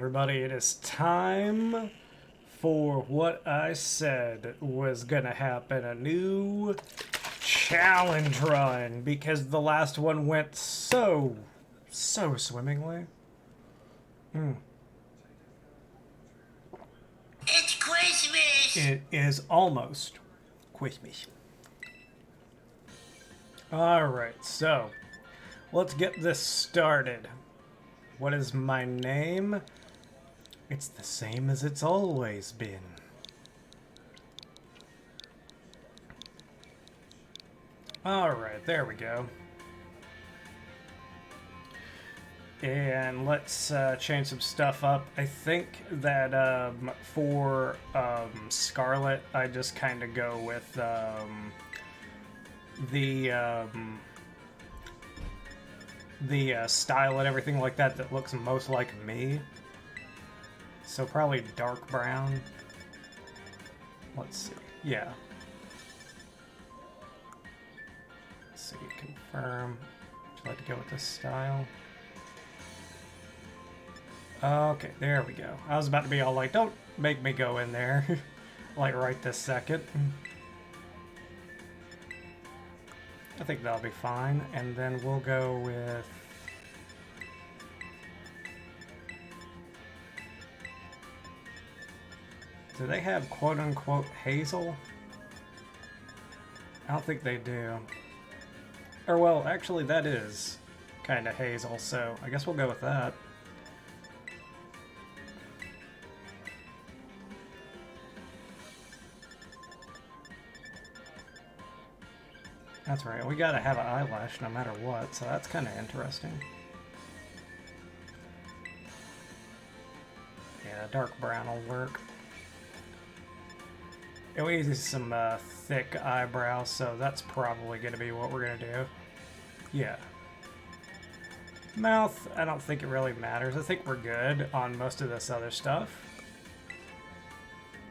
everybody, it is time for what I said was gonna happen. A new challenge run, because the last one went so swimmingly. It's Christmas! It is almost Christmas. Alright, so let's get this started. What is my name? It's the same as it's always been. Alright, there we go. And let's change some stuff up. I think that for Scarlet, I just kind of go with the style and everything like that that looks most like me. So probably dark brown. Let's see. Yeah. Let's see. Confirm. Would you like to go with this style? Okay, there we go. I was about to be all like, don't make me go in there. Like right this second. I think that'll be fine. And then we'll go with... Do they have quote-unquote Hazel? I don't think they do. Or well, actually that is kind of Hazel, so I guess we'll go with that. That's right, we gotta have an eyelash no matter what, so that's kind of interesting. Yeah, dark brown will work. It uses some thick eyebrows, so that's probably going to be what we're going to do. Yeah. Mouth, I don't think it really matters. I think we're good on most of this other stuff.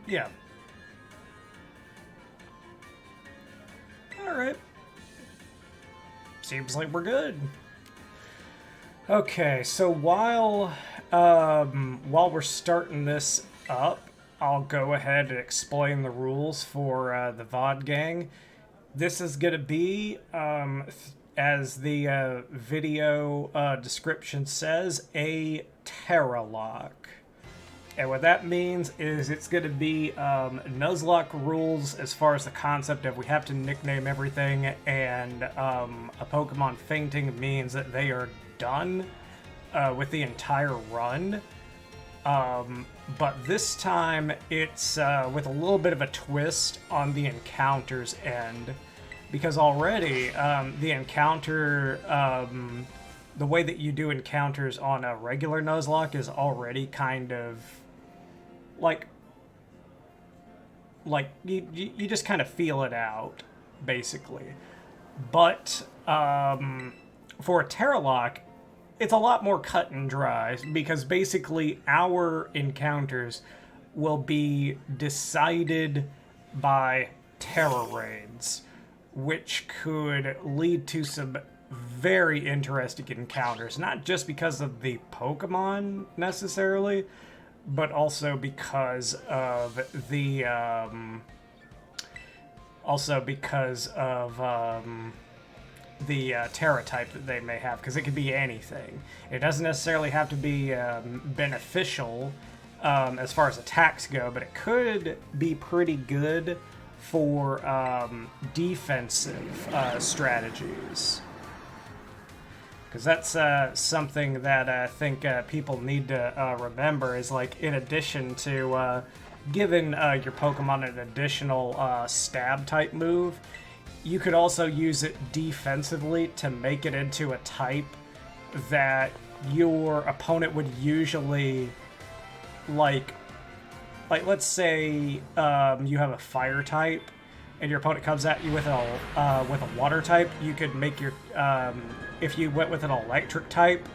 Yeah. Alright. Seems like we're good. Okay, so while we're starting this up, I'll go ahead and explain the rules for the VOD gang. This is going to be, as the video description says, a Teralocke. And what that means is it's going to be Nuzlocke rules as far as the concept of we have to nickname everything, and a Pokemon fainting means that they are done with the entire run. But this time it's with a little bit of a twist on the encounters end, because already the encounter, the way that you do encounters on a regular Nuzlocke is already kind of like you just kind of feel it out, basically. But for a Teralocke, it's a lot more cut and dry, because basically our encounters will be decided by Tera Raids, which could lead to some very interesting encounters, not just because of the Pokemon necessarily, but also because of the Terra type that they may have, because it could be anything. It doesn't necessarily have to be beneficial as far as attacks go, but it could be pretty good for defensive strategies. Because that's something that I think people need to remember, is like, in addition to giving your Pokemon an additional stab type move, you could also use it defensively to make it into a type that your opponent would usually, like let's say you have a fire type and your opponent comes at you with a water type. You could make your if you went with an electric type,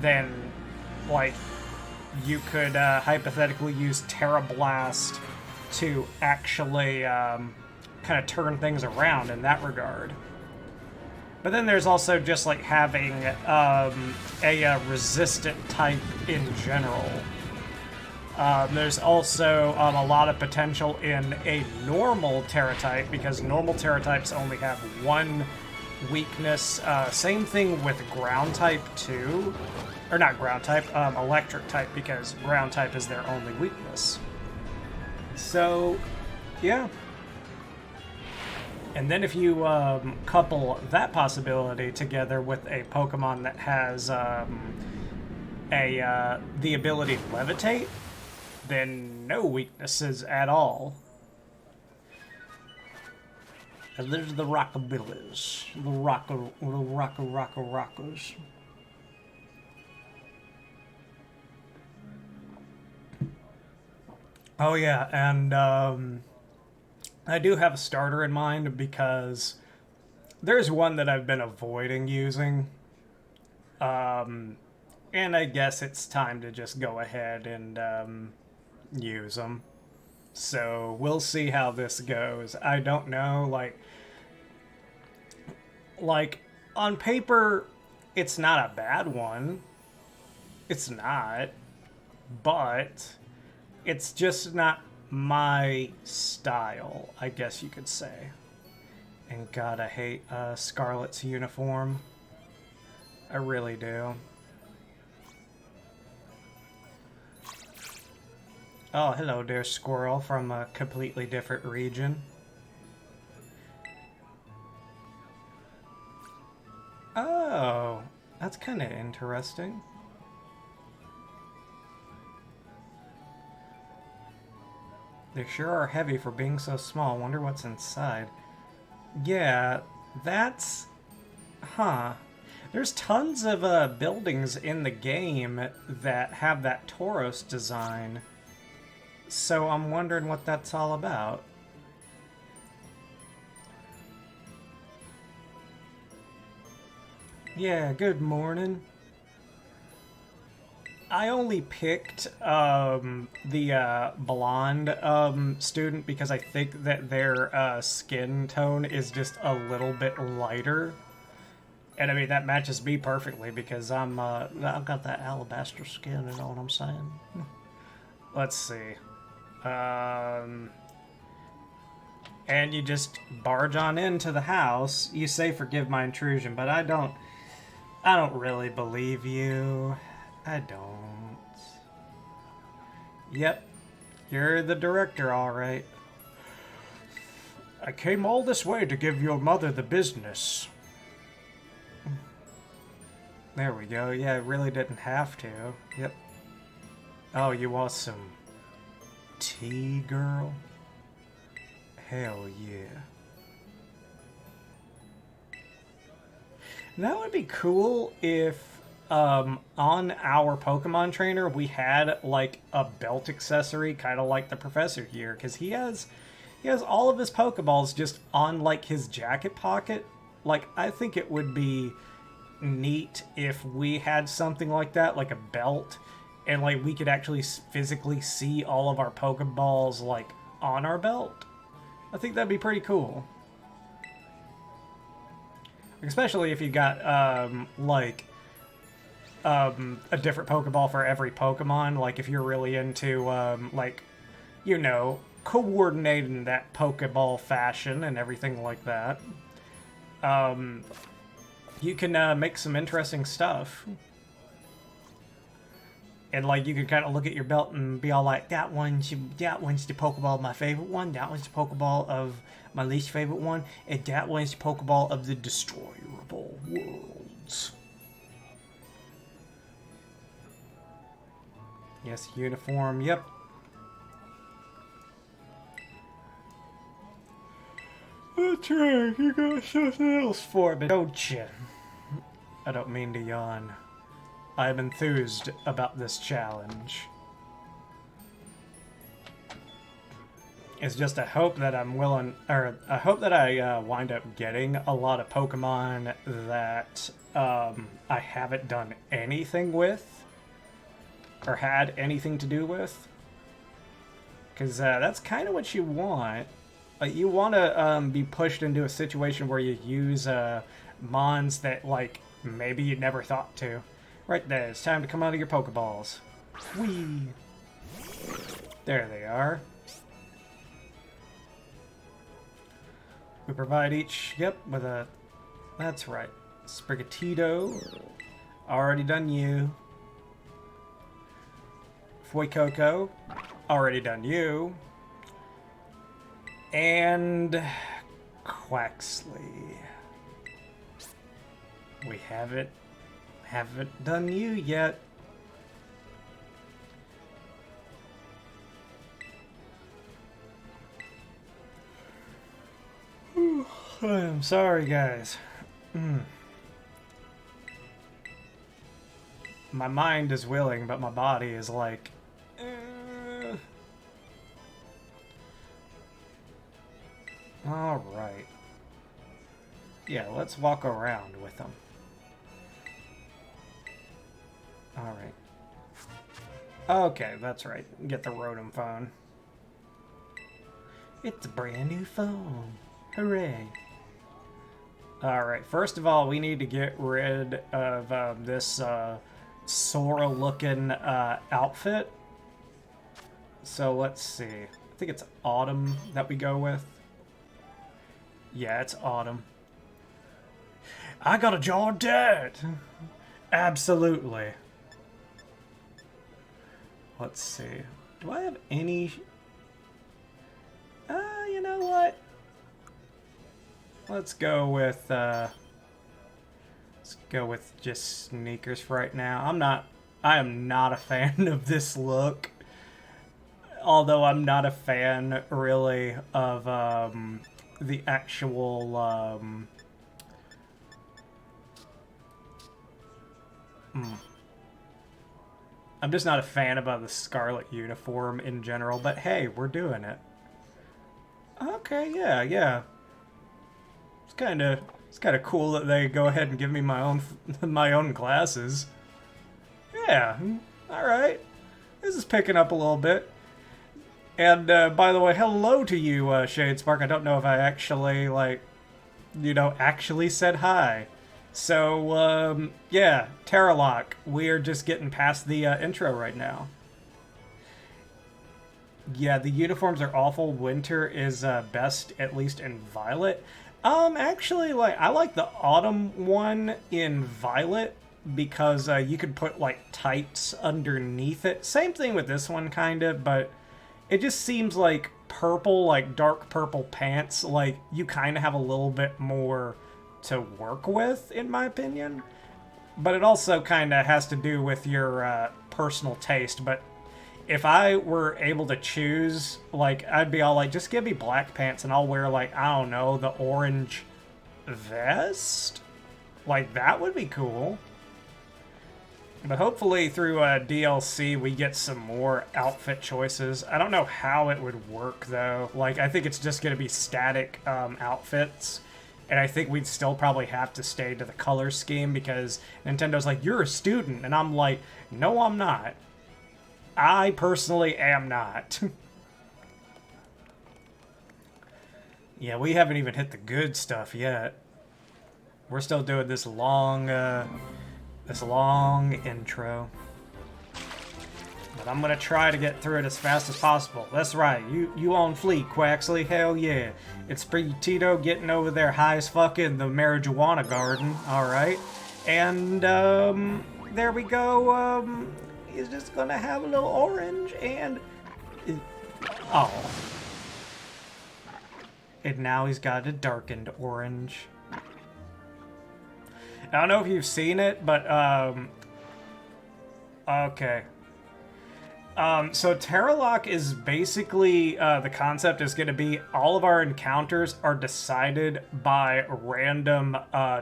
then like you could hypothetically use Terra Blast to actually kind of turn things around in that regard. But then there's also just like having a resistant type in general. There's also a lot of potential in a normal Tera type, because normal Tera types only have one weakness. Same thing with ground type too. Or not ground type, electric type, because ground type is their only weakness. So, yeah. And then if you couple that possibility together with a Pokemon that has the ability to levitate, then no weaknesses at all. And there's the Rockabillies. The Rockers. Oh yeah, and I do have a starter in mind because there's one that I've been avoiding using. And I guess it's time to just go ahead and use them. So we'll see how this goes. I don't know, like on paper, it's not a bad one. It's not, but it's just not my style, I guess you could say. And God, I hate Scarlet's uniform. I really do. Oh, hello there, Squirrel from a completely different region. Oh, that's kind of interesting. They sure are heavy for being so small. Wonder what's inside. Yeah, that's... Huh. There's tons of buildings in the game that have that Tauros design. So I'm wondering what that's all about. Yeah, good morning. I only picked the blonde student because I think that their skin tone is just a little bit lighter. And I mean, that matches me perfectly because I've got that alabaster skin, you know what I'm saying? Let's see. And you just barge on into the house. You say forgive my intrusion, but I don't really believe you. I don't. Yep. You're the director, all right. I came all this way to give your mother the business. There we go. Yeah, I really didn't have to. Yep. Oh, you want some tea, girl? Hell yeah. That would be cool if on our Pokemon trainer we had like a belt accessory, kind of like the professor here, because he has all of his Pokeballs just on like his jacket pocket. Like, I think it would be neat if we had something like that, like a belt, and like we could actually physically see all of our Pokeballs like on our belt. I think that'd be pretty cool. Especially if you got a different Pokeball for every Pokemon. Like if you're really into like, you know, coordinating that Pokeball fashion and everything like that. You can make some interesting stuff. And like you can kind of look at your belt and be all like, that one's the Pokeball of my favorite one, that one's the Pokeball of my least favorite one, and that one's the Pokeball of the destroyer of all worlds. Yes, uniform, yep. That's right, you got something else for me, don't you? I don't mean to yawn. I'm enthused about this challenge. It's just a hope that I'm willing, or I hope that I wind up getting a lot of Pokemon that I haven't done anything with, or had anything to do with. Because that's kind of what you want. Like, you want to be pushed into a situation where you use Mons that, like, maybe you never thought to. Right there, it's time to come out of your Pokeballs. Whee! There they are. We provide each, yep, with a, that's right, Sprigatito. Already done you. Fuecoco. Already done you. And Quaxley. We haven't done you yet. I'm sorry, guys. My mind is willing, but my body is like... Alright. Yeah, let's walk around with them. Alright. Okay, that's right. Get the Rotom phone. It's a brand new phone. Hooray. Alright, first of all, we need to get rid of this Sora-looking outfit. So let's see. I think it's Autumn that we go with. Yeah, it's Autumn. I got a jar of dirt! Absolutely. Let's see. Do I have any... you know what? Let's go with just sneakers for right now. I am not a fan of this look. Although I'm not a fan really of the actual I'm just not a fan about the Scarlet uniform in general, but hey, we're doing it. Okay, yeah. It's kind of cool that they go ahead and give me my own glasses. Yeah, all right. This is picking up a little bit. And by the way, hello to you, Shadespark. I don't know if I actually actually said hi. So yeah, Teralocke. We're just getting past the intro right now. Yeah, the uniforms are awful. Winter is best, at least in Violet. Actually, I like the Autumn one in Violet because you could put, tights underneath it. Same thing with this one, kind of, but it just seems like purple, dark purple pants, you kind of have a little bit more to work with, in my opinion. But it also kind of has to do with your personal taste, but if I were able to choose, I'd be all just give me black pants and I'll wear, I don't know, the orange vest? That would be cool. But hopefully through DLC we get some more outfit choices. I don't know how it would work, though. I think it's just going to be static outfits. And I think we'd still probably have to stay to the color scheme because Nintendo's you're a student. And I'm no, I'm not. I personally am not. Yeah, we haven't even hit the good stuff yet. We're still doing this long intro. But I'm gonna try to get through it as fast as possible. That's right, you on fleek, Quaxley, hell yeah. It's Sprigatito getting over there high as fuck in the marijuana garden, alright. And, there we go, he's just gonna have a little orange and... Oh. And now he's got a darkened orange. I don't know if you've seen it, but, okay. So Teralocke is basically, the concept is going to be all of our encounters are decided by random,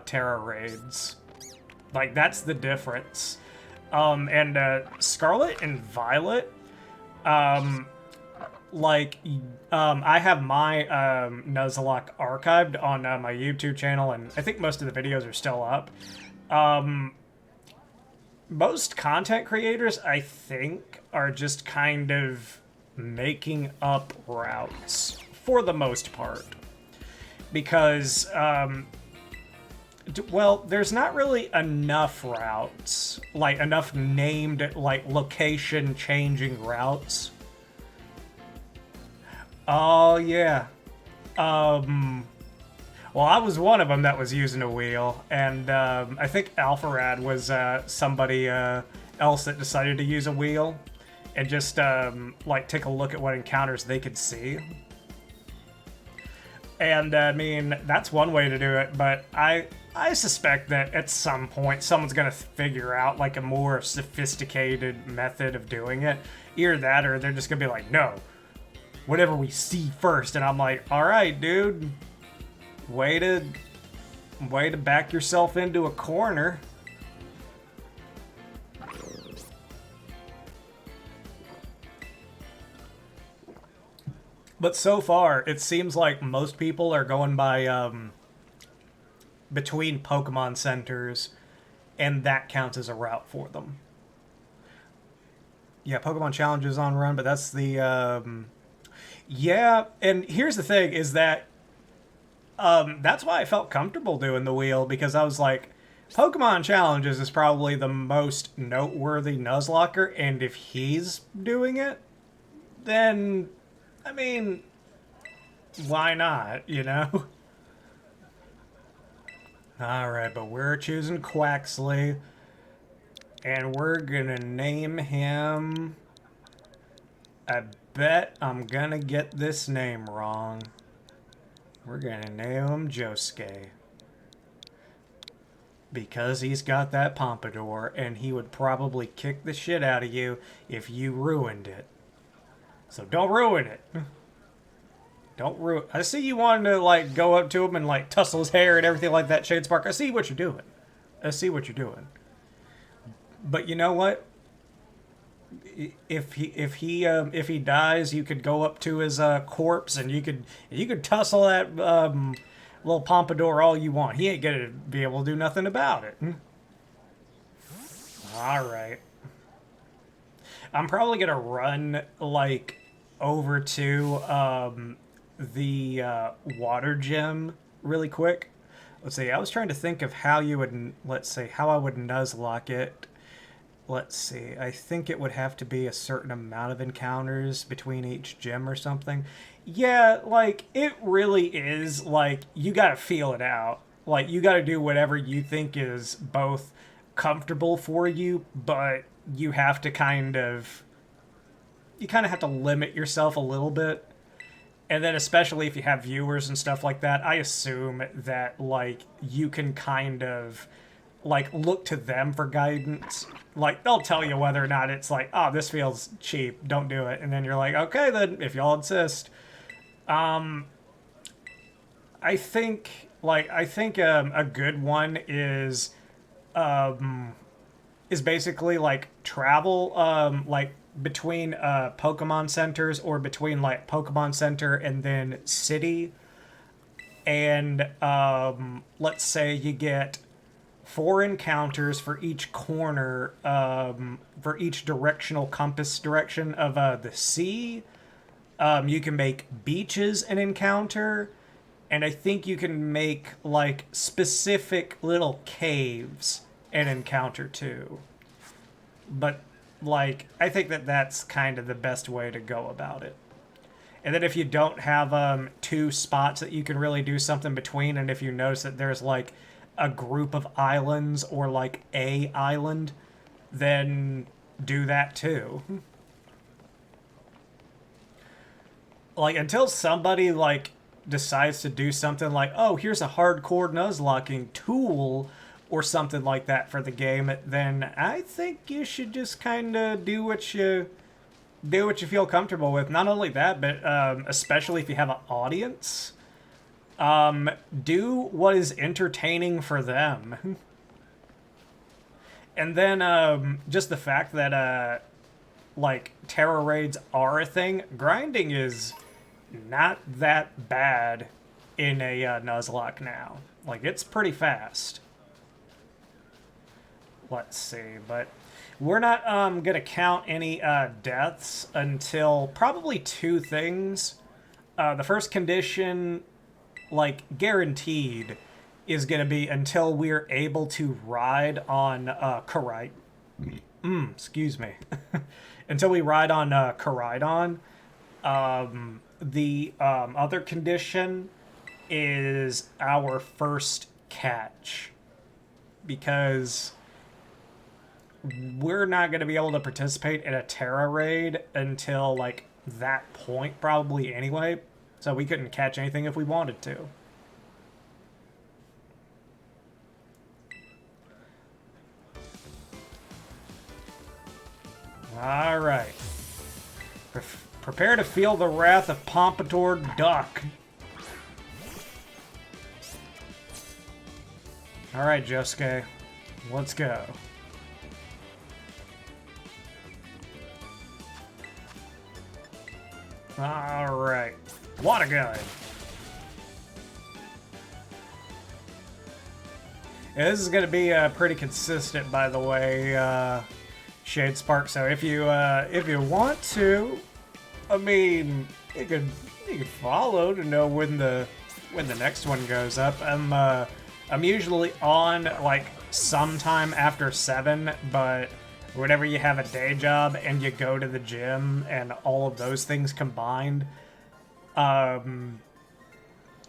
Tera Raids. That's the difference. And, Scarlet and Violet, I have my Nuzlocke archived on my YouTube channel, and I think most of the videos are still up. Most content creators, I think, are just kind of making up routes, for the most part. Because Well, there's not really enough routes, like enough named, like location-changing routes. Oh yeah. Well, I was one of them that was using a wheel, and I think Alpharad was somebody else that decided to use a wheel and just like take a look at what encounters they could see. And I mean, that's one way to do it, but I suspect that at some point someone's gonna figure out like a more sophisticated method of doing it. Either that, or they're just gonna be like, no, whatever we see first. And I'm like, all right, dude, way to back yourself into a corner. But so far, it seems like most people are going by between Pokemon centers, and that counts as a route for them. Yeah, Pokemon Challenge is on run, but that's the yeah. And here's the thing: is that that's why I felt comfortable doing the wheel, because I was like, Pokemon Challenges is probably the most noteworthy Nuzlocker, and if he's doing it, then I mean, why not, you know? Alright, but we're choosing Quaxley, and we're gonna name him... I bet I'm gonna get this name wrong. We're gonna name him Josuke. Because he's got that pompadour, and he would probably kick the shit out of you if you ruined it. So don't ruin it. Don't ruin... I see you wanting to, like, go up to him and, like, tussle his hair and everything like that, Shadespark. I see what you're doing. I see what you're doing. But you know what? If he dies, you could go up to his corpse and you could tussle that little pompadour all you want. He ain't gonna be able to do nothing about it. All right. I'm probably gonna run like over to the water gym really quick. Let's see. I was trying to think of how you would, let's say, how I would Nuzlocke it. Let's see. I think it would have to be a certain amount of encounters between each gym or something. Yeah, like it really is like you gotta feel it out. Like you gotta do whatever you think is both comfortable for you, but you have to kind of have to limit yourself a little bit. And then especially if you have viewers and stuff like that, I assume that like you can kind of like look to them for guidance. Like they'll tell you whether or not it's like, oh, this feels cheap, don't do it. And then you're like, okay, then if y'all insist. I think a good one is basically like travel like between Pokemon centers, or between like Pokemon Center and then city. And let's say you get 4 encounters for each corner, for each directional compass direction of the sea. You can make beaches an encounter, and I think you can make like specific little caves an encounter too. But like, I think that that's kind of the best way to go about it. And then if you don't have 2 spots that you can really do something between, and if you notice that there's like a group of islands or like a island, then do that too. Like until somebody like decides to do something like, oh, here's a hardcore Nuzlocking tool or something like that for the game, then I think you should just kind of do what you feel comfortable with. Not only that, but especially if you have an audience, do what is entertaining for them. And then just the fact that like Tera Raids are a thing, grinding is not that bad in a Nuzlocke now. Like it's pretty fast. Let's see, but we're not gonna count any deaths until probably 2 things. The first condition, like guaranteed, is going to be until we're able to ride on excuse me. Until we ride on Koraidon. The other condition is our first catch. Because we're not going to be able to participate in a Tera Raid until, like, that point, probably, anyway. So we couldn't catch anything if we wanted to. Alright. Prepare to feel the wrath of Pompadour Duck. Alright, Josuke. Let's go. Alright. Water gun. Yeah, this is going to be pretty consistent, by the way, Shade Spark. So if you want to, I mean, you could follow to know when the next one goes up. I'm usually on like sometime after 7, but whenever you have a day job and you go to the gym and all of those things combined, you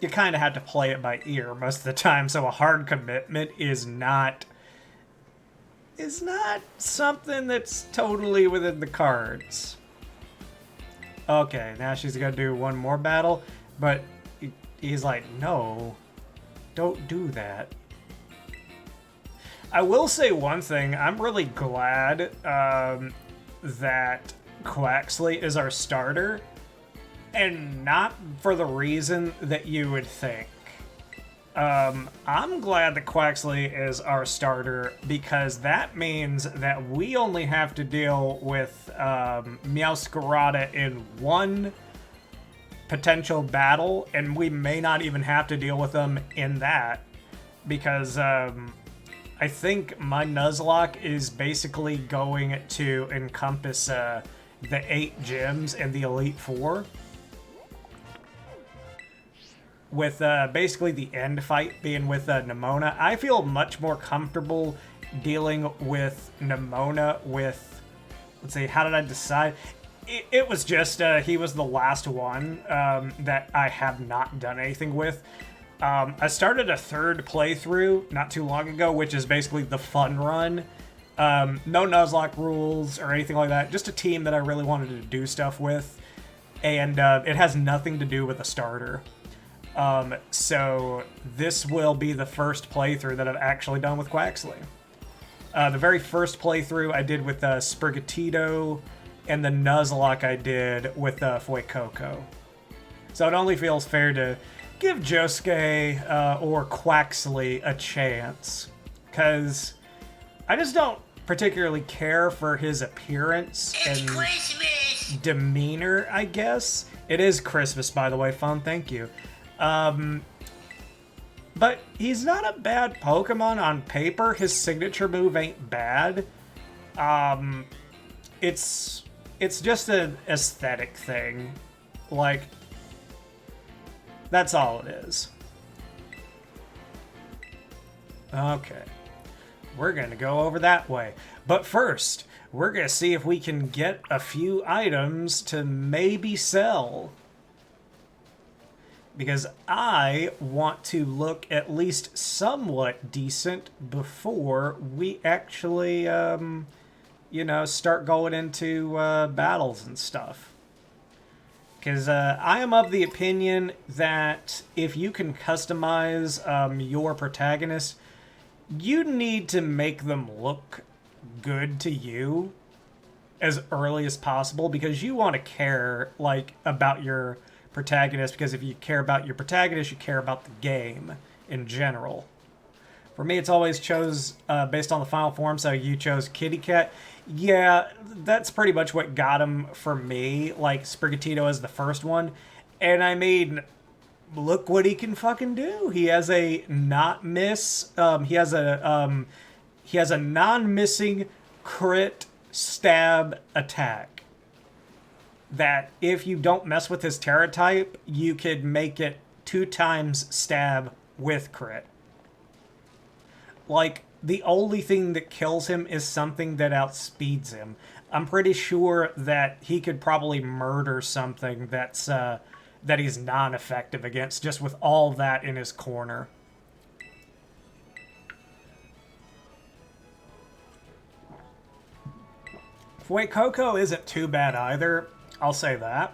kind of have to play it by ear most of the time. So a hard commitment is not something that's totally within the cards. Okay, now she's gonna do one more battle, but he's like, no, don't do that. I will say one thing, I'm really glad that Quaxley is our starter, and not for the reason that you would think. I'm glad that Quaxley is our starter because that means that we only have to deal with Meowscarada in one potential battle, and we may not even have to deal with them in that because I think my Nuzlocke is basically going to encompass the 8 gyms and the Elite Four. With basically the end fight being with Nemona. I feel much more comfortable dealing with Nemona with, let's see, how did I decide? It was just, he was the last one that I have not done anything with. I started a 3rd playthrough not too long ago, which is basically the fun run. No Nuzlocke rules or anything like that, just a team that I really wanted to do stuff with. And it has nothing to do with a starter. So this will be the first playthrough that I've actually done with Quaxley. The very first playthrough I did with Sprigatito, and the Nuzlocke I did with Fuecoco. So it only feels fair to give Josuke or Quaxley a chance, because I just don't particularly care for his appearance and demeanor, I guess. It is Christmas, by the way, Fawn, thank you. But he's not a bad Pokemon on paper. His signature move ain't bad. It's just an aesthetic thing. Like, that's all it is. Okay. We're gonna go over that way. But first, we're gonna see if we can get a few items to maybe sell. Because I want to look at least somewhat decent before we actually, start going into battles and stuff. Because I am of the opinion that if you can customize your protagonist, you need to make them look good to you as early as possible, because you want to care, like, about your protagonist, because if you care about your protagonist, you care about the game in general. For me, it's always based on the final form, so you chose Kitty Cat. Yeah, that's pretty much what got him for me, like Sprigatito as the first one. And I mean, look what he can fucking do. He has a not miss, he has a non-missing crit stab attack. That if you don't mess with his Terra type, you could make it 2 times stab with crit. like, the only thing that kills him is something that outspeeds him. I'm pretty sure that he could probably murder something that he's non-effective against, just with all that in his corner. Fuecoco isn't too bad either, I'll say that.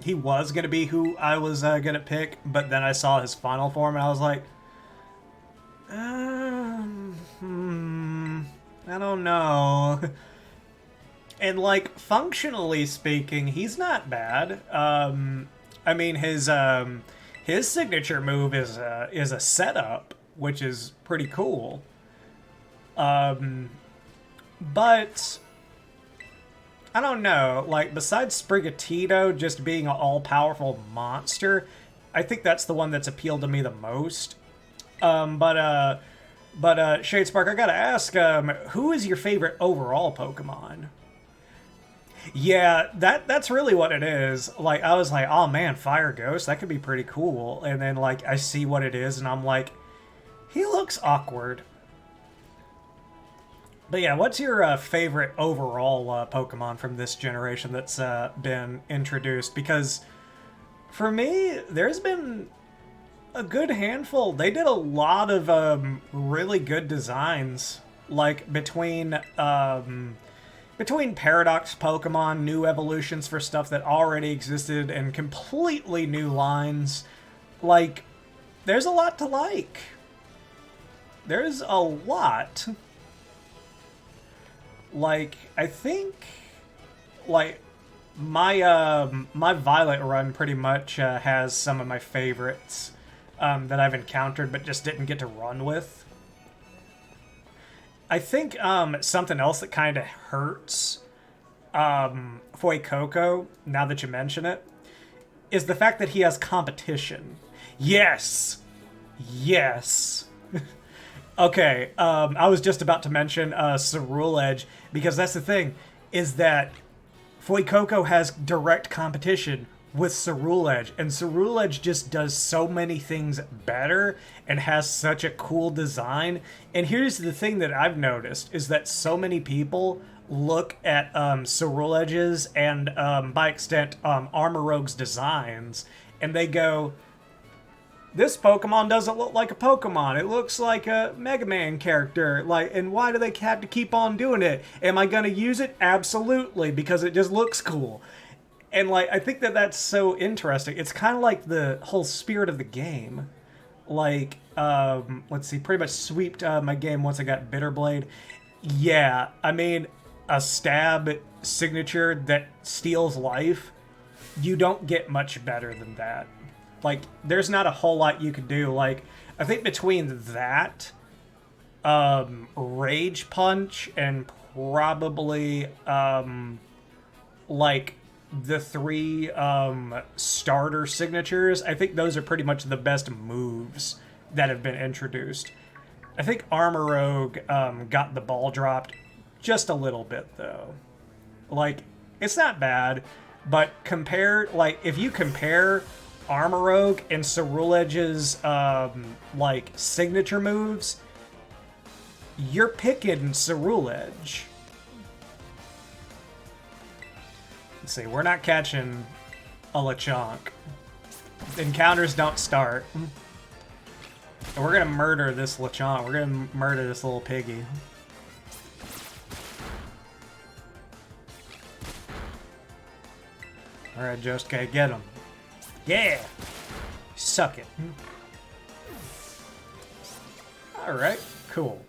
He was going to be who I was going to pick, but then I saw his final form and I was like, I don't know. And, like, functionally speaking, he's not bad. I mean, his signature move is a setup, which is pretty cool. But I don't know. Like, besides Sprigatito just being an all-powerful monster, I think that's the one that's appealed to me the most. But Shadespark, I gotta ask, who is your favorite overall Pokemon? Yeah, that's really what it is. Like, I was like, oh man, Fire Ghost, that could be pretty cool. And then, like, I see what it is, and I'm like, he looks awkward. But yeah, what's your favorite overall Pokemon from this generation that's been introduced? Because for me, there's been a good handful. They did a lot of really good designs, like between Paradox Pokemon, new evolutions for stuff that already existed, and completely new lines. Like, there's a lot to like. There's a lot. Like, I think, like, my Violet run pretty much has some of my favorites that I've encountered but just didn't get to run with. I think something else that kind of hurts Fuecoco, now that you mention it, is the fact that he has competition. Yes! Yes! Okay, I was just about to mention Ceruledge, because that's the thing, is that Fuecoco has direct competition with Ceruledge, and Ceruledge just does so many things better and has such a cool design. And here's the thing that I've noticed, is that so many people look at Ceruledge's and, by extent, Armarouge's designs, and they go, this Pokemon doesn't look like a Pokemon. It looks like a Mega Man character. Like, and why do they have to keep on doing it? Am I gonna use it? Absolutely, because it just looks cool. And, like, I think that that's so interesting. It's kind of like the whole spirit of the game. Like, let's see, pretty much sweeped my game once I got Bitterblade. Yeah, I mean, a stab signature that steals life, you don't get much better than that. Like, there's not a whole lot you could do. Like, I think between that, Rage Punch, and probably, like, the three starter signatures, I think those are pretty much the best moves that have been introduced. I think Armarouge got the ball dropped just a little bit, though. Like, it's not bad, but if you compare Armarouge and Ceruledge's like signature moves, you're picking Ceruledge. Let's see, we're not catching a Lechonk. Encounters don't start. And we're gonna murder this Lechonk. We're gonna murder this little piggy. Alright, Josuke, get him. Yeah! Suck it. Alright, cool.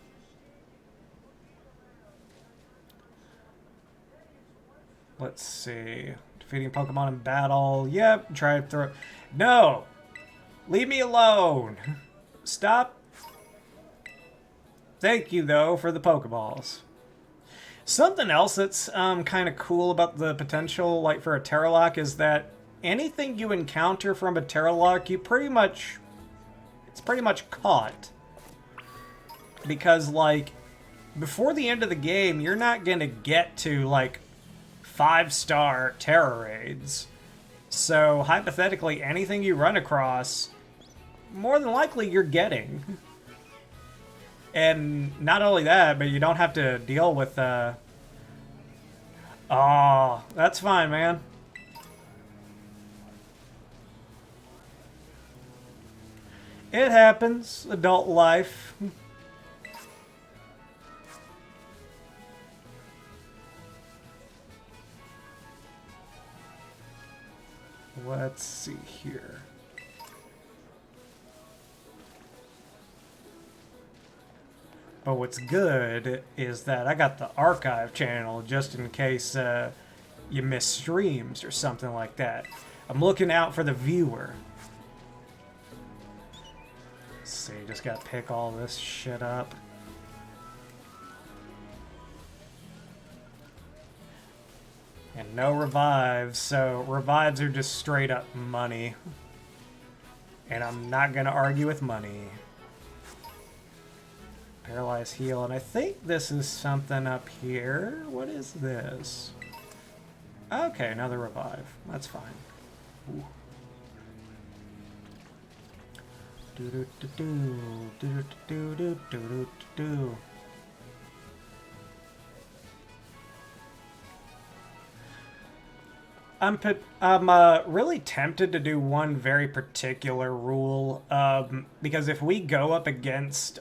Let's see. Defeating Pokemon in battle. Yep, try to throw... No! Leave me alone! Stop. Thank you, though, for the Pokeballs. Something else that's kind of cool about the potential, like, for a Teralocke is that anything you encounter from a Teralocke, it's pretty much caught. Because, like, before the end of the game, you're not gonna get to, like, 5-star Tera Raids. So, hypothetically, anything you run across, more than likely you're getting. And not only that, but you don't have to deal with, oh, that's fine, man. It happens. Adult life. Let's see here. But what's good is that I got the archive channel just in case you miss streams or something like that. I'm looking out for the viewer. Let's see, just gotta pick all this shit up. And no revives, so revives are just straight up money. And I'm not gonna argue with money. Paralyze heal, and I think this is something up here. What is this? Okay, another revive. That's fine. Ooh. Do do do do do do do do do. I'm really tempted to do one very particular rule, because if we go up against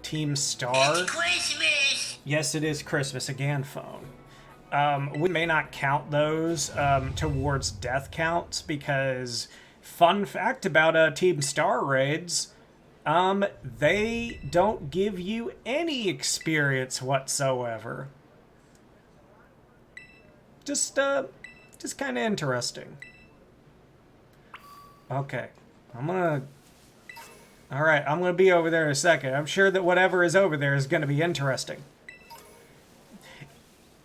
Team Star, It's Christmas! yes, it is Christmas again, phone. We may not count those towards death counts because, fun fact about Team Star raids, they don't give you any experience whatsoever. Just kind of interesting. Okay, Alright, I'm gonna be over there in a second. I'm sure that whatever is over there is gonna be interesting.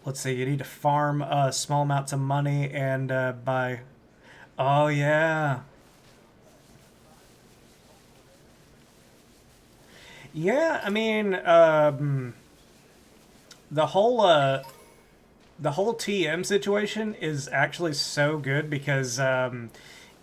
Let's see, you need to farm small amounts of money and buy... Oh, yeah. Yeah, I mean, the whole TM situation is actually so good because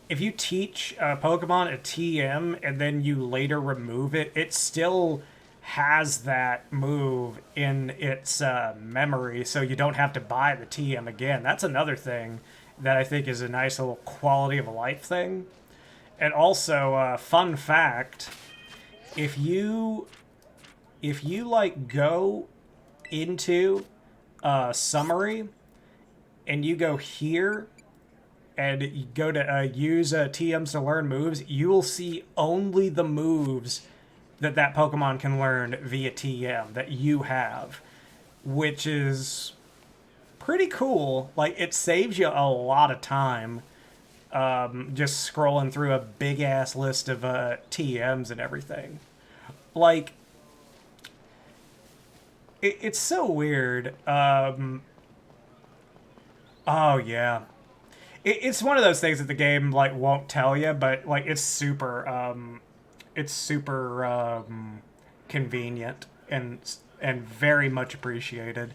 if you teach Pokemon a TM and then you later remove it, it still has that move in its memory, so you don't have to buy the TM again. That's another thing that I think is a nice little quality of life thing. And also, fun fact, if you like go into summary and you go here and you go to use TMs to learn moves, you will see only the moves that Pokemon can learn via TM that you have, which is pretty cool. Like, it saves you a lot of time just scrolling through a big ass list of TMs and everything. Like, it's so weird. Oh yeah, it's one of those things that the game like won't tell you, but like it's super convenient and very much appreciated.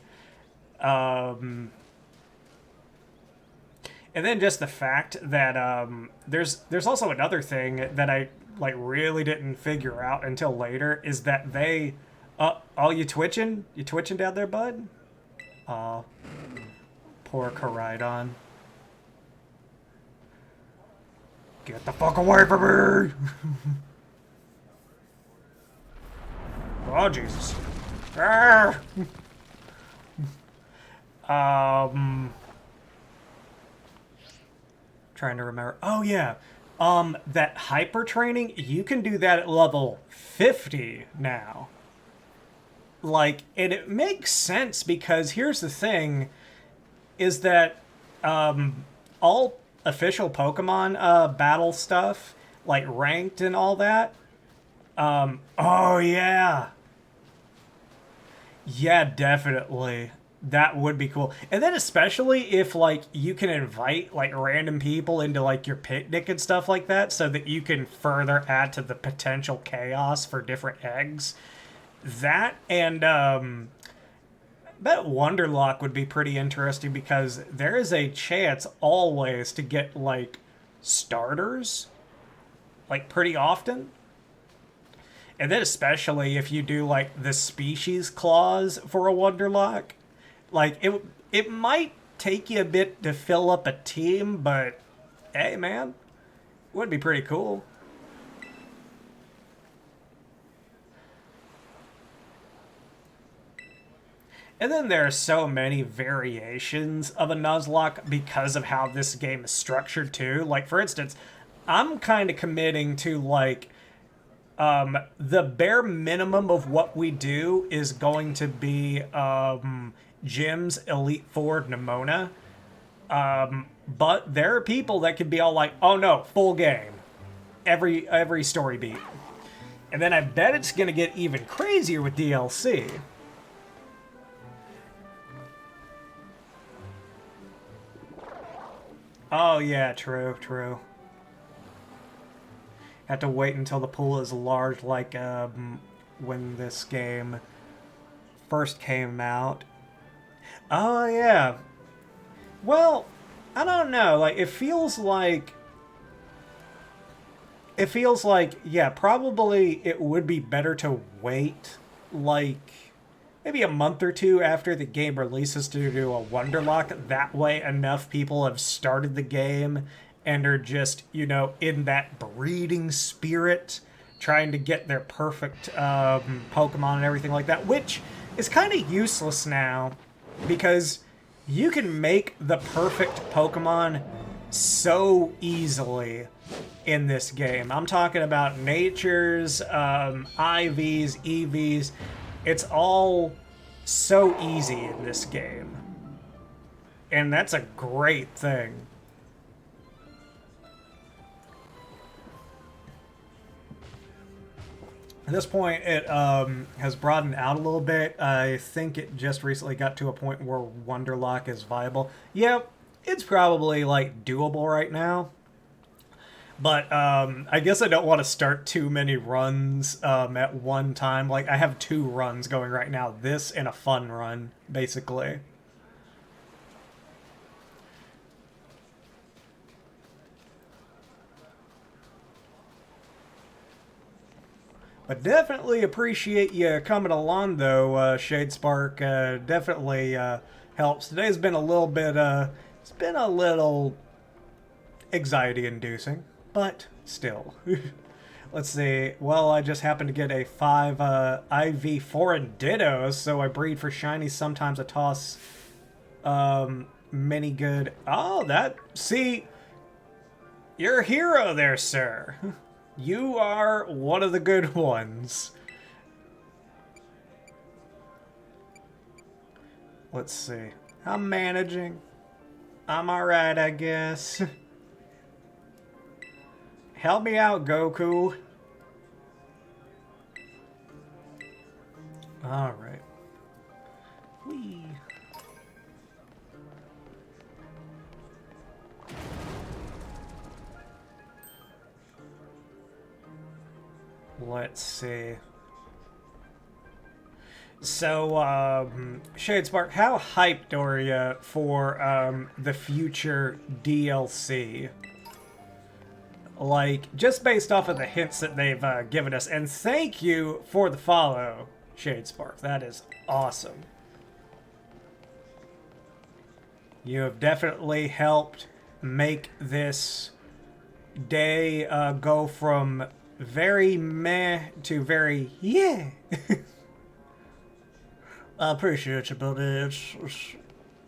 And then just the fact that there's also another thing that I like really didn't figure out until later is that they oh, you twitching? You twitching down there, bud? Aw, poor Koraidon. Get the fuck away from me! Oh, Jesus. Ah! Trying to remember. Oh, yeah. That hyper training, you can do that at level 50 now. Like, and it makes sense because here's the thing, is that all official Pokemon battle stuff, like ranked and all that, oh yeah. Yeah, definitely. That would be cool. And then especially if, like, you can invite, like, random people into, like, your picnic and stuff like that so that you can further add to the potential chaos for different eggs. That and that Wonderlock would be pretty interesting because there is a chance always to get like starters like pretty often. And then especially if you do like the species clause for a Wonderlock, like it might take you a bit to fill up a team, but hey man, would be pretty cool. And then there are so many variations of a Nuzlocke because of how this game is structured too. Like for instance, I'm kind of committing to like the bare minimum of what we do is going to be Jim's Elite Four Nemona. But there are people that could be all like, oh no, full game. Every story beat. And then I bet it's gonna get even crazier with DLC. Oh yeah, true, true. Have to wait until the pool is large, like when this game first came out. Oh yeah. Well, I don't know. Like it feels like yeah, probably it would be better to wait like maybe a month or two after the game releases to do a Wonderlock. That way enough people have started the game and are just, you know, in that breeding spirit, trying to get their perfect Pokemon and everything like that, which is kind of useless now because you can make the perfect Pokemon so easily in this game. I'm talking about natures, IVs, EVs. It's all so easy in this game. And that's a great thing. At this point, it has broadened out a little bit. I think it just recently got to a point where Wonderlock is viable. Yep, it's probably, like, doable right now. But I guess I don't want to start too many runs at one time. Like, I have 2 runs going right now. This and a fun run, basically. But definitely appreciate you coming along, though, Shadespark. Definitely helps. Today's been a little bit, it's been a little anxiety-inducing, but still. Let's see. Well, I just happened to get a 5 IV foreign dittos, so I breed for shinies. Sometimes I toss many good. Oh, that. See, you're a hero there, sir. You are one of the good ones. Let's see. I'm managing. I'm alright, I guess. Help me out, Goku. Alright. Whee. Let's see. So, Shadespark, how hyped are you for the future DLC? Like, just based off of the hints that they've given us. And thank you for the follow, Shadespark. That is awesome. You have definitely helped make this day go from very meh to very yeah. I appreciate you, buddy.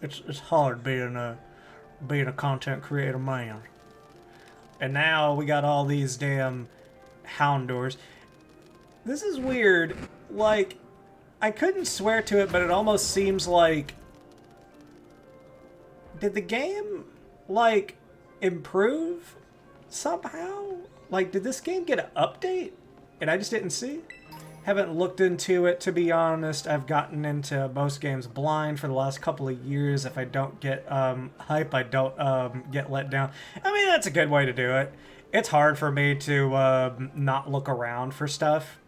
It's hard being a content creator, man. And now we got all these damn Houndours. This is weird. Like, I couldn't swear to it, but it almost seems like, did the game like improve somehow? Like, did this game get an update? And I just didn't see? Haven't looked into it, to be honest. I've gotten into most games blind for the last couple of years. If I don't get hype, I don't get let down. I mean, that's a good way to do it. It's hard for me to not look around for stuff.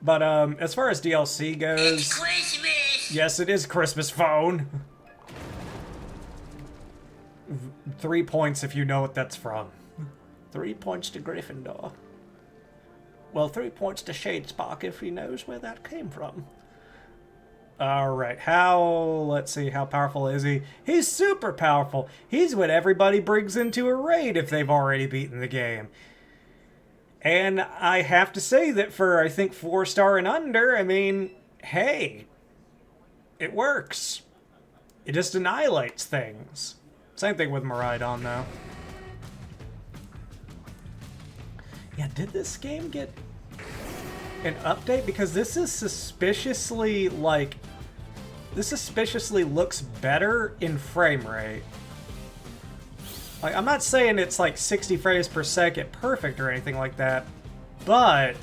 But as far as DLC goes... It's Christmas! Yes, it is Christmas phone. 3 points if you know what that's from. 3 points to Gryffindor. Well, 3 points to Shadespark if he knows where that came from. Alright, let's see, how powerful is he? He's super powerful. He's what everybody brings into a raid if they've already beaten the game. And I have to say that for, I think, 4-star and under, I mean, hey, it works. It just annihilates things. Same thing with Miraidon, though. Yeah, did this game get an update? Because this is suspiciously, like... This suspiciously looks better in frame rate. Like, I'm not saying it's like 60 frames per second perfect or anything like that, but...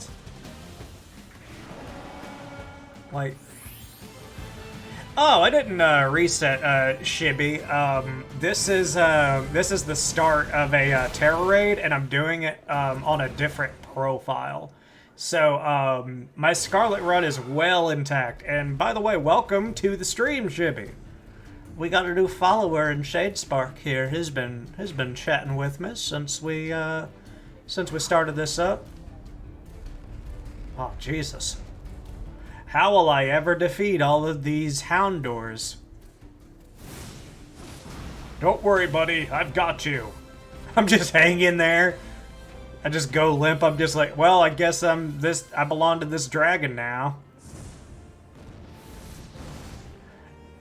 Like... Oh, I didn't reset Shibby. This is the start of a Tera Raid, and I'm doing it on a different profile. So my Scarlet run is well intact. And by the way, welcome to the stream, Shibby. We got a new follower in Shadespark here. He's been chatting with me since we started this up. Oh Jesus. How will I ever defeat all of these Houndours? Don't worry, buddy. I've got you. I'm just hanging there. I just go limp. I'm just like, well, I guess I belong to this dragon now.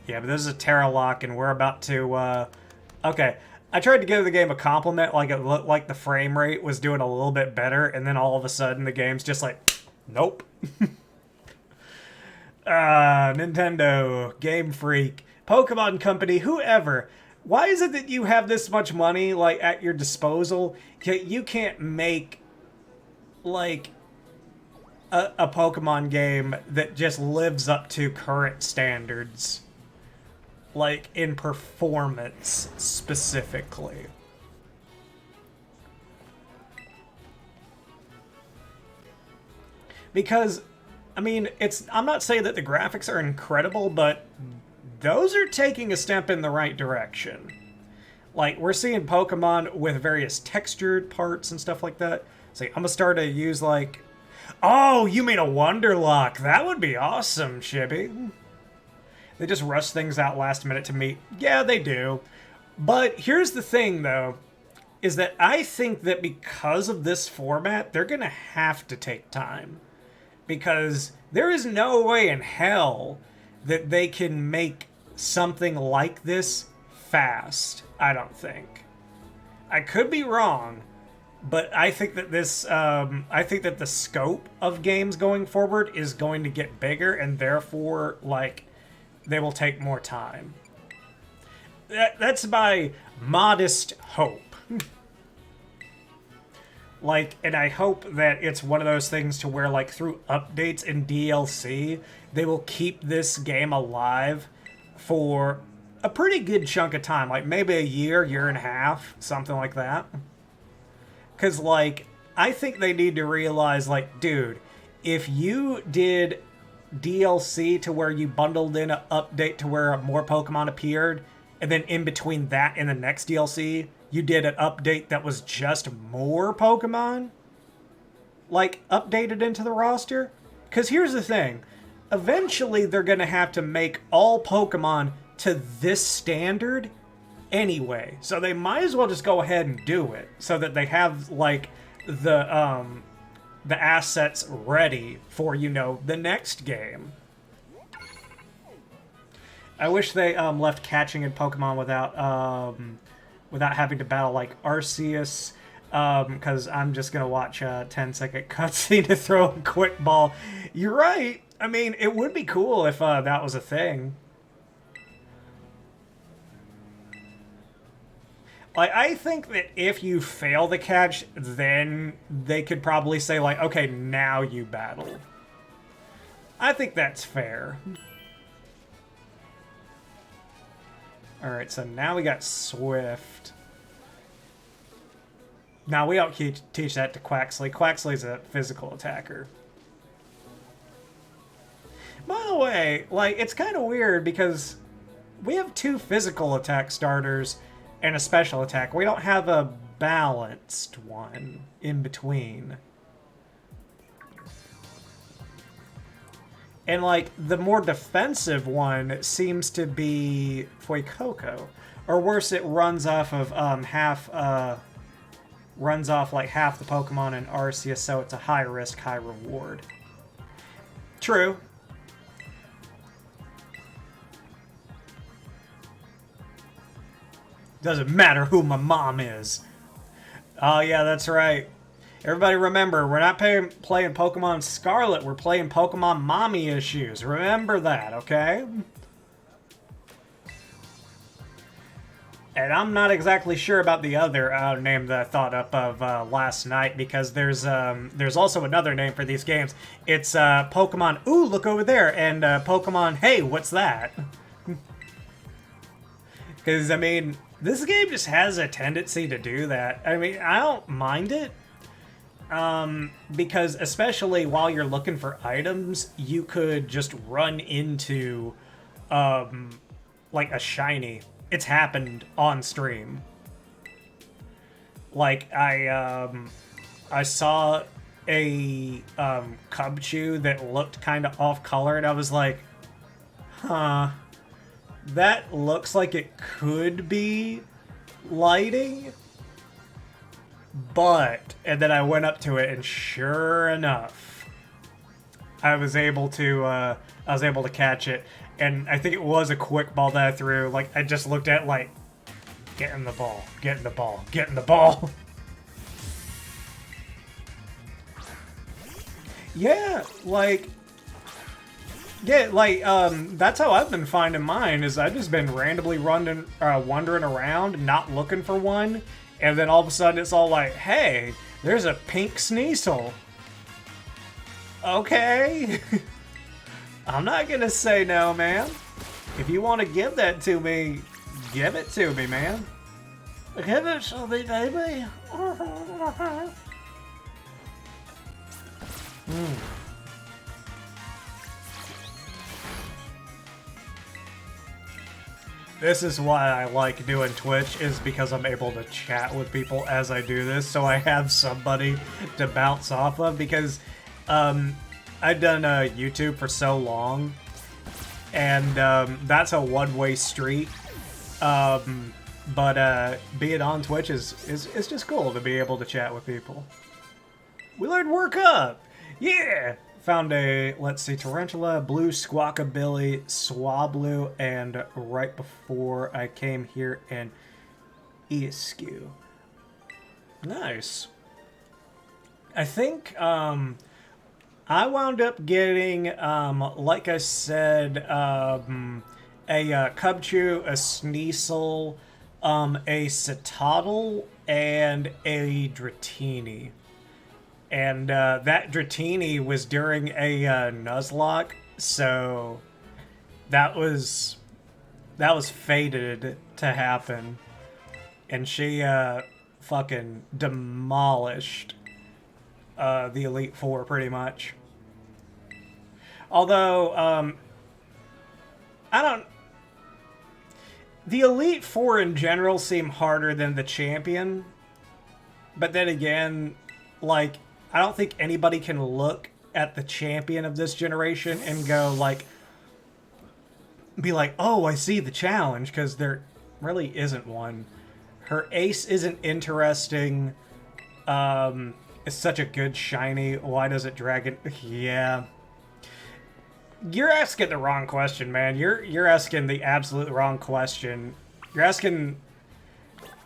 Yeah, but this is a Teralocke, and we're about to, okay. I tried to give the game a compliment, like it looked like the frame rate was doing a little bit better, and then all of a sudden the game's just like, nope. Nintendo, Game Freak, Pokemon Company, whoever. Why is it that you have this much money, like, at your disposal, yet you can't make, like, a Pokemon game that just lives up to current standards? Like, in performance, specifically. Because... I mean, I'm not saying that the graphics are incredible, but those are taking a step in the right direction. Like, we're seeing Pokemon with various textured parts and stuff like that. So I'm gonna start to use, like... Oh, you mean a Wonderlock? That would be awesome, Shibby. They just rush things out last minute to meet. Yeah, they do. But here's the thing, though, is that I think that because of this format, they're gonna have to take time. Because there is no way in hell that they can make something like this fast, I don't think. I could be wrong, but I think that I think that the scope of games going forward is going to get bigger, and therefore, like, they will take more time. That's my modest hope. Like, and I hope that it's one of those things to where, like, through updates and DLC, they will keep this game alive for a pretty good chunk of time. Like, maybe a year, year and a half, something like that. Because, like, I think they need to realize, like, dude, if you did DLC to where you bundled in an update to where more Pokemon appeared, and then in between that and the next DLC... you did an update that was just more Pokemon, like, updated into the roster? Because here's the thing. Eventually, they're going to have to make all Pokemon to this standard anyway. So they might as well just go ahead and do it. So that they have, like, the assets ready for, you know, the next game. I wish they left catching in Pokemon without having to battle, like, Arceus, because I'm just going to watch a 10-second cutscene to throw a quick ball. You're right. I mean, it would be cool if that was a thing. Like, I think that if you fail the catch, then they could probably say, like, okay, now you battle. I think that's fair. Alright, so now we got Swift. Now, we don't teach that to Quaxley. Quaxley's a physical attacker. By the way, like, it's kind of weird because we have 2 physical attack starters and a special attack. We don't have a balanced one in between. And, like, the more defensive one seems to be Fuecoco. Or worse, it runs off of runs off like half the Pokemon in Arceus, so it's a high risk, high reward. True. Doesn't matter who my mom is. Oh yeah, that's right. Everybody remember, we're not playing Pokemon Scarlet, we're playing Pokemon Mommy Issues. Remember that, okay? And I'm not exactly sure about the other name that I thought up of last night, because there's also another name for these games. It's Pokemon, ooh, look over there, and Pokemon, hey, what's that? Because, I mean, this game just has a tendency to do that. I mean, I don't mind it. Because especially while you're looking for items, you could just run into, like a shiny. It's happened on stream. Like, I saw a, Cubchoo that looked kind of off-color, and I was like, huh, that looks like it could be lighting? But, and then I went up to it, and sure enough, I was able to catch it, and I think it was a quick ball that I threw. Like, I just looked at, like, get in the ball, get in the ball, get in the ball. Yeah, like, that's how I've been finding mine, is I've just been randomly wandering around, not looking for one, and then all of a sudden it's all like, hey, there's a pink Sneasel. Okay. I'm not gonna say no, man. If you want to give that to me, give it to me, man. Give it to me, baby. This is why I like doing Twitch, is because I'm able to chat with people as I do this, so I have somebody to bounce off of, because I've done YouTube for so long, and that's a one-way street, but being on Twitch is just cool to be able to chat with people. We learned Work Up! Yeah! Found a, let's see, Tarantula, Blue, Squawkabilly, Swablu, and right before I came here, an Easkew. Nice. I think, I wound up getting, like I said, a Cubchoo, a Sneasel, a Citadel, and a Dratini. And that Dratini was during a Nuzlocke, so that was fated to happen. And she fucking demolished the Elite Four, pretty much. Although, the Elite Four in general seem harder than the Champion. But then again, like, I don't think anybody can look at the Champion of this generation and go, like, be like, oh, I see the challenge, because there really isn't one. Her Ace isn't interesting. It's such a good shiny. Why does it Dragon? Yeah. You're asking the wrong question, man. You're asking the absolute wrong question. You're asking...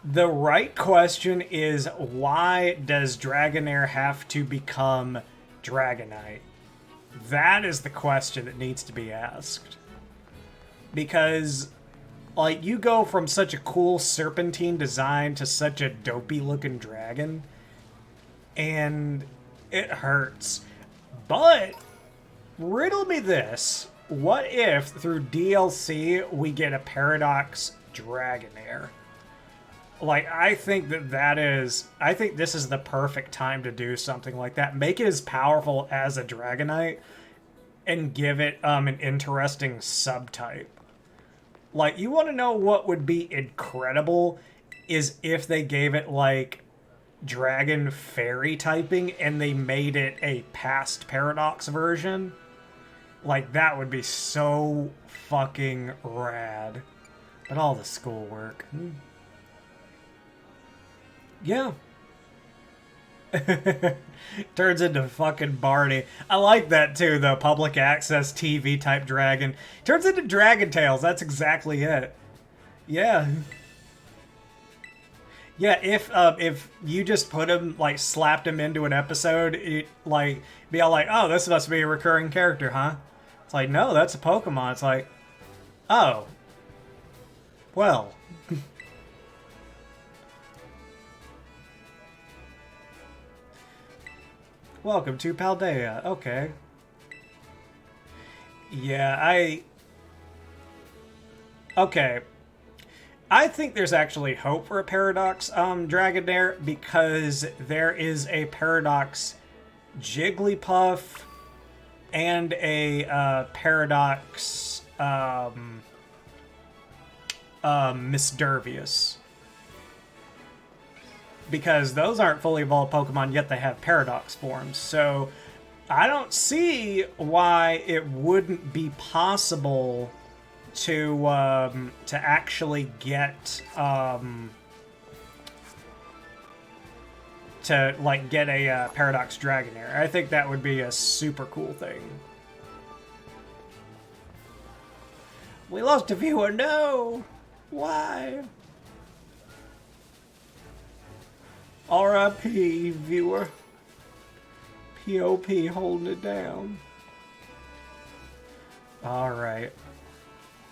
The right question is, why does Dragonair have to become Dragonite? That is the question that needs to be asked. Because, like, you go from such a cool serpentine design to such a dopey-looking dragon, and it hurts. But, riddle me this. What if, through DLC, we get a Paradox Dragonair? Like, I think I think this is the perfect time to do something like that. Make it as powerful as a Dragonite, and give it an interesting subtype. Like, you want to know what would be incredible is if they gave it, like, Dragon Fairy typing, and they made it a past Paradox version. Like, that would be so fucking rad. But all the schoolwork. Yeah. Turns into fucking Barney. I like that too, the public access TV type dragon. Turns into Dragon Tales. That's exactly it. Yeah. Yeah, if you just put him, like, slapped him into an episode, it, like, be all like, oh, this must be a recurring character, huh? It's like, no, that's a Pokemon. It's like, oh. Well. Welcome to Paldea. Okay. Yeah, Okay. I think there's actually hope for a Paradox Dragonair because there is a Paradox Jigglypuff and a Paradox Misdurvius. Because those aren't fully evolved Pokemon, yet they have Paradox forms. So I don't see why it wouldn't be possible to actually get to like get a Paradox Dragonair. I think that would be a super cool thing. We lost a viewer. No, why? R.I.P. viewer. P.O.P. holding it down. All right.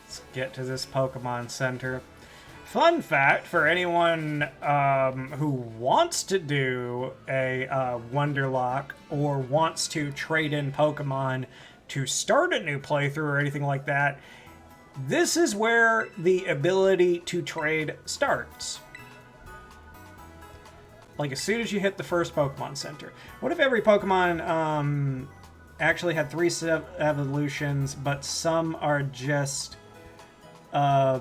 Let's get to this Pokemon Center. Fun fact for anyone who wants to do a Wonderlock or wants to trade in Pokemon to start a new playthrough or anything like that, this is where the ability to trade starts. Like, as soon as you hit the first Pokemon Center. What if every Pokemon actually had 3 evolutions, but some are just... yeah.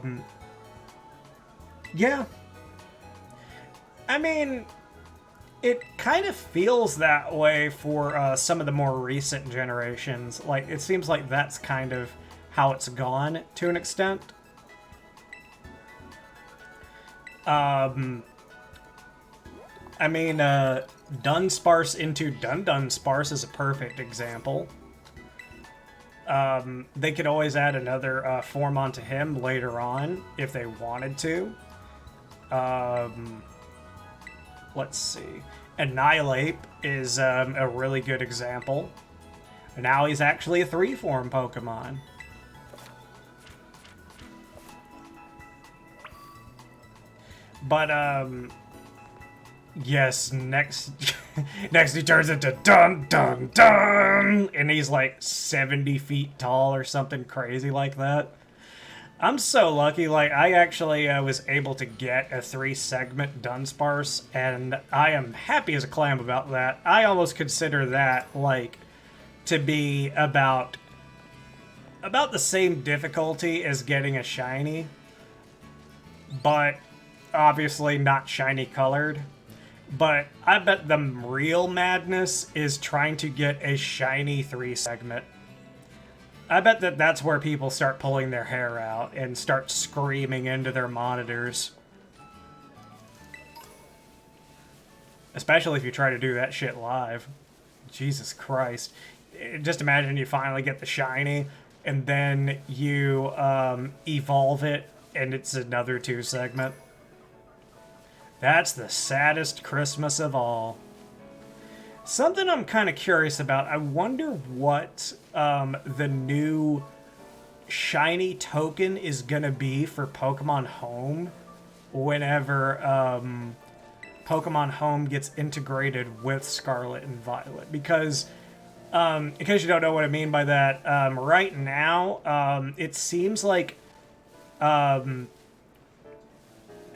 I mean, it kind of feels that way for some of the more recent generations. Like, it seems like that's kind of how it's gone to an extent. I mean, Dunsparce into Dunsparce is a perfect example. They could always add another form onto him later on if they wanted to. Let's see. Annihilate is a really good example. Now he's actually a 3-form Pokemon. But, yes, next he turns into Dun Dun Dun! And he's like 70 feet tall or something crazy like that. I'm so lucky, like, I actually was able to get a 3-segment Dunsparce, and I am happy as a clam about that. I almost consider that, like, to be about the same difficulty as getting a shiny, but obviously not shiny colored. But I bet the real madness is trying to get a shiny 3-segment. I bet that's where people start pulling their hair out and start screaming into their monitors. Especially if you try to do that shit live. Jesus Christ. Just imagine you finally get the shiny, and then you evolve it, and it's another 2-segment. That's the saddest Christmas of all. Something I'm kind of curious about, I wonder what the new shiny token is going to be for Pokemon Home whenever Pokemon Home gets integrated with Scarlet and Violet. Because, in case you don't know what I mean by that, right now, it seems like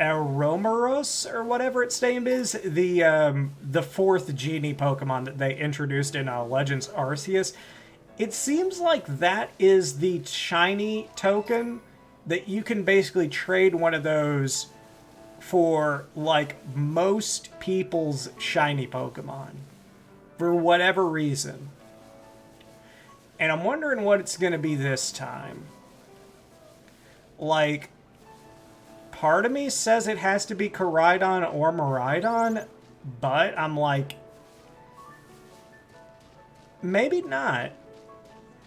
Aromarus, or whatever its name is, the 4th genie Pokemon that they introduced in Legends Arceus, it seems like that is the shiny token that you can basically trade one of those for, like, most people's shiny Pokemon. For whatever reason. And I'm wondering what it's going to be this time. Like, part of me says it has to be Koraidon or Miraidon, but I'm like, maybe not.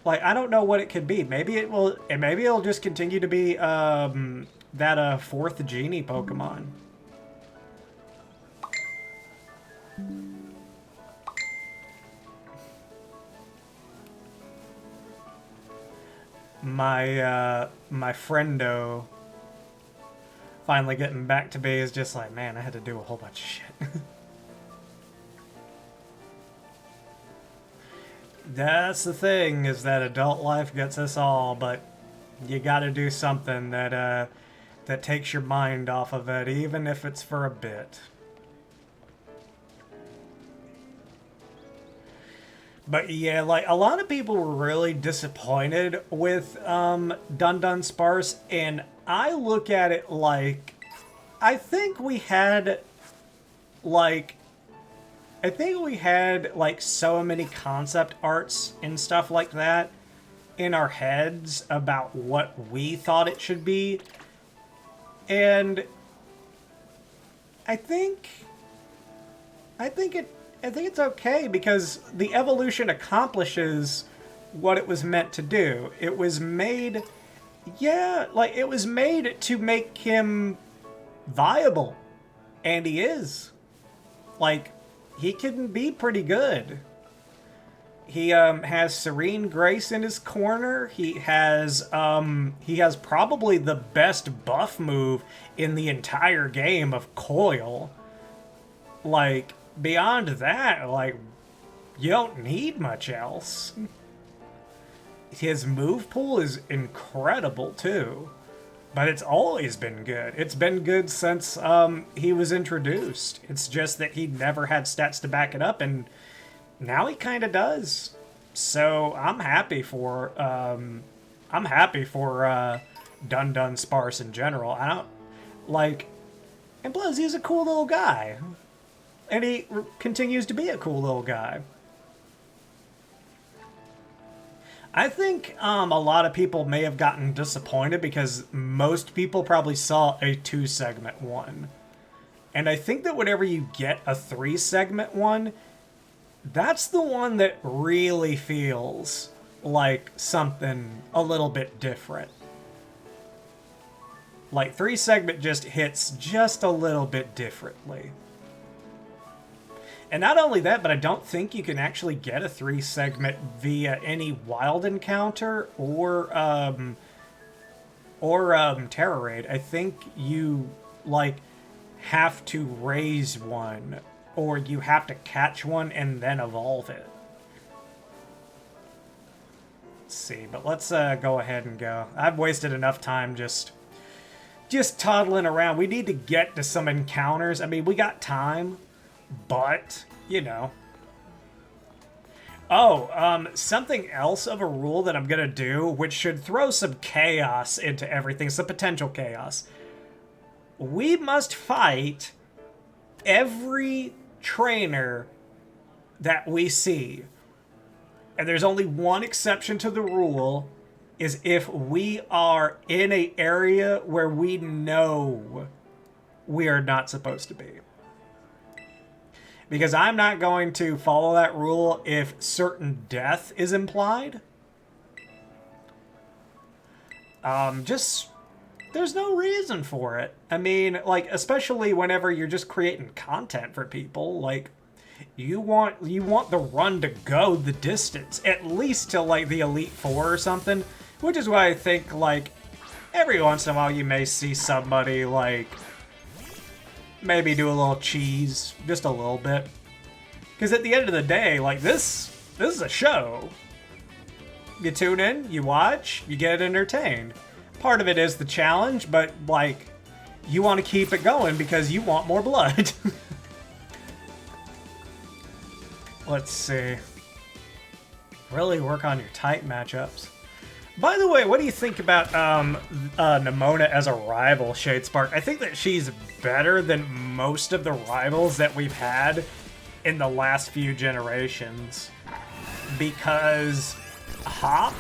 Like, I don't know what it could be. Maybe it will, and maybe it'll just continue to be that fourth genie Pokemon. My friendo finally getting back to me is just like, man, I had to do a whole bunch of shit. That's the thing, is that adult life gets us all, but you gotta do something that that takes your mind off of it, even if it's for a bit. But yeah, like, a lot of people were really disappointed with Dun Sparse, and I look at it like, I think we had so many concept arts and stuff like that in our heads about what we thought it should be. And I think it's okay, because the evolution accomplishes what it was meant to do. It was made, yeah, like, it was made to make him viable. And he is. Like, he can be pretty good. He has Serene Grace in his corner. He has probably the best buff move in the entire game of Coil. Like, beyond that, like, you don't need much else. His move pool is incredible too. But it's always been good. It's been good since he was introduced. It's just that he never had stats to back it up, and now he kind of does. So I'm happy for Dun Sparse in general. I don't like, and plus he's a cool little guy, and he continues to be a cool little guy. I think a lot of people may have gotten disappointed because most people probably saw a 2-segment one. And I think that whenever you get a 3-segment one, that's the one that really feels like something a little bit different. Like, 3-segment just hits just a little bit differently. And not only that, but I don't think you can actually get a 3-segment via any wild encounter or Tera Raid. I think you, like, have to raise one, or you have to catch one and then evolve it. Let's see, but let's go ahead and go. I've wasted enough time just toddling around. We need to get to some encounters. I mean, we got time. But, you know. Oh, something else of a rule that I'm gonna do, which should throw some chaos into everything, some potential chaos. We must fight every trainer that we see. And there's only one exception to the rule, is if we are in an area where we know we are not supposed to be. Because I'm not going to follow that rule if certain death is implied. There's no reason for it. I mean, like, especially whenever you're just creating content for people, like, you want the run to go the distance, at least to, like, the Elite Four or something, which is why I think, like, every once in a while you may see somebody, like, maybe do a little cheese, just a little bit. Because at the end of the day, like, this is a show. You tune in, you watch, you get entertained. Part of it is the challenge, but, like, you want to keep it going because you want more blood. Let's see. Really work on your type matchups. By the way, what do you think about Nemona as a rival, Shadespark? I think that she's better than most of the rivals that we've had in the last few generations. Because Hop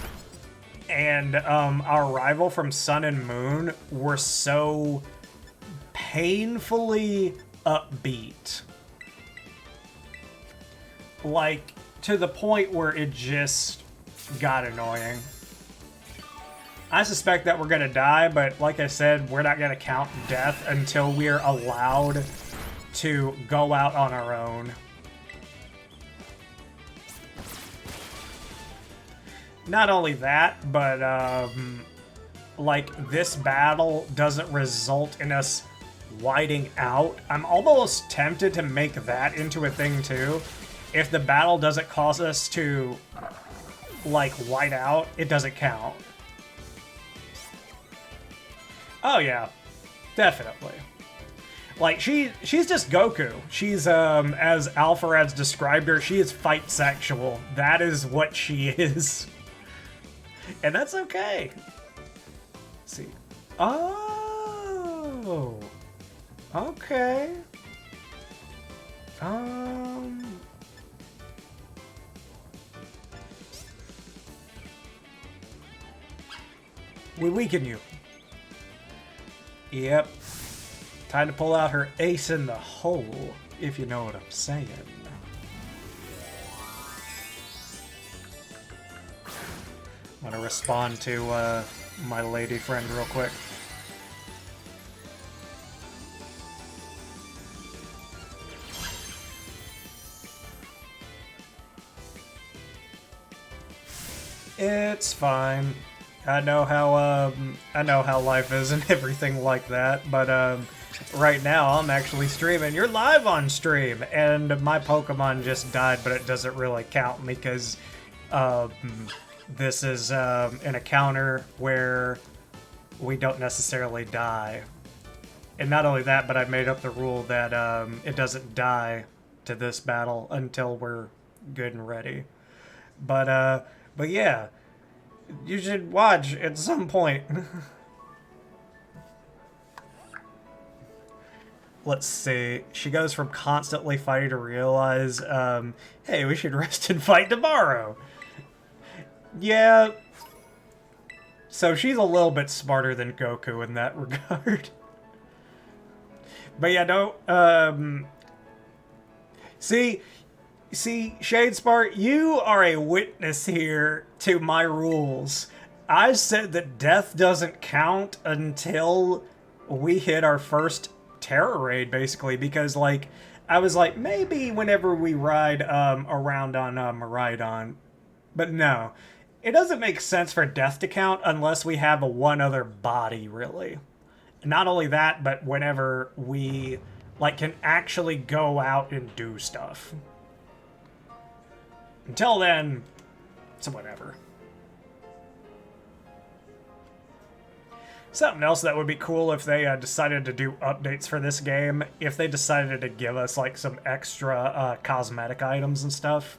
and our rival from Sun and Moon were so painfully upbeat. Like, to the point where it just got annoying. I suspect that we're gonna die, but like I said, we're not gonna count death until we're allowed to go out on our own. Not only that, but like, this battle doesn't result in us whiting out. I'm almost tempted to make that into a thing too. If the battle doesn't cause us to, like, white out, it doesn't count. Oh yeah, definitely. Like, she's just Goku. She's, as Alpharad's described her, she is fight sexual. That is what she is. And that's okay. Let's see. Oh. Okay. We weaken you. Yep. Time to pull out her ace in the hole, if you know what I'm saying. I'm gonna respond to my lady friend real quick. It's fine. I know how life is and everything like that, but right now I'm actually streaming. You're live on stream, and my Pokemon just died, but it doesn't really count because this is an encounter where we don't necessarily die. And not only that, but I made up the rule that it doesn't die to this battle until we're good and ready. But yeah, you should watch at some point. Let's see. She goes from constantly fighting to realize, hey, we should rest and fight tomorrow. Yeah. So she's a little bit smarter than Goku in that regard. But yeah, don't, See, Shadespart, you are a witness here to my rules. I said that death doesn't count until we hit our first Tera Raid, basically, because, like, I was like, maybe whenever we ride around on Miraidon. But no. It doesn't make sense for death to count unless we have one other body, really. Not only that, but whenever we, like, can actually go out and do stuff. Until then, it's whatever. Something else that would be cool if they decided to do updates for this game, if they decided to give us, like, some extra cosmetic items and stuff.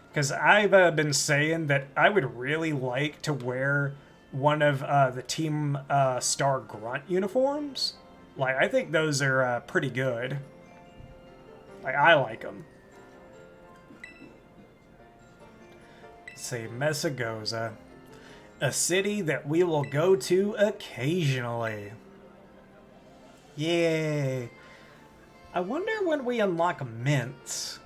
Because I've been saying that I would really like to wear one of the Team Star Grunt uniforms. Like, I think those are pretty good. Like, I like them. Let's see, Mesagoza. A city that we will go to occasionally. Yay. I wonder when we unlock mints.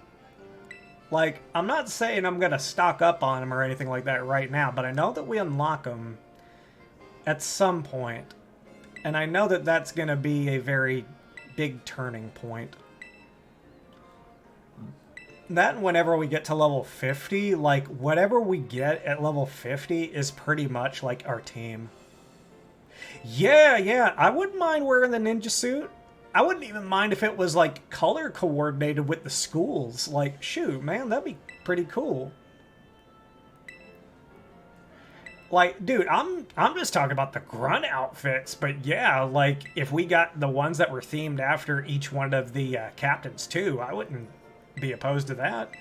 Like, I'm not saying I'm going to stock up on them or anything like that right now, but I know that we unlock them at some point. And I know that that's going to be a very big turning point. That and whenever we get to level 50, like, whatever we get at level 50 is pretty much, like, our team. Yeah, I wouldn't mind wearing the ninja suit. I wouldn't even mind if it was, like, color coordinated with the schools. Like, shoot, man, that'd be pretty cool. Like, dude, I'm just talking about the grunt outfits, but yeah, like, if we got the ones that were themed after each one of the captains, too, I wouldn't be opposed to that.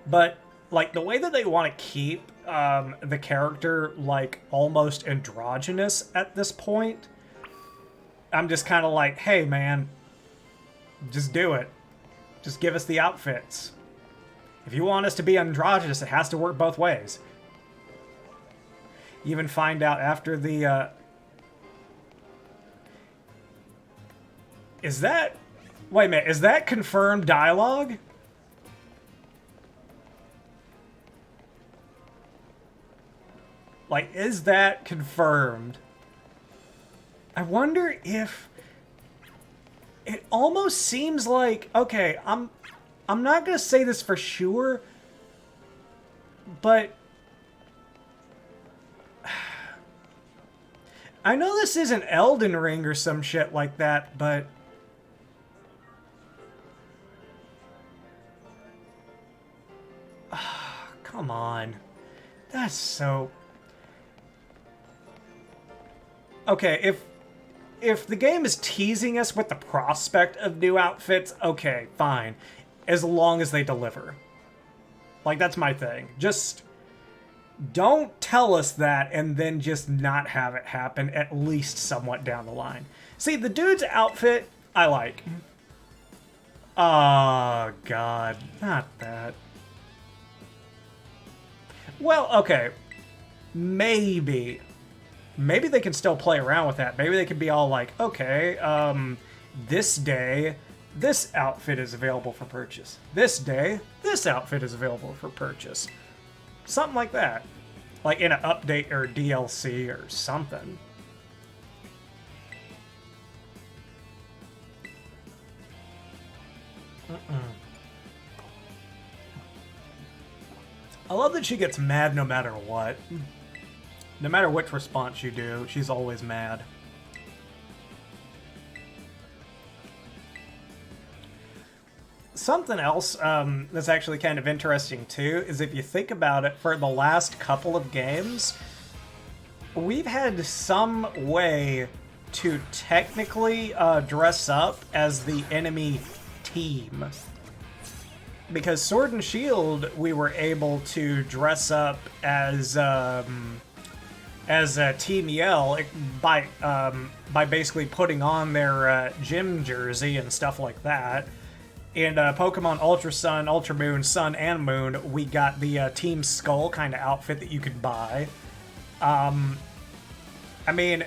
But, like, the way that they want to keep the character, like, almost androgynous at this point, I'm just kind of like, hey, man, just do it. Just give us the outfits. If you want us to be androgynous, it has to work both ways. You even find out after the, Is that... Wait a minute, is that confirmed dialogue? Like, is that confirmed? I wonder if... It almost seems like... Okay, I'm not gonna say this for sure, but... I know this isn't Elden Ring or some shit like that, but... Come on. That's so... Okay, if the game is teasing us with the prospect of new outfits, okay, fine. As long as they deliver. Like, that's my thing. Just don't tell us that and then just not have it happen at least somewhat down the line. See, the dude's outfit, I like. Oh, God. Not that. Well, okay. Maybe. Maybe they can still play around with that. Maybe they could be all like, okay, this day, this outfit is available for purchase. This day, this outfit is available for purchase. Something like that. Like in an update or DLC or something. I love that she gets mad no matter what. No matter which response you do, she's always mad. Something else that's actually kind of interesting too is if you think about it, for the last couple of games, we've had some way to technically dress up as the enemy team. Because Sword and Shield, we were able to dress up as Team Yell by basically putting on their gym jersey and stuff like that. And Pokemon Ultra Sun, Ultra Moon, Sun, and Moon, we got the Team Skull kind of outfit that you could buy. I mean,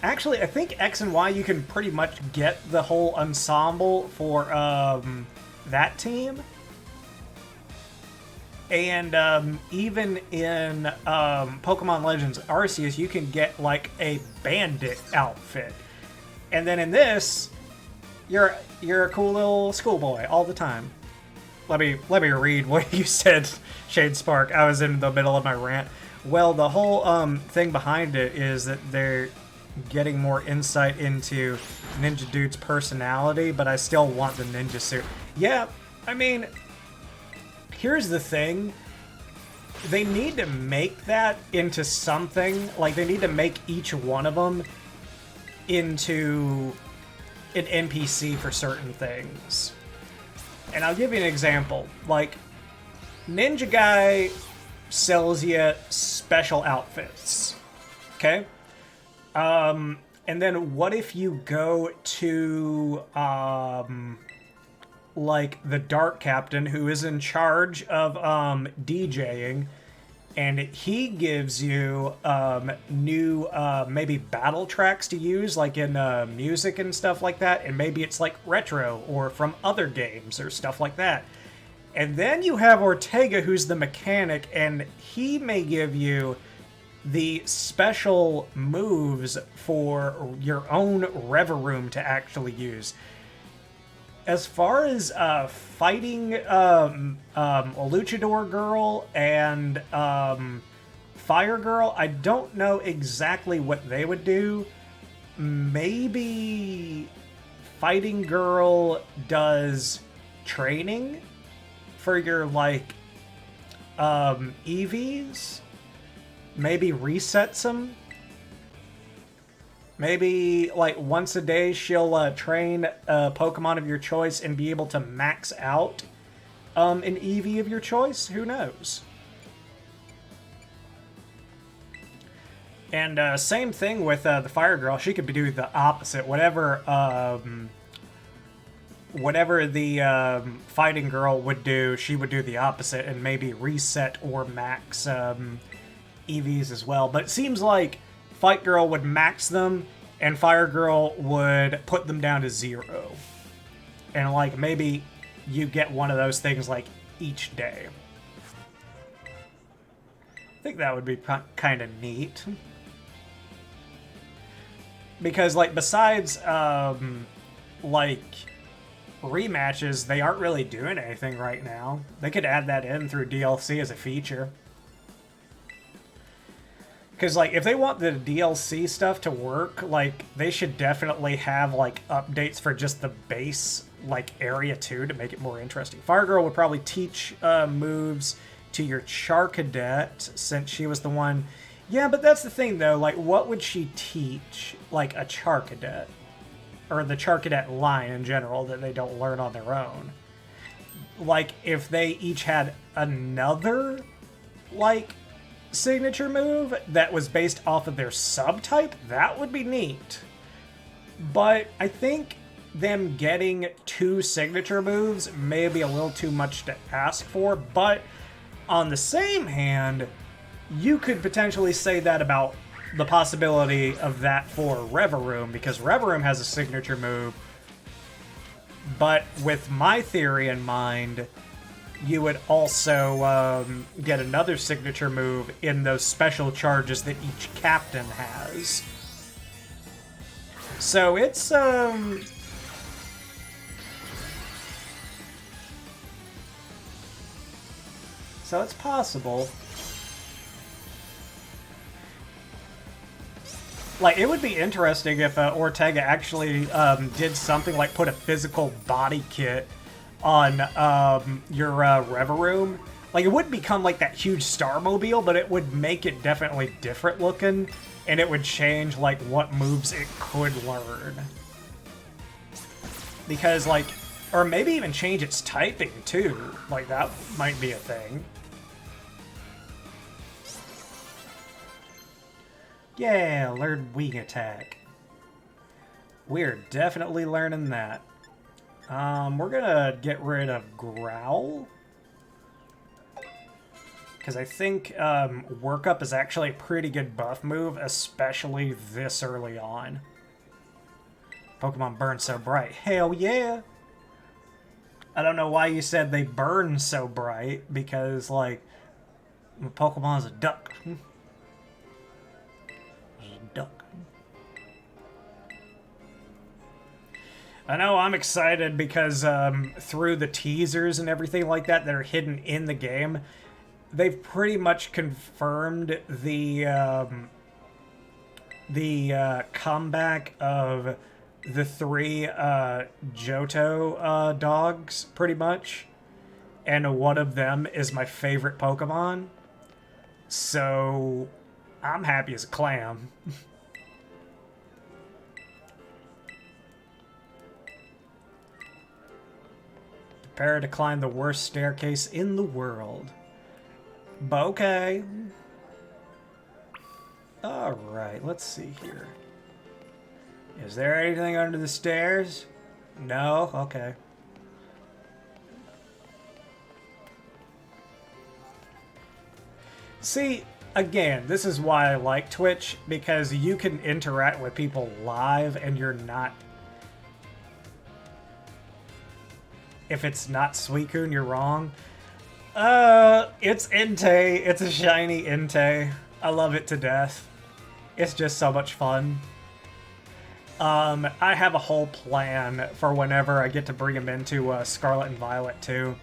actually, I think X and Y, you can pretty much get the whole ensemble for that team. And even in Pokemon Legends Arceus, you can get like a bandit outfit. And then in this, you're a cool little schoolboy all the time. Let me read what you said, Shade Spark. I was in the middle of my rant. Well, the whole thing behind it is that they're getting more insight into Ninja Dude's personality, but I still want the ninja suit. Yeah, I mean, here's the thing. They need to make that into something. Like, they need to make each one of them into an NPC for certain things. And I'll give you an example. Like, Ninja Guy sells you special outfits. Okay? And then what if you go to, like, the Dark Captain, who is in charge of, DJing, and he gives you, new, maybe battle tracks to use, like in, music and stuff like that, and maybe it's, like, retro, or from other games, or stuff like that. And then you have Ortega, who's the mechanic, and he may give you the special moves for your own Reveroom to actually use. As far as fighting a Luchador Girl and Fire Girl, I don't know exactly what they would do. Maybe Fighting Girl does training for your, like, EVs. Maybe resets them. Maybe, like, once a day she'll train a Pokemon of your choice and be able to max out an EV of your choice. Who knows? And same thing with the Fire Girl. She could be doing the opposite. Whatever whatever the fighting girl would do, she would do the opposite and maybe reset or max EVs as well. But it seems like Fight Girl would max them and Fire Girl would put them down to 0. And like maybe you get one of those things like each day. I think that would be kind of neat. Because like besides like rematches, they aren't really doing anything right now. They could add that in through DLC as a feature. Because, like, if they want the DLC stuff to work, like, they should definitely have, like, updates for just the base, like, area, too, to make it more interesting. Fire Girl would probably teach moves to your Charcadet, since she was the one... Yeah, but that's the thing, though. Like, what would she teach, like, a Charcadet? Or the Charcadet line in general that they don't learn on their own? Like, if they each had another, like... signature move that was based off of their subtype, that would be neat. But I think them getting 2 signature moves may be a little too much to ask for, but on the same hand, you could potentially say that about the possibility of that for Reveroom, because Reveroom has a signature move, but with my theory in mind, you would also get another signature move in those special charges that each captain has. So it's, so it's possible. Like, it would be interesting if Ortega actually did something like put a physical body kit on your Reveroom. Like, it wouldn't become like that huge Starmobile, but it would make it definitely different looking, and it would change like what moves it could learn. Because like, or maybe even change its typing too. Like, that might be a thing. Yeah, learn Wing Attack. We're definitely learning that. We're gonna get rid of Growl. Because I think Workup is actually a pretty good buff move, especially this early on. Pokemon burn so bright. Hell yeah! I don't know why you said they burn so bright, because, like, Pokemon's a duck. Duck. I know I'm excited because through the teasers and everything like that that are hidden in the game, they've pretty much confirmed the comeback of the 3 Johto dogs, pretty much. And one of them is my favorite Pokemon. So I'm happy as a clam. Prepare to climb the worst staircase in the world. Okay. Alright, let's see here. Is there anything under the stairs? No? Okay. See, again, this is why I like Twitch, because you can interact with people live and you're not... If it's not Suicune, you're wrong. It's Entei. It's a shiny Entei. I love it to death. It's just so much fun. I have a whole plan for whenever I get to bring him into Scarlet and Violet too.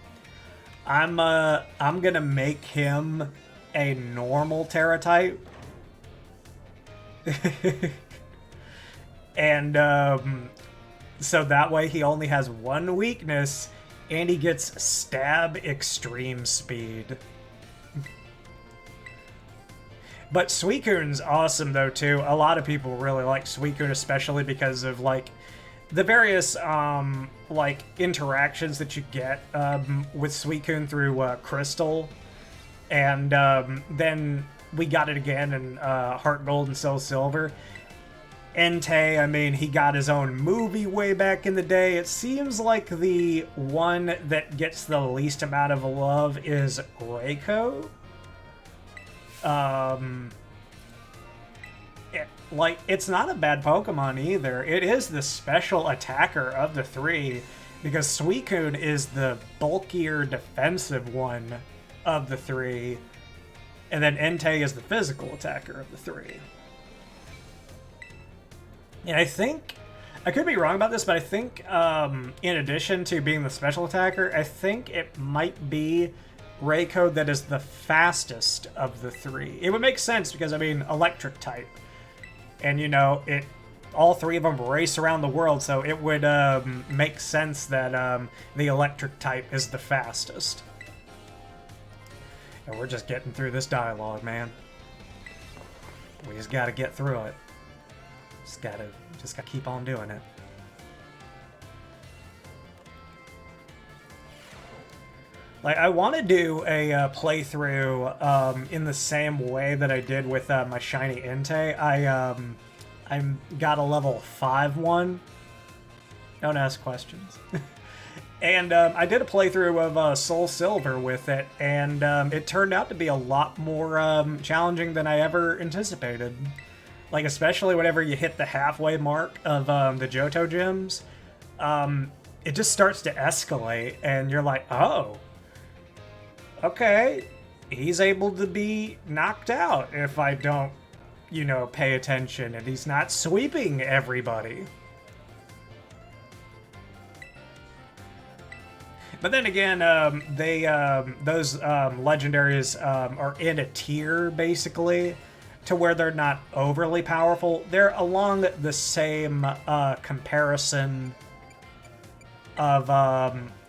I'm gonna make him a normal Tera type. And so that way he only has one weakness, and he gets Stab Extreme Speed. But Suicune's awesome though too. A lot of people really like Suicune, especially because of like the various like interactions that you get with Suicune through Crystal, and then we got it again in Heart Gold and Soul Silver. Entei, I mean, he got his own movie way back in the day. It seems like the one that gets the least amount of love is Reiko. It's not a bad Pokemon either. It is the special attacker of the three, because Suicune is the bulkier defensive one of the three, and then Entei is the physical attacker of the three. And I think, I could be wrong about this, but I think in addition to being the special attacker, I think it might be Reiko that is the fastest of the three. It would make sense because, I mean, electric type. And, you know, all three of them race around the world, so it would make sense that the electric type is the fastest. And we're just getting through this dialogue, man. We just gotta get through it. Just gotta keep on doing it. Like, I want to do a playthrough in the same way that I did with my shiny Entei. I got a level 5 one. Don't ask questions. And I did a playthrough of Soul Silver with it, and it turned out to be a lot more challenging than I ever anticipated. Like, especially whenever you hit the halfway mark of the Johto gyms, it just starts to escalate, and you're like, oh, okay, he's able to be knocked out if I don't, you know, pay attention, and he's not sweeping everybody. But then again, those legendaries are in a tier, basically, to where they're not overly powerful. They're along the same comparison of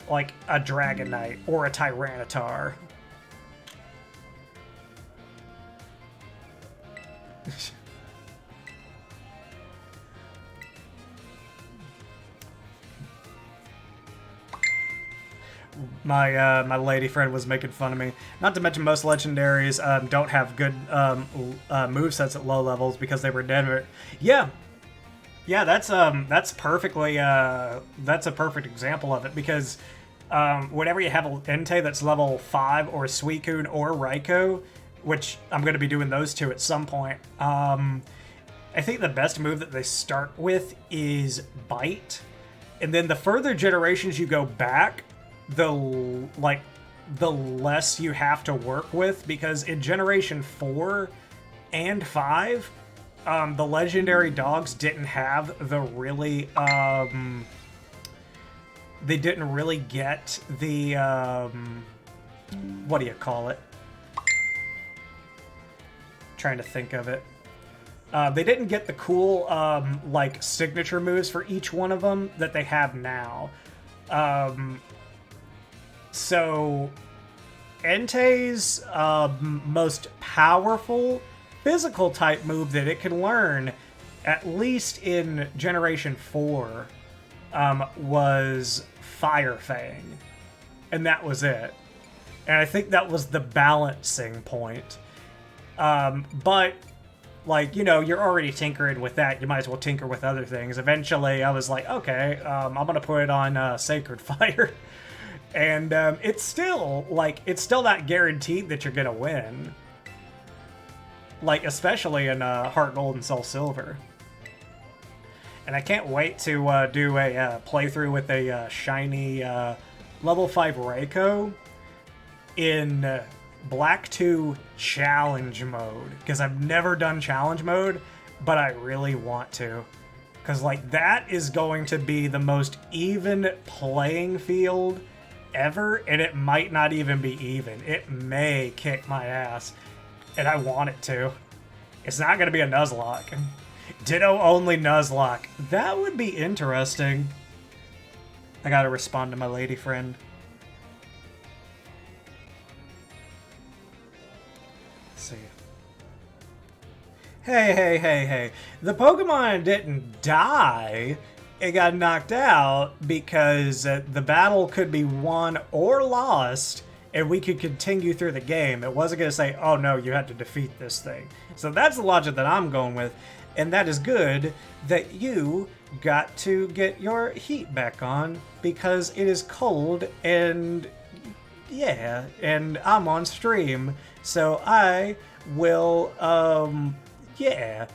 like a Dragonite or a Tyranitar. My lady friend was making fun of me. Not to mention most legendaries don't have good movesets at low levels because they were dead. Yeah, that's perfectly that's a perfect example of it, because whenever you have an Entei that's level 5 or Suicune or Raikou, which I'm going to be doing those two at some point, I think the best move that they start with is Bite, and then the further generations you go back, the less you have to work with, because in Generation 4 and 5, the legendary dogs didn't have the really, they didn't really get the, what do you call it? Trying to think of it. They didn't get the cool, like, signature moves for each one of them that they have now. So, Entei's most powerful physical type move that it can learn, at least in Generation 4, was Fire Fang. And that was it. And I think that was the balancing point. But, like, you know, you're already tinkering with that. You might as well tinker with other things. Eventually, I was like, okay, I'm going to put it on Sacred Fire. And it's still not guaranteed that you're going to win. Like, especially in Heart Gold and Soul Silver. And I can't wait to do a playthrough with a shiny level 5 Raikou in Black 2 Challenge Mode. Because I've never done Challenge Mode, but I really want to. Because, like, that is going to be the most even playing field ever, and it might not even be even. It may kick my ass, and I want it to. It's not going to be a Nuzlocke. Ditto only Nuzlocke. That would be interesting. I gotta respond to my lady friend. Let's see. Hey. The Pokemon didn't die. It got knocked out because the battle could be won or lost, and we could continue through the game. It wasn't going to say, oh no, you had to defeat this thing. So that's the logic that I'm going with. And that is good that you got to get your heat back on because it is cold and yeah, and I'm on stream. So I will, yeah.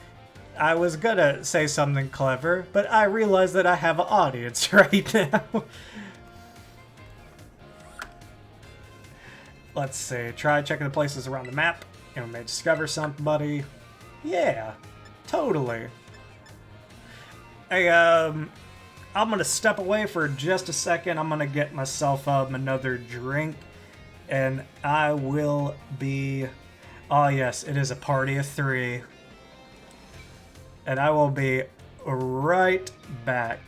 I was gonna say something clever, but I realize that I have an audience right now. Let's see. Try checking the places around the map, and we may discover somebody. Yeah, totally. Hey, I'm gonna step away for just a second. I'm gonna get myself another drink, and I will be. Oh yes, it is a party of 3. And I will be right back.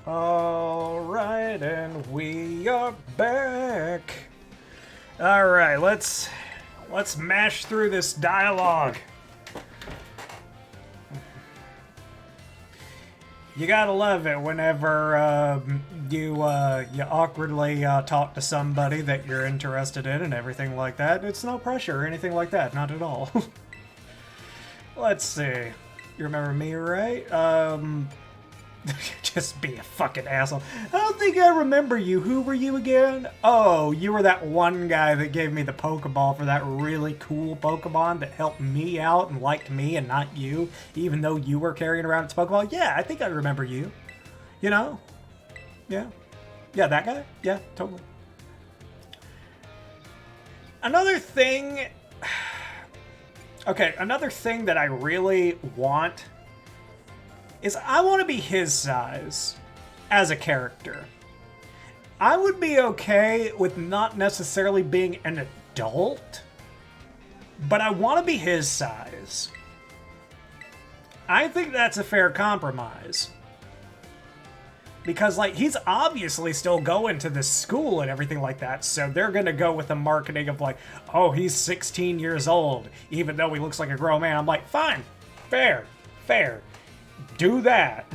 Alright, and we are back. Alright, let's mash through this dialogue. You gotta love it whenever you awkwardly talk to somebody that you're interested in and everything like that. It's no pressure or anything like that, not at all. Let's see. You remember me, right? Just be a fucking asshole. I don't think I remember you. Who were you again? Oh, you were that one guy that gave me the Pokeball for that really cool Pokemon that helped me out and liked me and not you, even though you were carrying around its Pokeball. Yeah, I think I remember you. You know? Yeah. Yeah, that guy? Yeah, totally. Another thing... Okay, another thing that I really want is I want to be his size as a character. I would be okay with not necessarily being an adult, but I want to be his size. I think that's a fair compromise. Because, like, he's obviously still going to this school and everything like that, so they're gonna go with the marketing of, like, oh, he's 16 years old, even though he looks like a grown man. I'm like, fine, fair. Do that.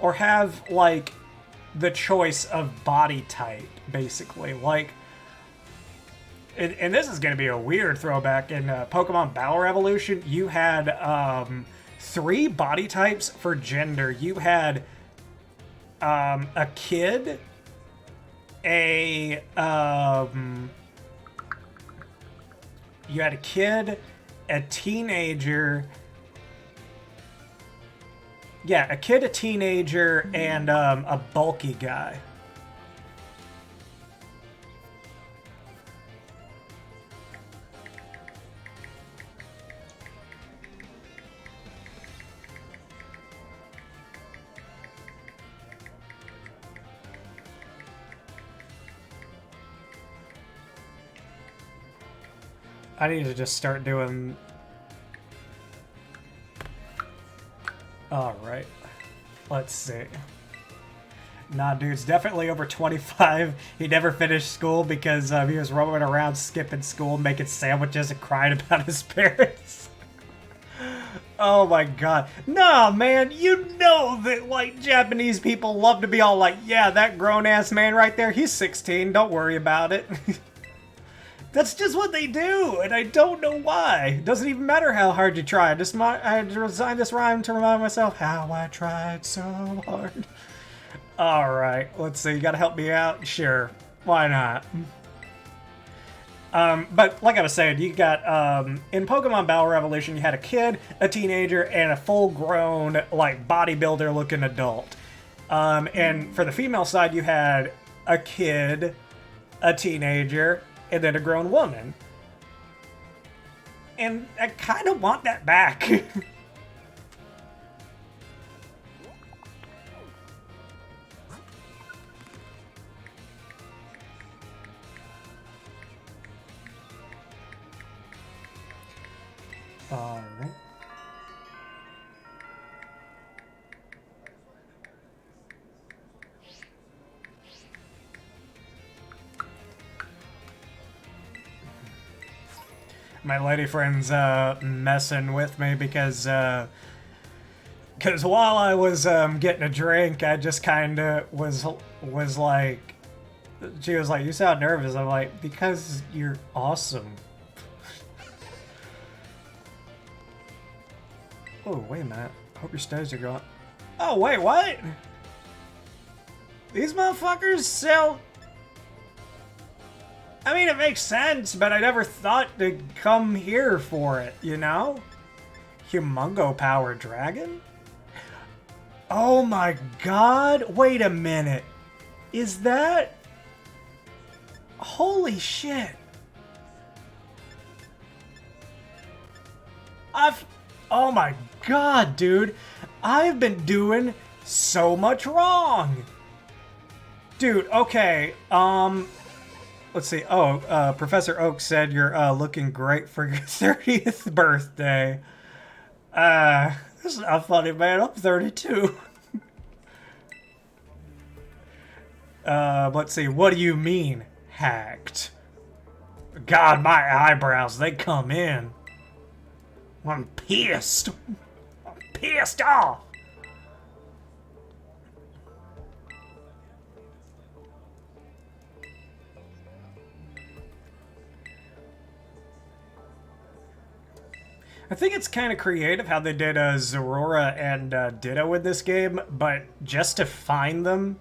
Or have, like, the choice of body type, basically. Like, and this is going to be a weird throwback. In Pokemon Battle Revolution, you had 3 body types for gender. You had a kid, a you had a kid, a teenager. Yeah, a kid, a teenager, and a bulky guy. I need to just start doing... Alright. Let's see. Nah, dude's definitely over 25. He never finished school because he was roaming around skipping school, making sandwiches and crying about his parents. Oh my god. Nah, man, you know that, like, Japanese people love to be all like, yeah, that grown-ass man right there, he's 16, don't worry about it. That's just what they do, and I don't know why. It doesn't even matter how hard you try. I designed this rhyme to remind myself how I tried so hard. Alright, let's see, you gotta help me out? Sure, why not? But like I was saying, you got, in Pokemon Battle Revolution, you had a kid, a teenager, and a full-grown, like, bodybuilder-looking adult. And for the female side, you had a kid, a teenager, and then a grown woman. And I kind of want that back. Alright. My lady friend's messing with me because while I was getting a drink, I just kind of was like, she was like, you sound nervous. I'm like, because you're awesome. Oh, wait a minute. Hope your studies are going. Oh, wait, what? These motherfuckers sell... I mean, it makes sense, but I never thought to come here for it, you know? Humongo Power Dragon? Oh my god! Wait a minute. Is that... Holy shit. Oh my god, dude. I've been doing so much wrong. Dude, okay, let's see. Oh, Professor Oak said you're looking great for your 30th birthday. This is not funny, man. I'm 32. Let's see. What do you mean, hacked? God, my eyebrows, they come in. I'm pissed. I'm pissed off. I think it's kind of creative how they did Zorora and Ditto in this game, but just to find them,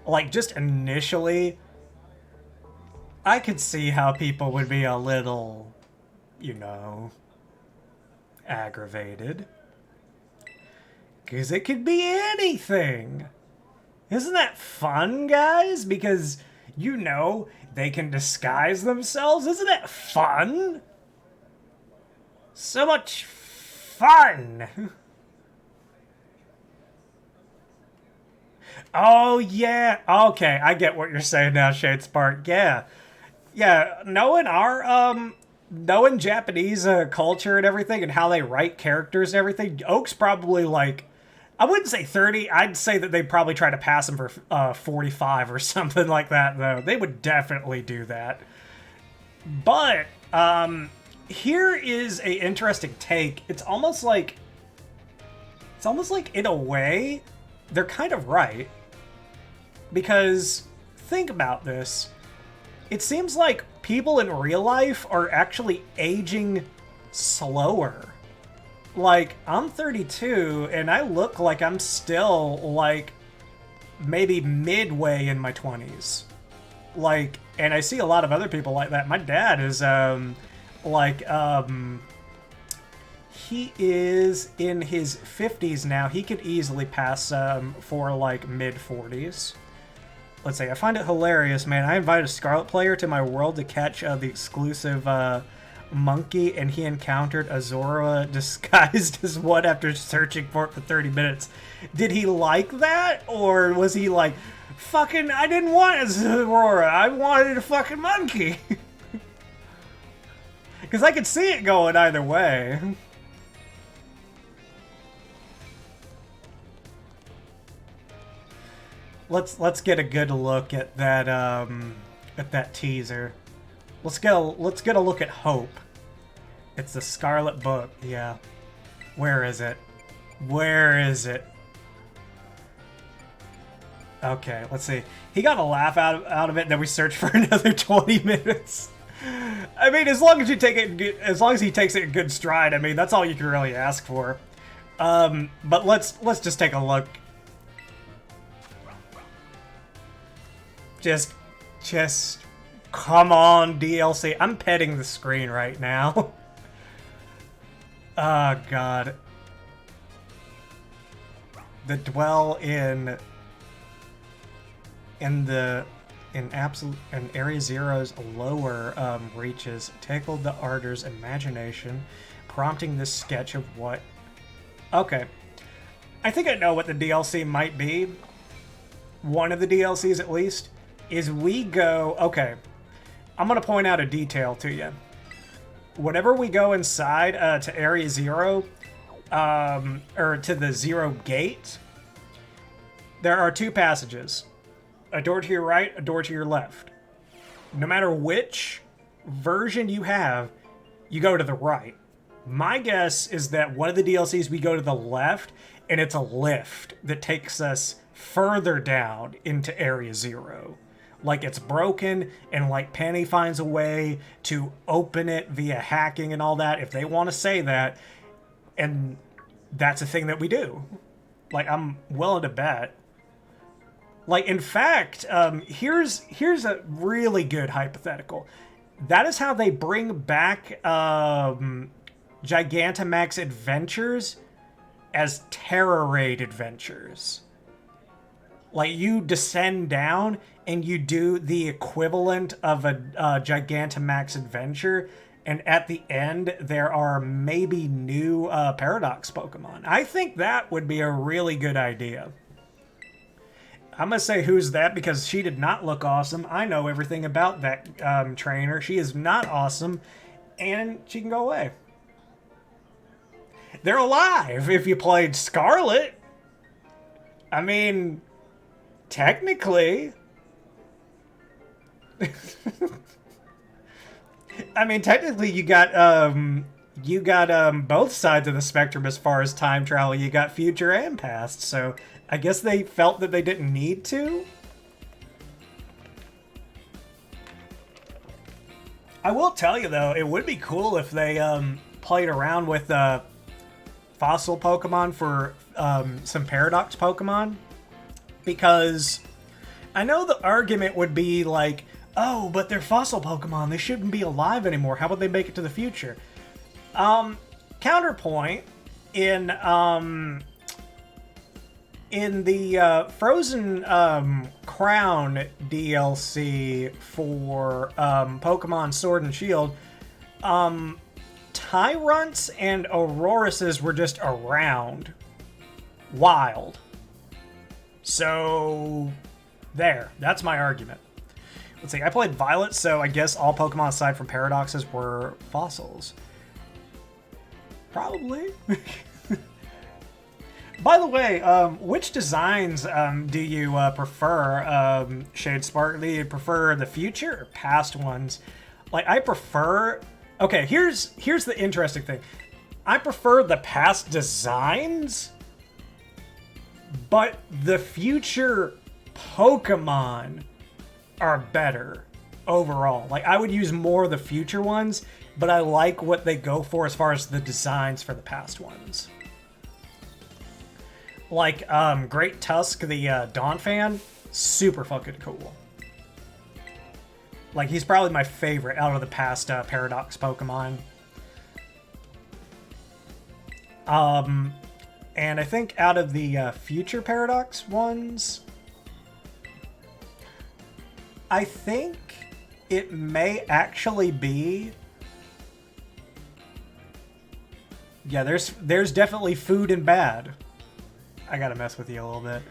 like, just initially, I could see how people would be a little, you know, aggravated. Because it could be anything. Isn't that fun, guys? Because, you know, they can disguise themselves. Isn't that fun? So much fun! Oh, yeah. Okay, I get what you're saying now, Shadespark. Yeah. Yeah, knowing knowing Japanese culture and everything and how they write characters and everything, Oak's probably like, I wouldn't say 30, I'd say that they'd probably try to pass him for 45 or something like that, though. They would definitely do that. But, here is a interesting take. It's almost like in a way, they're kind of right. Because, think about this. It seems like people in real life are actually aging slower. Like, I'm 32, and I look like I'm still, like, maybe midway in my 20s. like, and I see a lot of other people like that. My dad is, he is in his 50s now. He could easily pass for like mid 40s. Let's see. I find it hilarious, man. I invited a Scarlet player to my world to catch the exclusive monkey, and he encountered a Zora disguised as one after searching for it for 30 minutes. Did he like that? Or was he like, fucking, I didn't want a Zora. I wanted a fucking monkey. Because I could see it going either way. Let's get a good look at that teaser. Let's get a look at Hope. It's the Scarlet book. Yeah. Where is it? Where is it? Okay, let's see. He got a laugh out of it, then we searched for another 20 minutes. I mean, as long as you take it, as long as he takes it in good stride, I mean, that's all you can really ask for. But let's just take a look. Just come on, DLC. I'm petting the screen right now. Oh, God. The dwell in Area Zero's lower reaches tickled the Ardor's imagination, prompting this sketch of what... Okay. I think I know what the DLC might be. One of the DLCs, at least. Is we go... Okay. I'm going to point out a detail to you. Whenever we go inside to Area Zero, or to the Zero Gate, there are two passages. A door to your right, a door to your left. No matter which version you have, you go to the right. My guess is that one of the DLCs we go to the left, and it's a lift that takes us further down into Area Zero. Like it's broken, and like Penny finds a way to open it via hacking and all that, if they want to say that. And that's a thing that we do. Like, I'm willing to bet. Like, in fact, here's a really good hypothetical. That is how they bring back Gigantamax Adventures as Tera Raid Adventures. Like, you descend down and you do the equivalent of a Gigantamax adventure, and at the end there are maybe new Paradox Pokemon. I think that would be a really good idea. I'm going to say who's that because she did not look awesome. I know everything about that trainer. She is not awesome, and she can go away. They're alive if you played Scarlet. I mean... Technically, you got both sides of the spectrum as far as time travel. You got future and past, so I guess they felt that they didn't need to. I will tell you though, it would be cool if they played around with fossil Pokemon for some Paradox Pokemon. Because I know the argument would be like, oh, but they're fossil Pokemon. They shouldn't be alive anymore. How about they make it to the future? Counterpoint, in the Frozen Crown DLC for Pokemon Sword and Shield, Tyrants and Auroruses were just around. Wild. So, there. That's my argument. Let's see. I played Violet, so I guess all Pokemon aside from Paradoxes were fossils. Probably. By the way, which designs do you prefer, Shade Spark? Do you prefer the future or past ones? Like, I prefer... Okay, here's the interesting thing. I prefer the past designs... But the future Pokemon are better overall. Like, I would use more of the future ones, but I like what they go for as far as the designs for the past ones. Like, Great Tusk, the Donphan, super fucking cool. Like, he's probably my favorite out of the past Paradox Pokemon. And I think out of the future Paradox ones, I think it may actually be... Yeah, there's definitely food and bad. I gotta mess with you a little bit.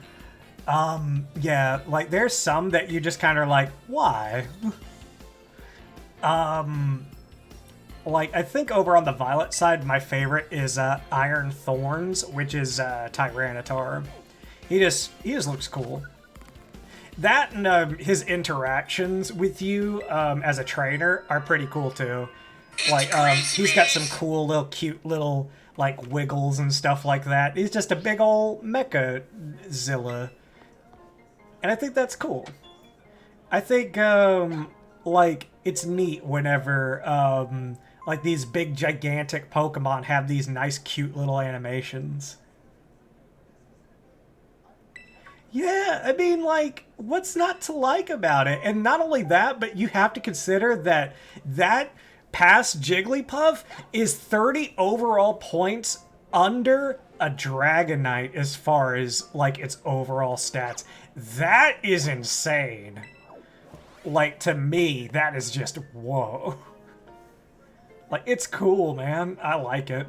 Yeah, like, there's some that you just kind of like, why? Like, I think over on the Violet side, my favorite is Iron Thorns, which is Tyranitar. He just looks cool. That and his interactions with you as a trainer are pretty cool too. Like, he's got some cool little cute little like wiggles and stuff like that. He's just a big old mecha Zilla. And I think that's cool. I think like it's neat whenever like these big gigantic Pokemon have these nice cute little animations. Yeah, I mean, like, what's not to like about it? And not only that, but you have to consider that past Jigglypuff is 30 overall points under a Dragonite as far as, like, its overall stats. That is insane. Like, to me, that is just, whoa. Like, it's cool, man. I like it.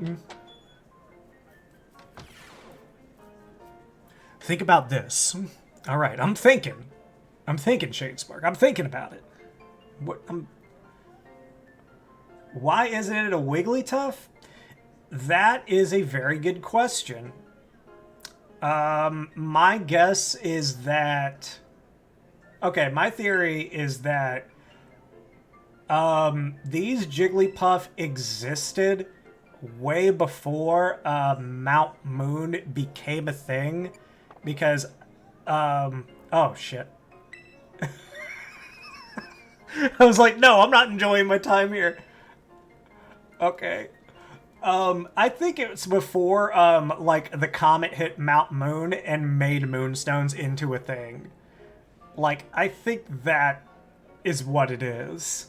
Think about this. All right, I'm thinking. Shadespark. I'm thinking about it. Why isn't it a Wigglytuff? That is a very good question. My guess is that... Okay, my theory is that these Jigglypuff existed way before Mount Moon became a thing. Because, oh shit. I was like, no, I'm not enjoying my time here. Okay. I think it's before, like, the comet hit Mount Moon and made Moonstones into a thing. Like, I think that is what it is.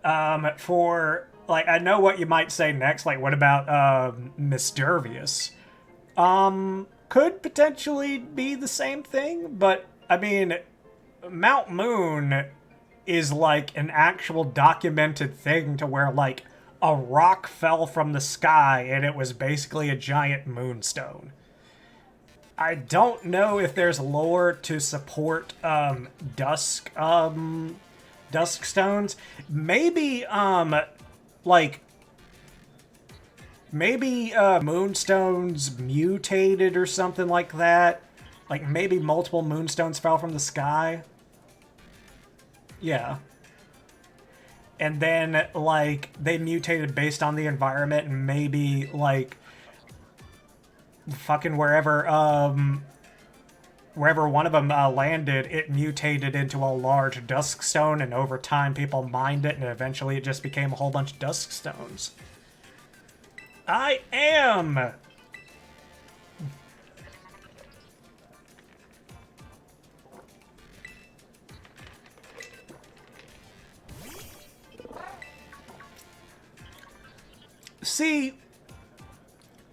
For, like, I know what you might say next. Like, what about, Misdervius? Could potentially be the same thing, but, I mean, Mount Moon is, like, an actual documented thing to where, like, a rock fell from the sky and it was basically a giant moonstone. I don't know if there's lore to support, dusk stones. Maybe, like... Maybe Moonstones mutated or something like that. Like, maybe multiple Moonstones fell from the sky. Yeah. And then, like, they mutated based on the environment, and maybe, like, fucking wherever one of them landed, it mutated into a large dusk stone, and over time people mined it, and eventually it just became a whole bunch of dusk stones. I am! See,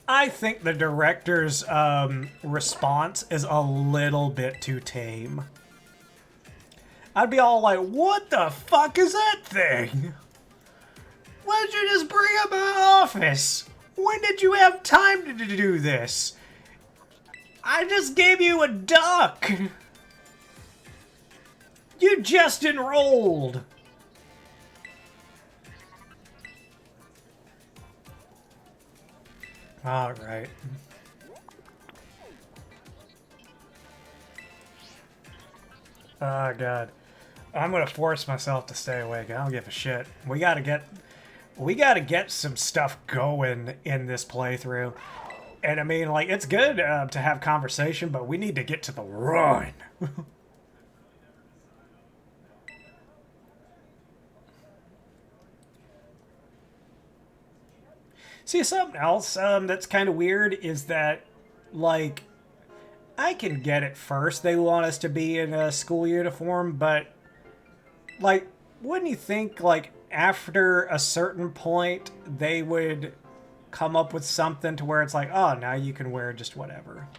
I think the director's response is a little bit too tame. I'd be all like, what the fuck is that thing? Why'd you just bring up my office? When did you have time to do this? I just gave you a duck. You just enrolled. All right. Oh, God. I'm gonna force myself to stay awake. I don't give a shit. We gotta get some stuff going in this playthrough. And I mean, like, it's good to have conversation, but we need to get to the run. See, something else that's kind of weird is that, like, I can get it first. They want us to be in a school uniform, but like, wouldn't you think like after a certain point they would come up with something to where it's like, oh, now you can wear just whatever.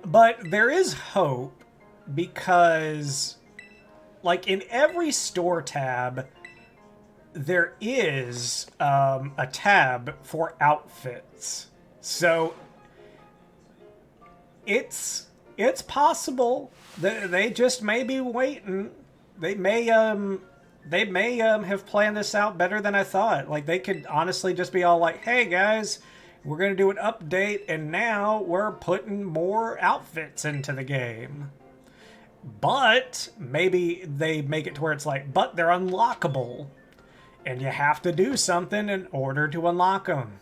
But there is hope because, like, in every store tab, there is a tab for outfits. So it's possible that they just may be waiting. They may have planned this out better than I thought. Like, they could honestly just be all like, hey guys, we're going to do an update and now we're putting more outfits into the game. But maybe they make it to where it's like, but they're unlockable. And you have to do something in order to unlock them.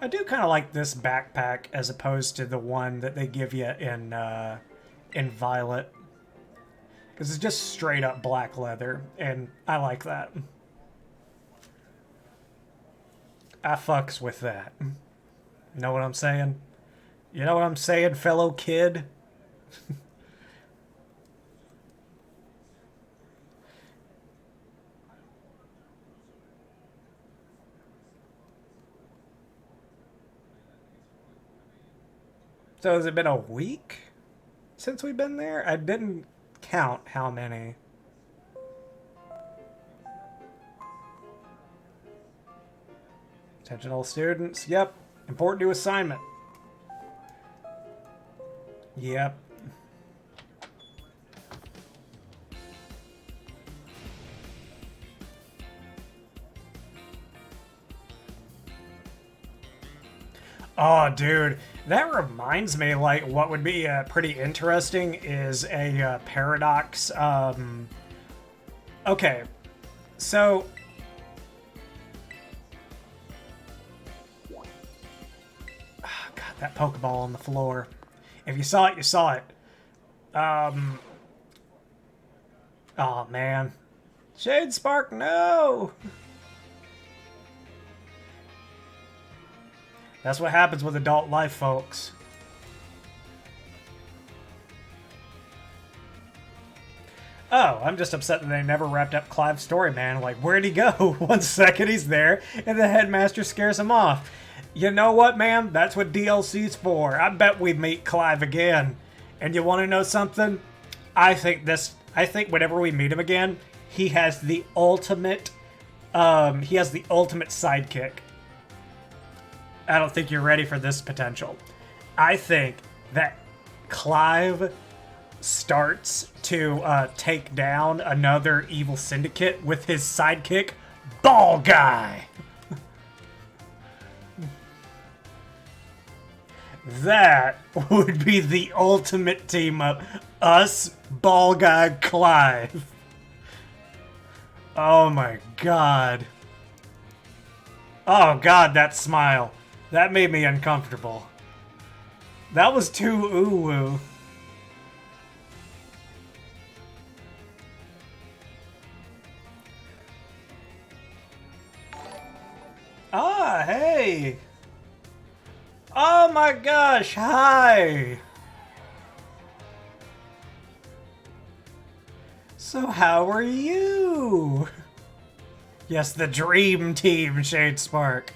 I do kind of like this backpack as opposed to the one that they give you in Violet. Because it's just straight up black leather, and I like that. I fucks with that. You know what I'm saying? You know what I'm saying, fellow kid? So has it been a week since we've been there? I didn't count how many. Attention all students. Yep. Important new assignment. Yep. Oh, dude. That reminds me, like, what would be pretty interesting is a paradox. Okay. So... that Pokeball on the floor. If you saw it, you saw it. Oh, man. Shade Spark, no! That's what happens with adult life, folks. Oh, I'm just upset that they never wrapped up Clive's story, man. Like, where'd he go? 1 second he's there, and the headmaster scares him off. You know what, man? That's what DLC's for. I bet we meet Clive again. And you want to know something? I think whenever we meet him again, he has the ultimate sidekick. I don't think you're ready for this potential. I think that Clive starts to take down another evil syndicate with his sidekick, Ball Guy. That would be the ultimate team up. Us, Ball Guy, Clive. Oh my god. Oh god, that smile. That made me uncomfortable. That was too ooh-woo. Ah, hey! Oh my gosh, hi! So how are you? Yes, the dream team, Shade Spark.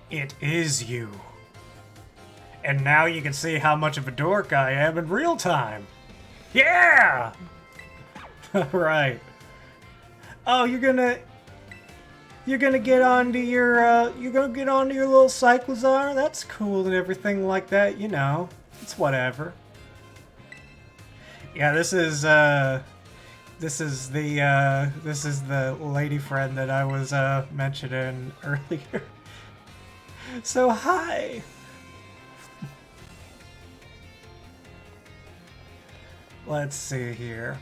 It is you. And now you can see how much of a dork I am in real time. Yeah! Right. Oh, you're gonna get onto your little Cyclozar? That's cool and everything like that, you know. It's whatever. Yeah, this is the lady friend that I was mentioning earlier. So hi. Let's see here.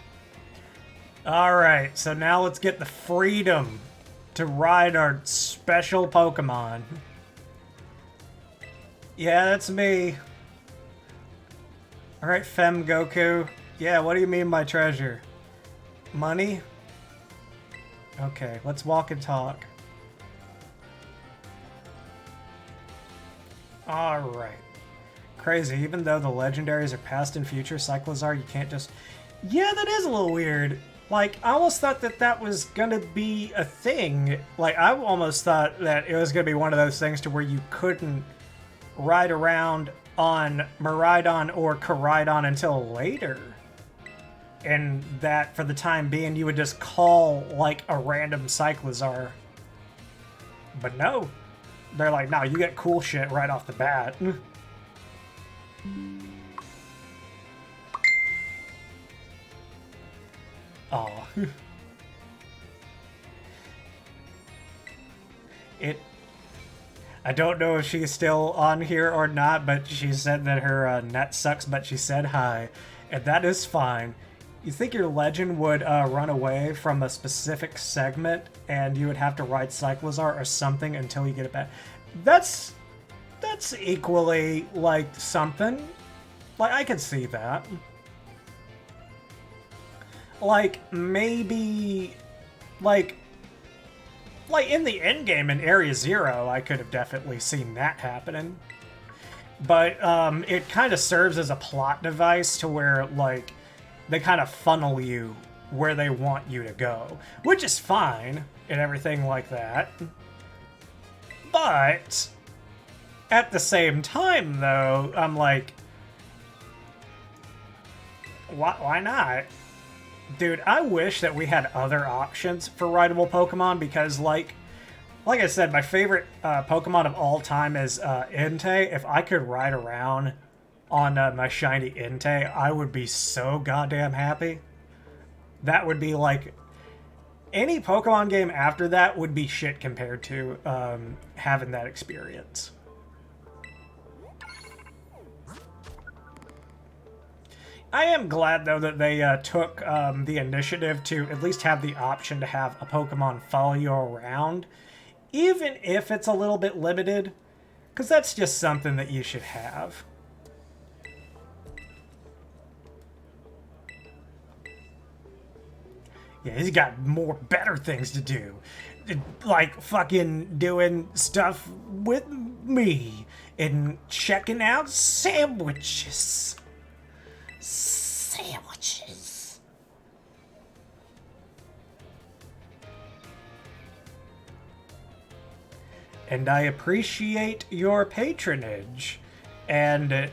Alright, so now let's get the freedom to ride our special Pokemon. Yeah, that's me. Alright, Fem Goku. Yeah, what do you mean by treasure? Money? Okay, let's walk and talk. Alright. Crazy, even though the legendaries are past and future Cyclizar, you can't just... Yeah, that is a little weird. Like, I almost thought that that was gonna be a thing. Like, I almost thought that it was gonna be one of those things to where you couldn't ride around on Miraidon or Koraidon until later. And that, for the time being, you would just call, like, a random Cyclizar. But no. They're like, no, you get cool shit right off the bat. Oh. I don't know if she's still on here or not, but she said that her net sucks, but she said hi. And that is fine. You think your legend would run away from a specific segment and you would have to ride Cyclizar or something until you get it back? That's equally, like, something. Like, I can see that. Like, maybe, like in the end game in Area Zero, I could have definitely seen that happening. But it kind of serves as a plot device to where, like, they kind of funnel you where they want you to go, which is fine and everything like that. But at the same time, though, I'm like, why not? Dude, I wish that we had other options for rideable Pokemon because, like I said, my favorite Pokemon of all time is Entei. If I could ride around on my shiny Entei, I would be so goddamn happy. That would be like... Any Pokemon game after that would be shit compared to having that experience. I am glad, though, that they took the initiative to at least have the option to have a Pokemon follow you around, even if it's a little bit limited, because that's just something that you should have. Yeah, he's got more better things to do, like fucking doing stuff with me and checking out sandwiches. Sandwiches. And I appreciate your patronage. And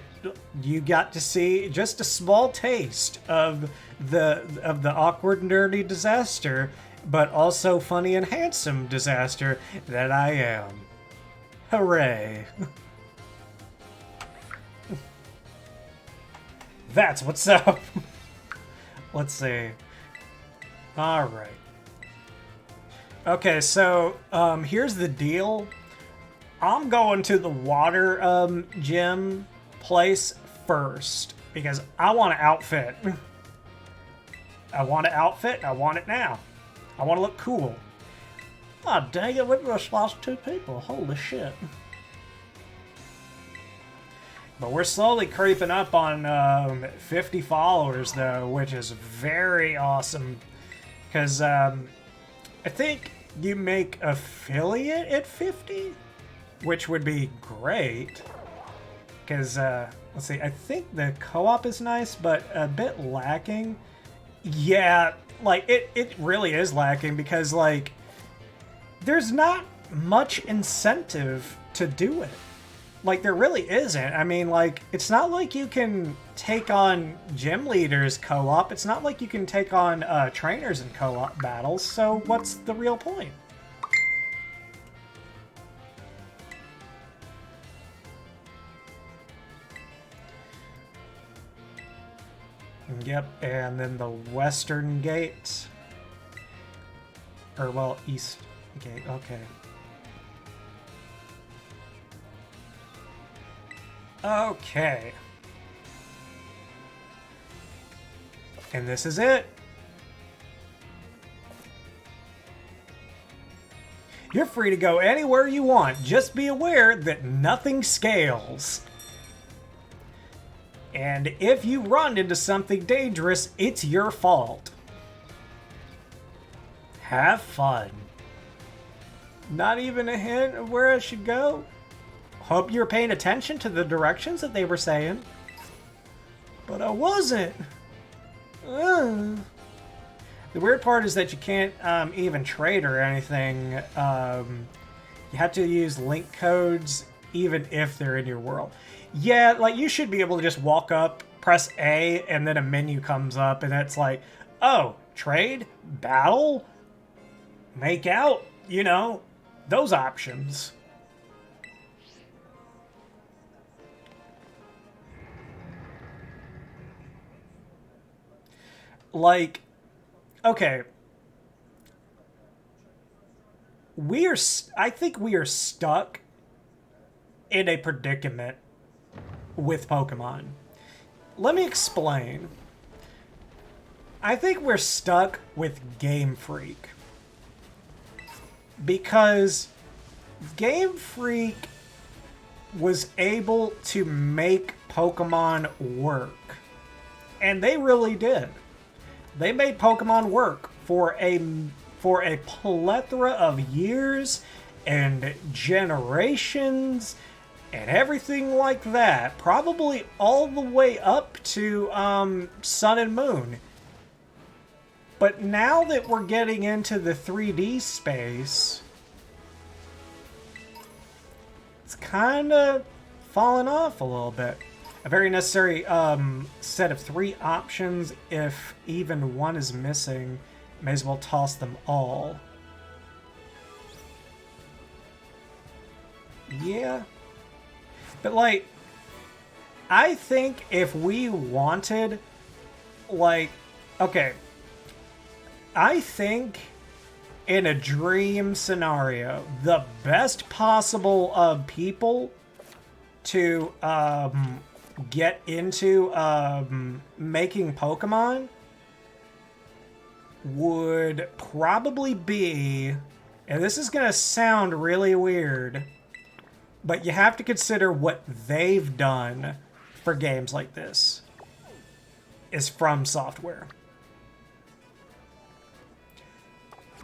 you got to see just a small taste of the awkward, nerdy disaster, but also funny and handsome disaster that I am. Hooray. That's what's up. Let's see. Alright. Okay, so, here's the deal. I'm going to the water, gym place first. Because I want an outfit. I want an outfit, I want it now. I want to look cool. Oh, dang it, we just lost 2 people. Holy shit. But we're slowly creeping up on 50 followers, though, which is very awesome. Because I think you make affiliate at 50, which would be great. Because, let's see, I think the co-op is nice, but a bit lacking. Yeah, like, it really is lacking because, like, there's not much incentive to do it. Like, there really isn't. I mean, like, it's not like you can take on gym leaders co-op. It's not like you can take on trainers in co-op battles. So what's the real point? Yep, and then the western gate. Or, well, east gate. Okay. Okay. And this is it. You're free to go anywhere you want. Just be aware that nothing scales. And if you run into something dangerous, it's your fault. Have fun. Not even a hint of where I should go? Hope you're paying attention to the directions that they were saying. But I wasn't. The weird part is that you can't even trade or anything. You have to use link codes even if they're in your world. Yeah, like you should be able to just walk up, press A, and then a menu comes up, and it's like, oh, trade, battle, make out, you know, those options. Like, okay. I think we are stuck in a predicament with Pokemon. Let me explain. I think we're stuck with Game Freak. Because Game Freak was able to make Pokemon work. And they really did. They made Pokemon work for a plethora of years and generations and everything like that. Probably all the way up to Sun and Moon. But now that we're getting into the 3D space, it's kind of falling off a little bit. A very necessary set of 3 options. If even one is missing, may as well toss them all. Yeah. But, like, I think if we wanted, like, okay, I think in a dream scenario, the best possible people to get into making Pokemon would probably be, and this is going to sound really weird, but you have to consider what they've done for games like this, is From Software.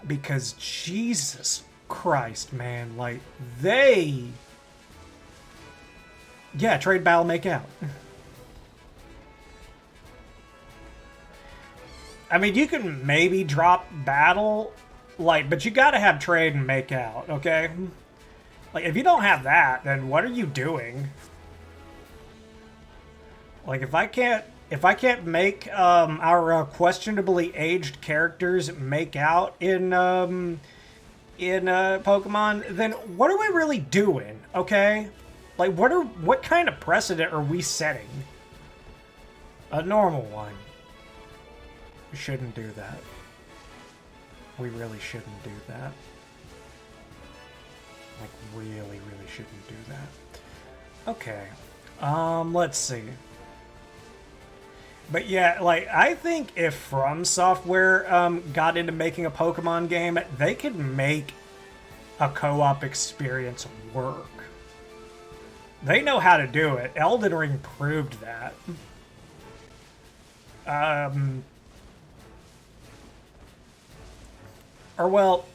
Because Jesus Christ, man, like, they... Yeah, trade, battle, make out. I mean, you can maybe drop battle, like, but you gotta have trade and make out, okay? Like, if you don't have that, then what are you doing? Like, if I can't make our questionably aged characters make out in Pokemon, then what are we really doing, okay? Like, what kind of precedent are we setting? A normal one. We shouldn't do that. We really shouldn't do that. Like, really, really shouldn't do that. Okay. Let's see. But yeah, like, I think if From Software got into making a Pokemon game, they could make a co-op experience work. They know how to do it. Elden Ring proved that. Or, well,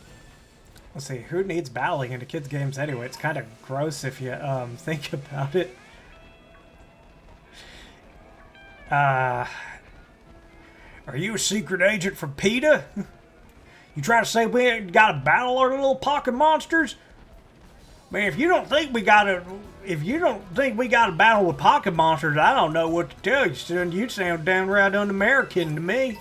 let's see. Who needs battling into kids' games anyway? It's kind of gross if you think about it. Are you a secret agent from PETA? You trying to say we ain't got to battle our little pocket monsters? Man, if you don't think we gotta battle with pocket monsters, I don't know what to tell you, son. You sound downright un-American to me.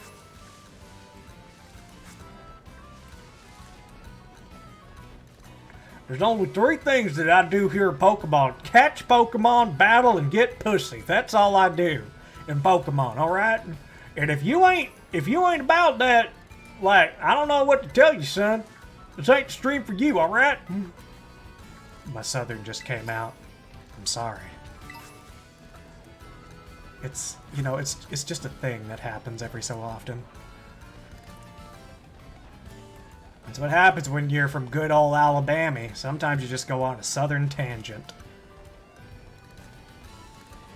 There's only 3 things that I do here in Pokemon: catch Pokemon, battle, and get pussy. That's all I do in Pokemon, alright? And if you ain't about that, like, I don't know what to tell you, son. This ain't the stream for you, alright? My Southern just came out. I'm sorry. It's, you know, it's just a thing that happens every so often. That's what happens when you're from good old Alabama. Sometimes you just go on a Southern tangent.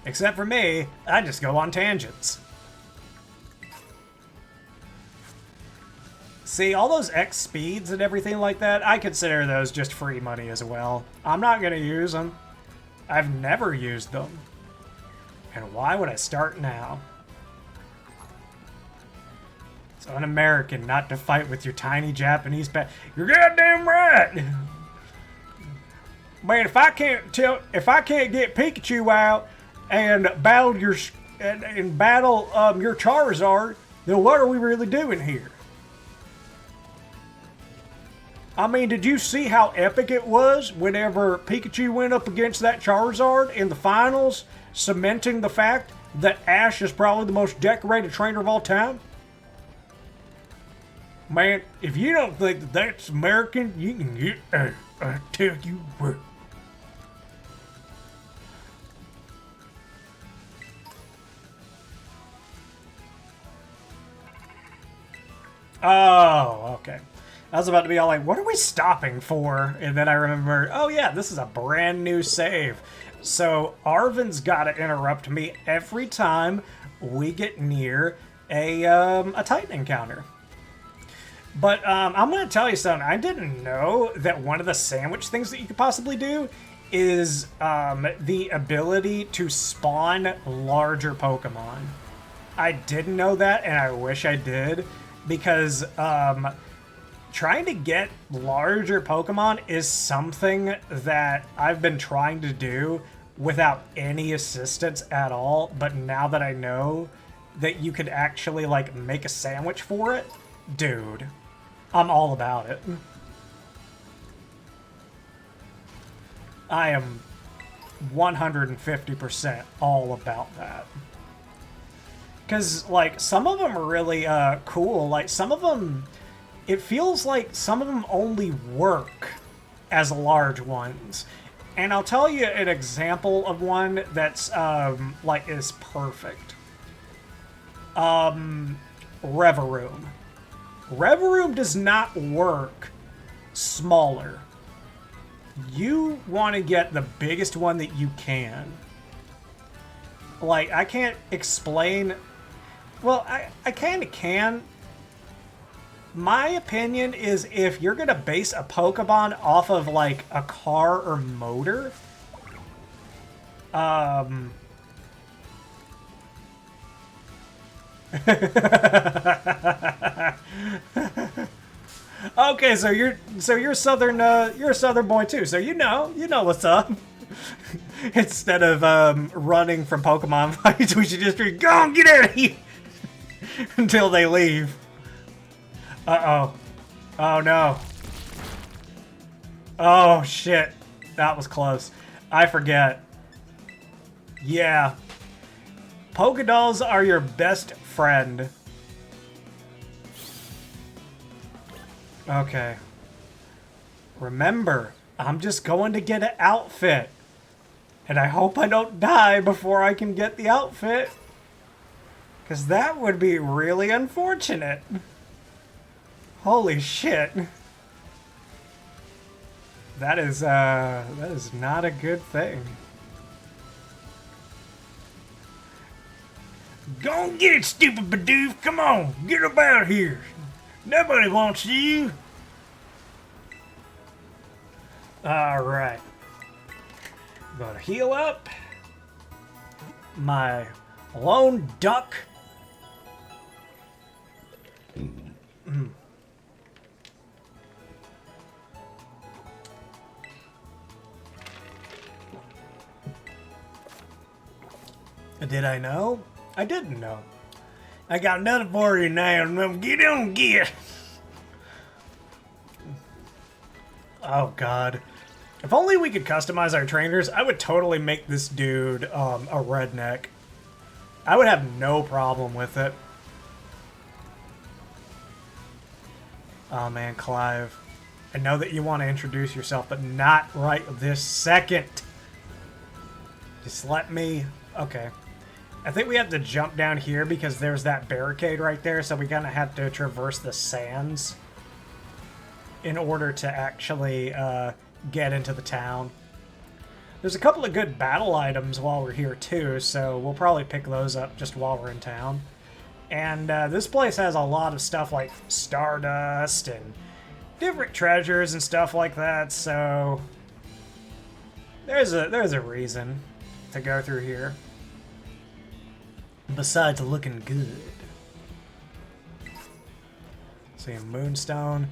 Except for me, I just go on tangents. See, all those X speeds and everything like that, I consider those just free money as well. I'm not going to use them. I've never used them. And why would I start now? It's un-American not to fight with your tiny Japanese pet. You're goddamn right! Man, if I can't get Pikachu out and battle your your Charizard, then what are we really doing here? I mean, did you see how epic it was whenever Pikachu went up against that Charizard in the finals, cementing the fact that Ash is probably the most decorated trainer of all time? Man, if you don't think that that's American, you can get out. I tell you what. Oh, okay. I was about to be all like, what are we stopping for? And then I remember, oh yeah, this is a brand new save. So Arvin's got to interrupt me every time we get near a Titan encounter. But I'm going to tell you something. I didn't know that one of the sandwich things that you could possibly do is the ability to spawn larger Pokemon. I didn't know that, and I wish I did, because trying to get larger Pokemon is something that I've been trying to do without any assistance at all, but now that I know that you could actually, like, make a sandwich for it, dude, I'm all about it. I am 150% all about that. Because, like, some of them are really cool. Like, some of them, it feels like some of them only work as large ones. And I'll tell you an example of one that's, like, is perfect. Reveroom. Reveroom does not work smaller. You want to get the biggest one that you can. Like, I can't explain... Well, I kind of can. My opinion is if you're going to base a Pokemon off of, like, a car or motor... Okay, so you're a southern boy too. So you know what's up. Instead of running from Pokemon fights, we should just be go get out of here until they leave. Uh-oh. Oh no. Oh shit. That was close. I forget. Yeah. Pokedolls are your best friend. Okay. Remember, I'm just going to get an outfit. And I hope I don't die before I can get the outfit. Because that would be really unfortunate. Holy shit. That is not a good thing. Go on, get it, stupid Bidoof. Come on, get up out of here. Nobody wants you. Alright. Gonna heal up. My lone duck. Did I know? I didn't know. I got nothing for you now. Get on, get. Oh, God. If only we could customize our trainers, I would totally make this dude a redneck. I would have no problem with it. Oh, man, Clive. I know that you want to introduce yourself, but not right this second. Just let me... Okay. I think we have to jump down here because there's that barricade right there, so we kind of have to traverse the sands in order to actually get into the town. There's a couple of good battle items while we're here too, so we'll probably pick those up just while we're in town. And this place has a lot of stuff like Stardust and different treasures and stuff like that, so there's a reason to go through here. Besides looking good. See, a moonstone.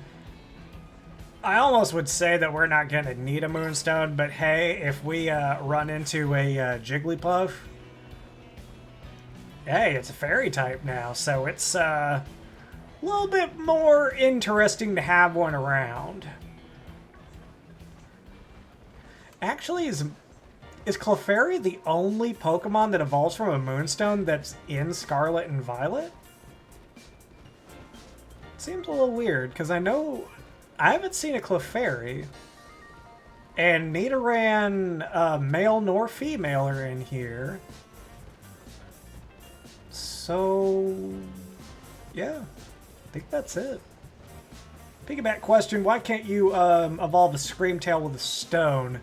I almost would say that we're not going to need a moonstone, but hey, if we run into a Jigglypuff, hey, it's a fairy type now, so it's a little bit more interesting to have one around. Actually, is Clefairy the only Pokemon that evolves from a moonstone that's in Scarlet and Violet? Seems a little weird, because I know I haven't seen a Clefairy, and Nidoran, male nor female, are in here. So, yeah, I think that's it. Piggyback question, why can't you evolve a Screamtail with a stone?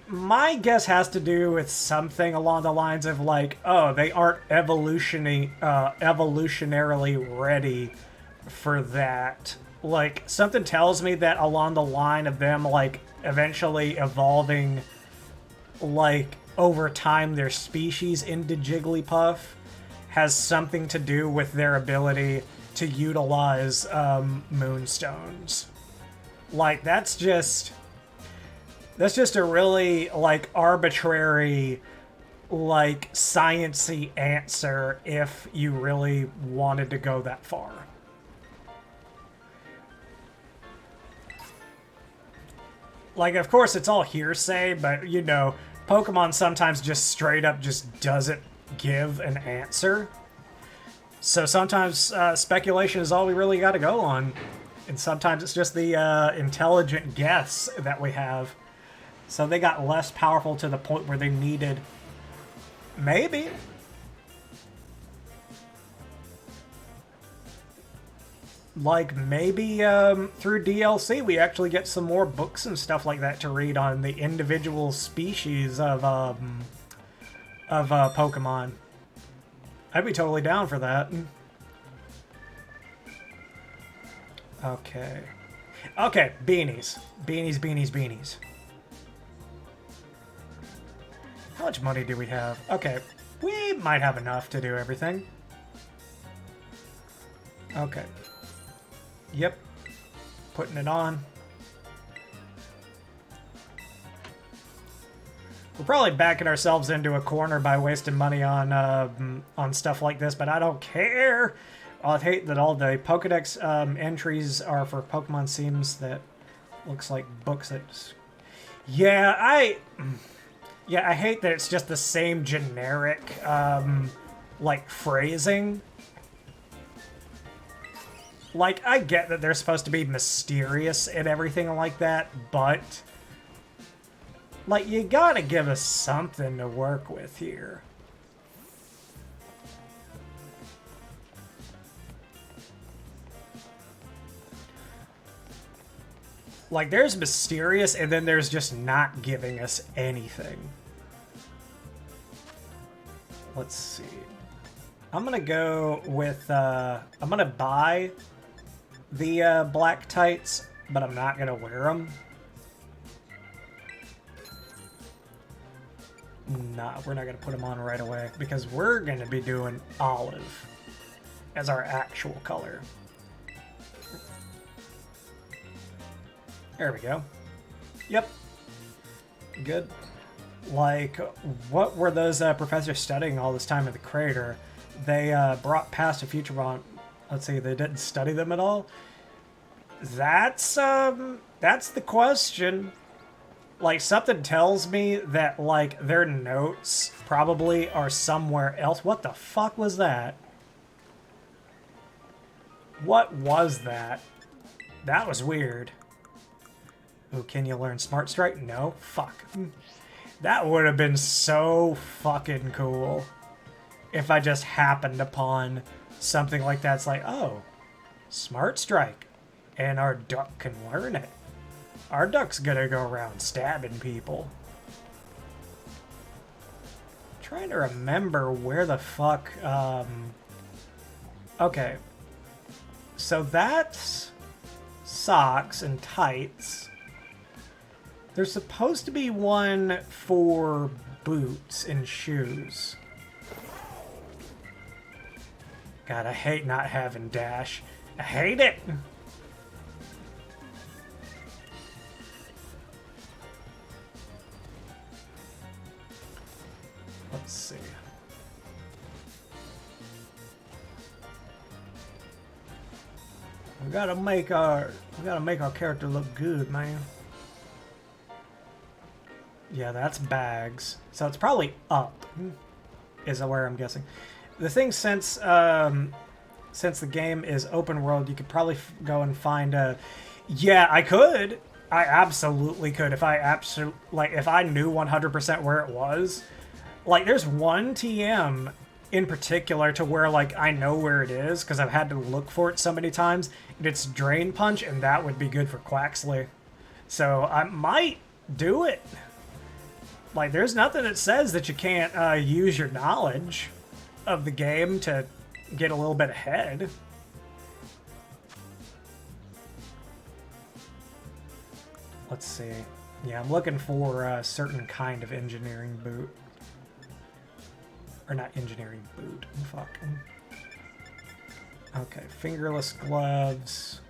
My guess has to do with something along the lines of like, oh, they aren't evolutionarily ready for that. Like, something tells me that along the line of them, like, eventually evolving, like, over time their species into Jigglypuff has something to do with their ability to utilize moonstones. Like, that's just a really, like, arbitrary, like, science-y answer if you really wanted to go that far. Like, of course, it's all hearsay, but, you know, Pokemon sometimes just straight up just doesn't give an answer. So sometimes speculation is all we really got to go on. And sometimes it's just the intelligent guess that we have. So they got less powerful to the point where they needed... Maybe. Like, maybe through DLC we actually get some more books and stuff like that to read on the individual species of Pokemon. I'd be totally down for that. Okay. Okay, beanies. Beanies, beanies, beanies. How much money do we have? Okay, we might have enough to do everything. Okay. Yep. Putting it on. We're probably backing ourselves into a corner by wasting money on stuff like this, but I don't care. I hate that all the Pokedex entries are for Pokemon Seams that looks like books that... Yeah, I hate that it's just the same generic, like, phrasing. Like, I get that they're supposed to be mysterious and everything like that, but... like, you gotta give us something to work with here. Like, there's mysterious, and then there's just not giving us anything. Let's see. I'm gonna go with, I'm gonna buy the black tights, but I'm not gonna wear them. Nah, we're not gonna put them on right away, because we're gonna be doing olive as our actual color. There we go. Yep. Good. Like, what were those professors studying all this time in the crater? They brought past and future on. Let's see, they didn't study them at all? That's the question. Like, something tells me that, like, their notes probably are somewhere else. What the fuck was that? What was that? That was weird. Oh, can you learn Smart Strike? No? Fuck. That would have been so fucking cool if I just happened upon something like that. It's like, oh, Smart Strike. And our duck can learn it. Our duck's gonna go around stabbing people. Trying to remember where the fuck, okay. So that's socks and tights. There's supposed to be one for boots and shoes. God, I hate not having dash. I hate it! Let's see. We gotta make our character look good, man. Yeah, that's bags. So it's probably up, is where I'm guessing. The thing, since the game is open world, you could probably go and find a... Yeah, I could. I absolutely could. If I if I knew 100% where it was. Like, there's one TM in particular to where, like, I know where it is because I've had to look for it so many times. And it's Drain Punch, and that would be good for Quaxley. So I might do it. Like, there's nothing that says that you can't use your knowledge of the game to get a little bit ahead. Let's see. Yeah, I'm looking for a certain kind of engineering boot. Or not engineering boot. Fuck. Okay, fingerless gloves.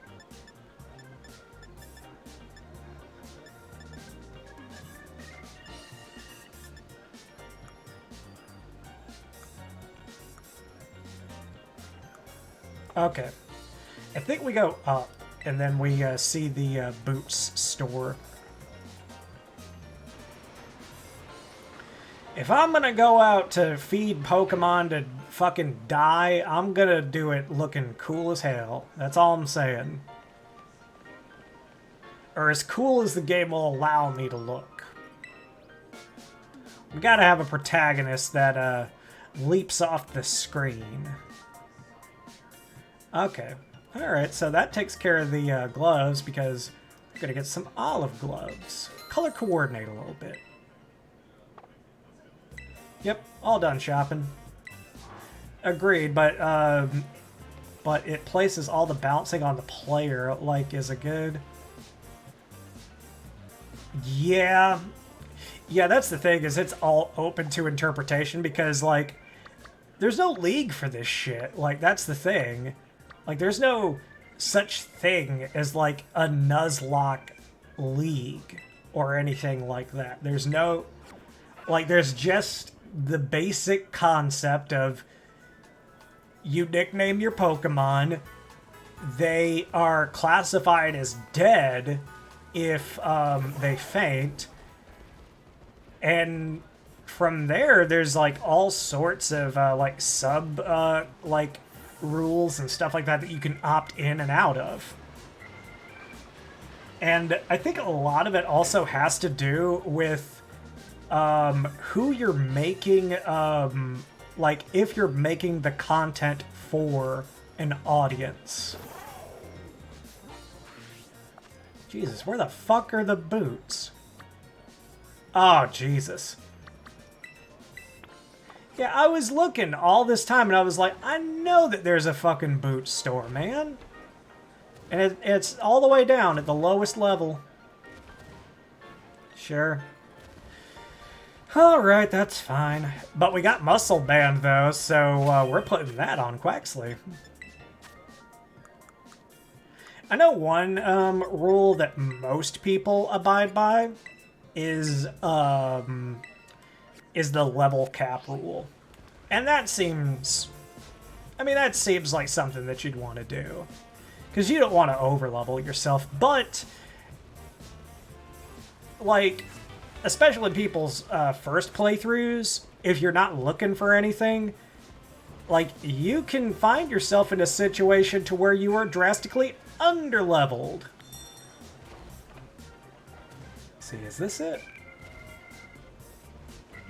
Okay. I think we go up, and then we see the boots store. If I'm gonna go out to feed Pokemon to fucking die, I'm gonna do it looking cool as hell. That's all I'm saying. Or as cool as the game will allow me to look. We gotta have a protagonist that leaps off the screen. Okay. Alright, so that takes care of the gloves, because we're gonna get some olive gloves. Color coordinate a little bit. Yep, all done shopping. Agreed, but it places all the bouncing on the player, like, is a good... Yeah. Yeah, that's the thing, is it's all open to interpretation, because, like, there's no league for this shit. Like, that's the thing. Like, there's no such thing as, like, a Nuzlocke league or anything like that. There's no... Like, there's just the basic concept of you nickname your Pokemon, they are classified as dead if they faint, and from there, there's, like, all sorts of, like, like, rules and stuff like that that you can opt in and out of. And I think a lot of it also has to do with who you're making, like, if you're making the content for an audience. Jesus, where the fuck are the boots? Oh, Jesus. Yeah, I was looking all this time, and I was like, I know that there's a fucking boot store, man. And it's all the way down at the lowest level. Sure. Alright, that's fine. But we got Muscle Band, though, so we're putting that on Quaxley. I know one rule that most people abide by is the level cap rule. And that seems... I mean, that seems like something that you'd want to do. Because you don't want to overlevel yourself, but... Like, especially in people's first playthroughs, if you're not looking for anything, like, you can find yourself in a situation to where you are drastically underleveled. Let's see, is this it?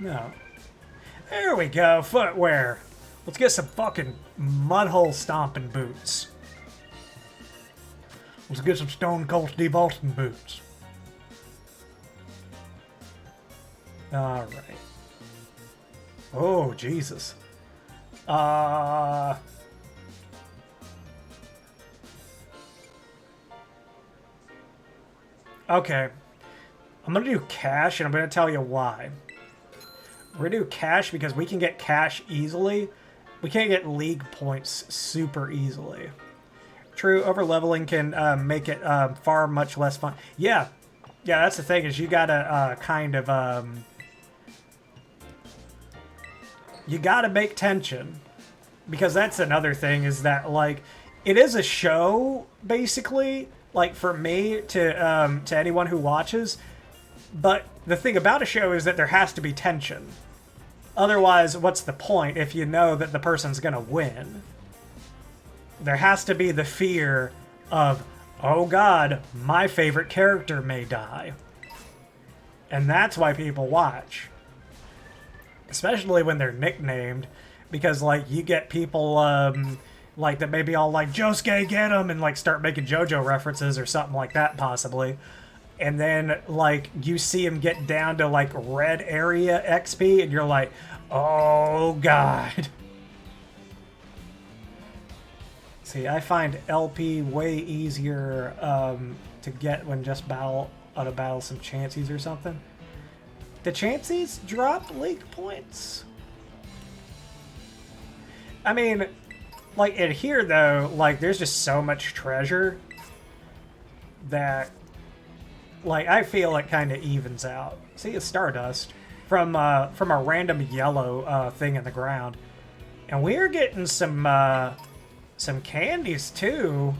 No. There we go, footwear. Let's get some fucking mudhole stomping boots. Let's get some Stone Cold Steve Austin boots. All right. Oh, Jesus. Okay. I'm going to do cash, and I'm going to tell you why. We're going to do cash because we can get cash easily. We can't get league points super easily. True, overleveling can make it far much less fun. Yeah. Yeah, that's the thing, is you got to kind of... you got to make tension. Because that's another thing, is that, like, it is a show, basically, like, for me, to anyone who watches. But the thing about a show is that there has to be tension. Otherwise, what's the point if you know that the person's gonna win? There has to be the fear of, oh god, my favorite character may die. And that's why people watch. Especially when they're nicknamed. Because, like, you get people, like, that maybe all like, Josuke, get him! And, like, start making JoJo references or something like that, possibly. And then, like, you see him get down to, like, red area XP, and you're like, oh, God. See, I find LP way easier to get when just out of battle some Chanseys or something. The Chanseys drop league points. I mean, like, in here, though, like, there's just so much treasure that, like, I feel it kind of evens out. See, it's Stardust from a random yellow thing in the ground. And we're getting some candies, too.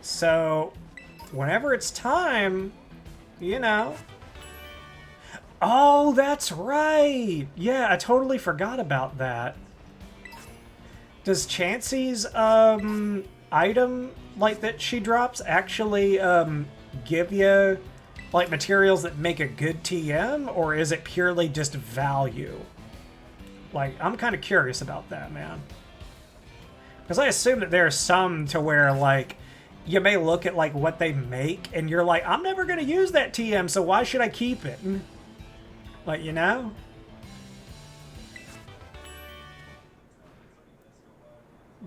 So, whenever it's time, you know. Oh, that's right! Yeah, I totally forgot about that. Does Chansey's item, like, that she drops actually give you, like, materials that make a good TM, or is it purely just value? Like, I'm kind of curious about that, man. Because I assume that there are some to where, like, you may look at, like, what they make, and you're like, I'm never going to use that TM, so why should I keep it? Like, you know?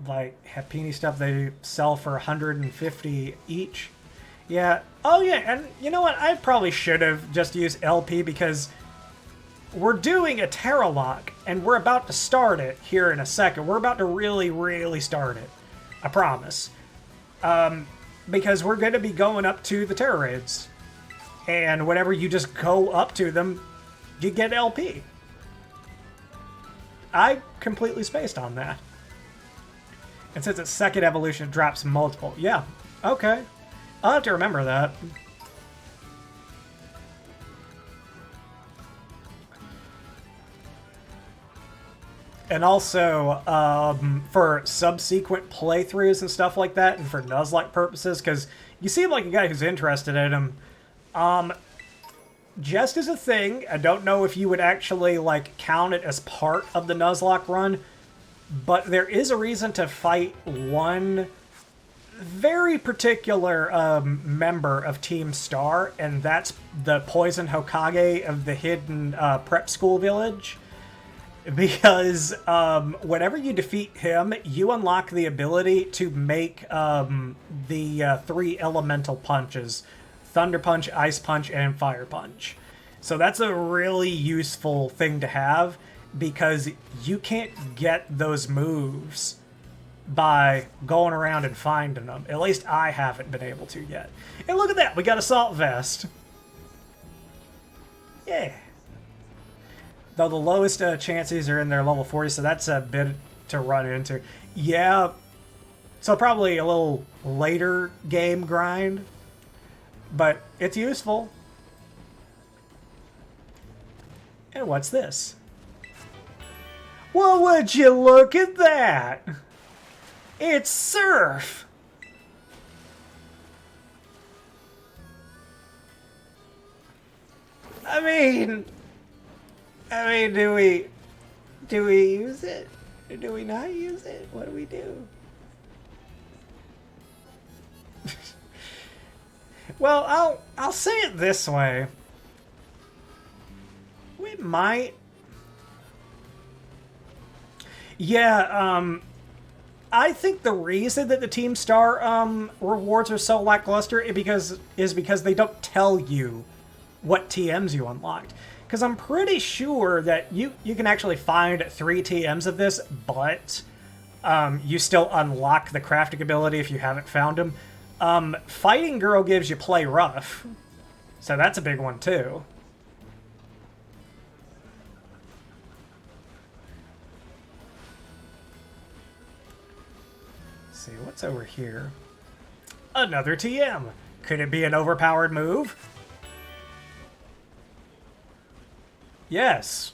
Like, Happini stuff they sell for 150 each. Yeah. Oh, yeah, and you know what? I probably should have just used LP because we're doing a Teralocke, and we're about to start it here in a second. We're about to really, really start it. I promise. Because we're going to be going up to the Tera Raids. And whenever you just go up to them, you get LP. I completely spaced on that. And since it's second evolution, it drops multiple. Yeah, okay. I'll have to remember that. And also, for subsequent playthroughs and stuff like that, and for Nuzlocke purposes, because you seem like a guy who's interested in them, just as a thing, I don't know if you would actually, like, count it as part of the Nuzlocke run, but there is a reason to fight one very particular member of Team Star, and that's the Poison Hokage of the hidden prep school village. Because whenever you defeat him, you unlock the ability to make the 3 elemental punches. Thunder Punch, Ice Punch, and Fire Punch. So that's a really useful thing to have, because you can't get those moves by going around and finding them. At least I haven't been able to yet. And look at that, we got Assault Vest. Yeah. Though the lowest chances are in their level 40, so that's a bit to run into. Yeah, so probably a little later game grind, but it's useful. And what's this? Well, would you look at that? It's Surf! I mean, do we use it? Or do we not use it? What do we do? Well, I'll say it this way. we might... Yeah, I think the reason that the Team Star rewards are so lackluster is because they don't tell you what TMs you unlocked. Because I'm pretty sure that you can actually find 3 TMs of this, but you still unlock the crafting ability if you haven't found them. Fighting Girl gives you Play Rough, so that's a big one too. Let's see, what's over here? Another TM. Could it be an overpowered move? Yes.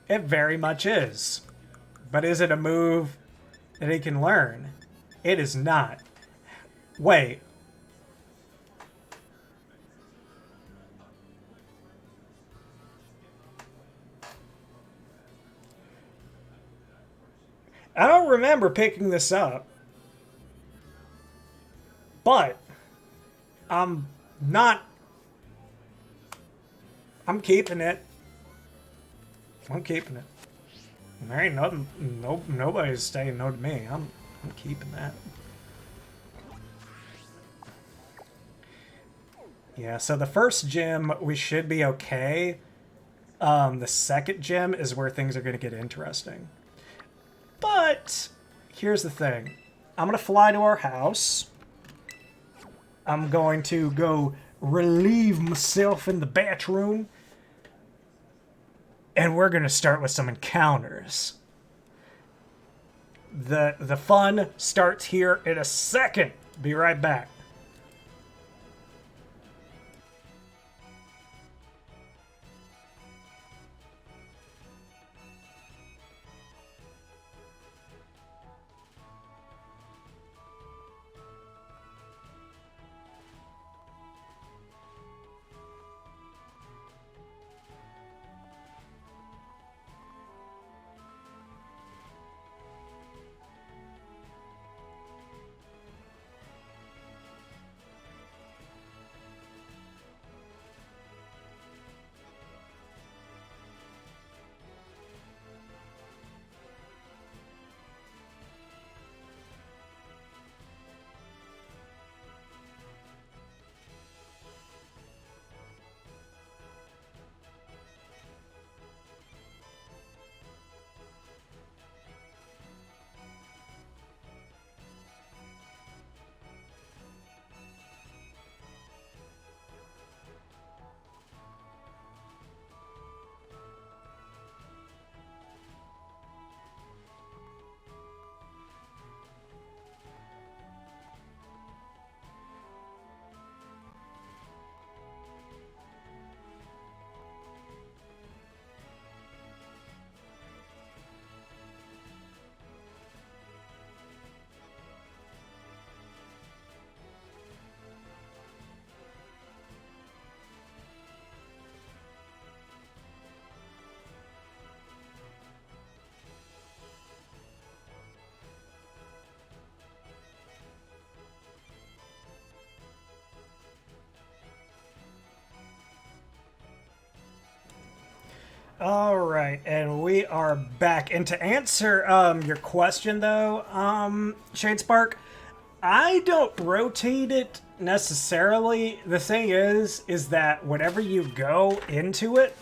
It very much is. But is it a move that he can learn? It is not. Wait. I don't remember picking this up. But I'm keeping it. I'm keeping it. There ain't nothing. Nobody's saying no to me. I'm keeping that. Yeah. So the first gym we should be okay. The second gym is where things are going to get interesting. But here's the thing. I'm going to fly to our house. I'm going to go relieve myself in the bathroom. And we're going to start with some encounters. The fun starts here in a second. Be right back. All right, and we are back. And to answer your question, though, Shadespark, I don't rotate it necessarily. The thing is that whenever you go into it,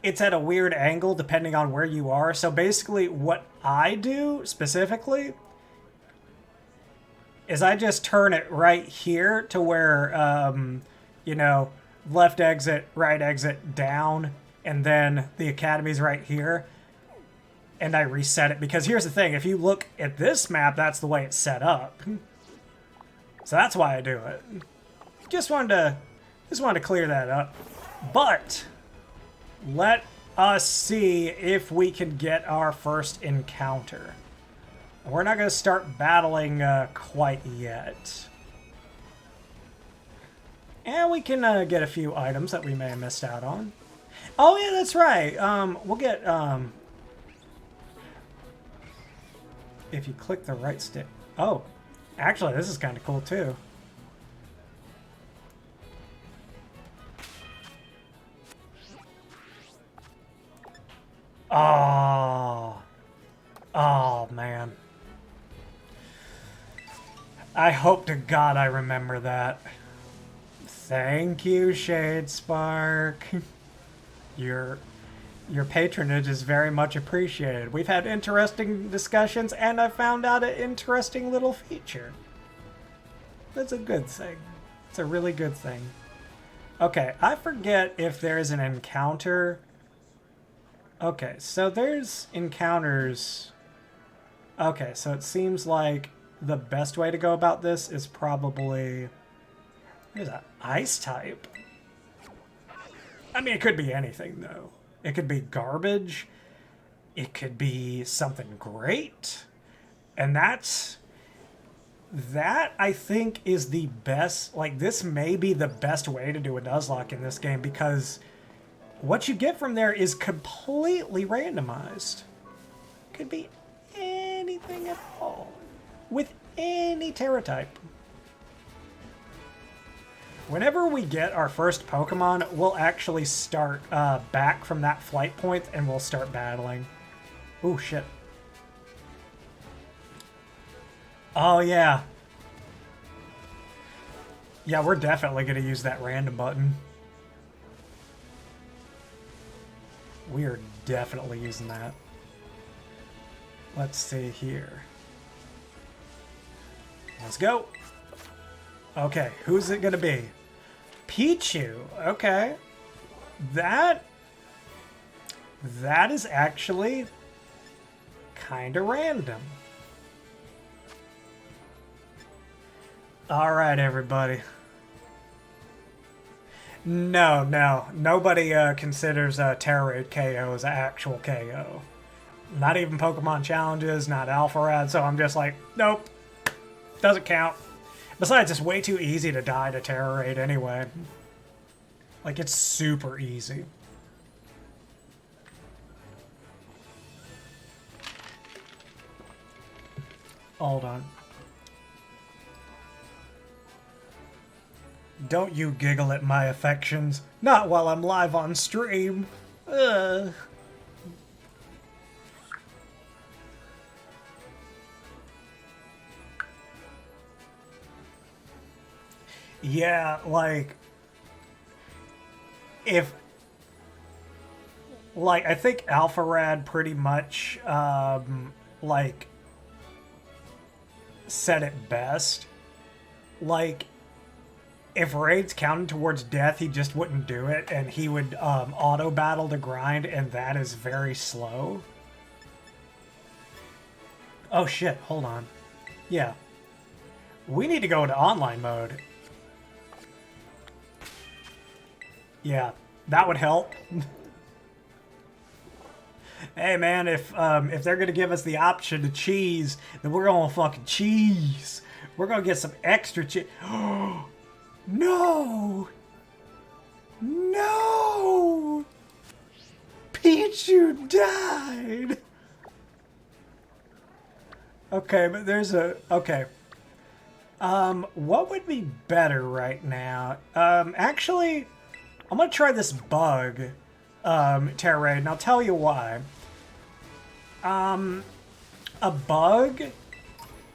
it's at a weird angle depending on where you are. So basically, what I do specifically is I just turn it right here to where, you know, left exit, right exit, down, and then the academy's right here. And I reset it, because here's the thing, if you look at this map, that's the way it's set up. So that's why I do it. Just wanted to clear that up. But let us see if we can get our first encounter. We're not going to start battling quite yet. And we can get a few items that we may have missed out on. Oh yeah, that's right. We'll get, if you click the right stick. Oh, actually, this is kind of cool too. Oh. Oh, man. I hope to God I remember that. Thank you, Shadespark. Your patronage is very much appreciated. We've had interesting discussions, and I found out an interesting little feature. That's a good thing. It's a really good thing. Okay, I forget if there's an encounter. Okay, so there's encounters. Okay, so it seems like the best way to go about this is probably... There's an ice type. I mean, it could be anything, though. It could be garbage. It could be something great. And that, I think, is the best... Like, this may be the best way to do a Nuzlocke in this game, because what you get from there is completely randomized. Could be anything at all. With any Tera type. Whenever we get our first Pokemon, we'll actually start back from that flight point and we'll start battling. Ooh, shit. Oh, yeah. Yeah, we're definitely going to use that random button. We are definitely using that. Let's see here. Let's go. Okay, who's it gonna be? Pichu. Okay. That is actually kind of random. All right, everybody. No, nobody considers Tera Raid KO as an actual KO. Not even Pokemon challenges, not Alpha Rad, so I'm just like, nope, doesn't count. Besides, it's way too easy to die to Tera Raid anyway. Like, it's super easy. Hold on. Don't you giggle at my affections. Not while I'm live on stream. Ugh. Yeah, like... I think Alpha Rad pretty much, like... said it best. Like... if raids counted towards death, he just wouldn't do it, and he would auto-battle the grind, and that is very slow. Oh shit, hold on. Yeah. We need to go into online mode. Yeah, that would help. Hey man, if they're gonna give us the option to cheese, then we're gonna fucking cheese. We're gonna get some extra cheese. No! No! Pichu died! Okay, but there's a... Okay. What would be better right now? Actually, I'm gonna try this bug, Tera Raid, and I'll tell you why. A bug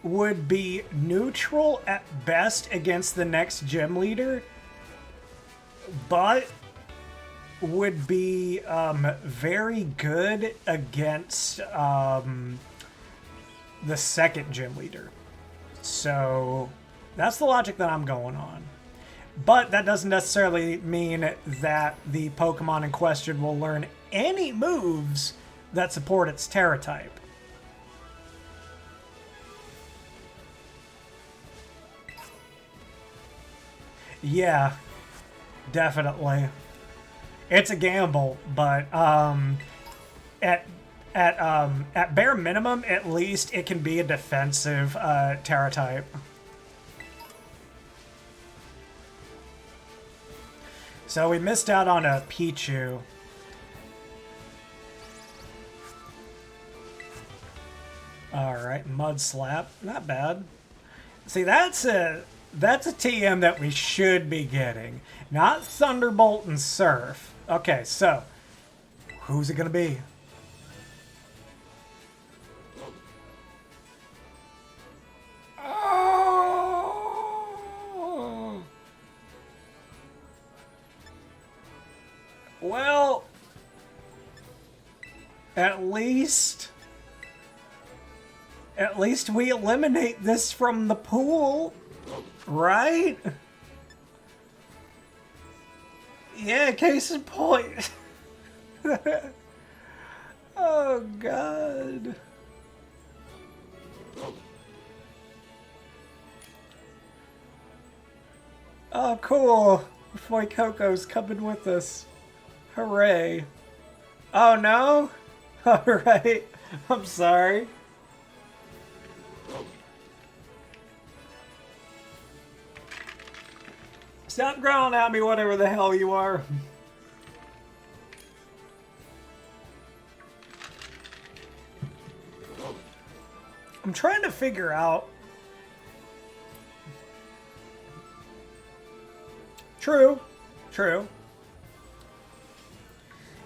would be neutral at best against the next gym leader, but would be very good against the second gym leader. So that's the logic that I'm going on. But that doesn't necessarily mean that the Pokemon in question will learn any moves that support its Tera type. Yeah, definitely. It's a gamble, but at bare minimum, at least it can be a defensive Tera type. So we missed out on a Pichu. Alright, Mud Slap. Not bad. See, that's a TM that we should be getting. Not Thunderbolt and Surf. Okay, so who's it gonna be? At least we eliminate this from the pool, right? Yeah, case in point. Oh, God. Oh, cool. Boy Coco's coming with us. Hooray. Oh, no? Alright. I'm sorry. Stop growling at me, whatever the hell you are. I'm trying to figure out... True.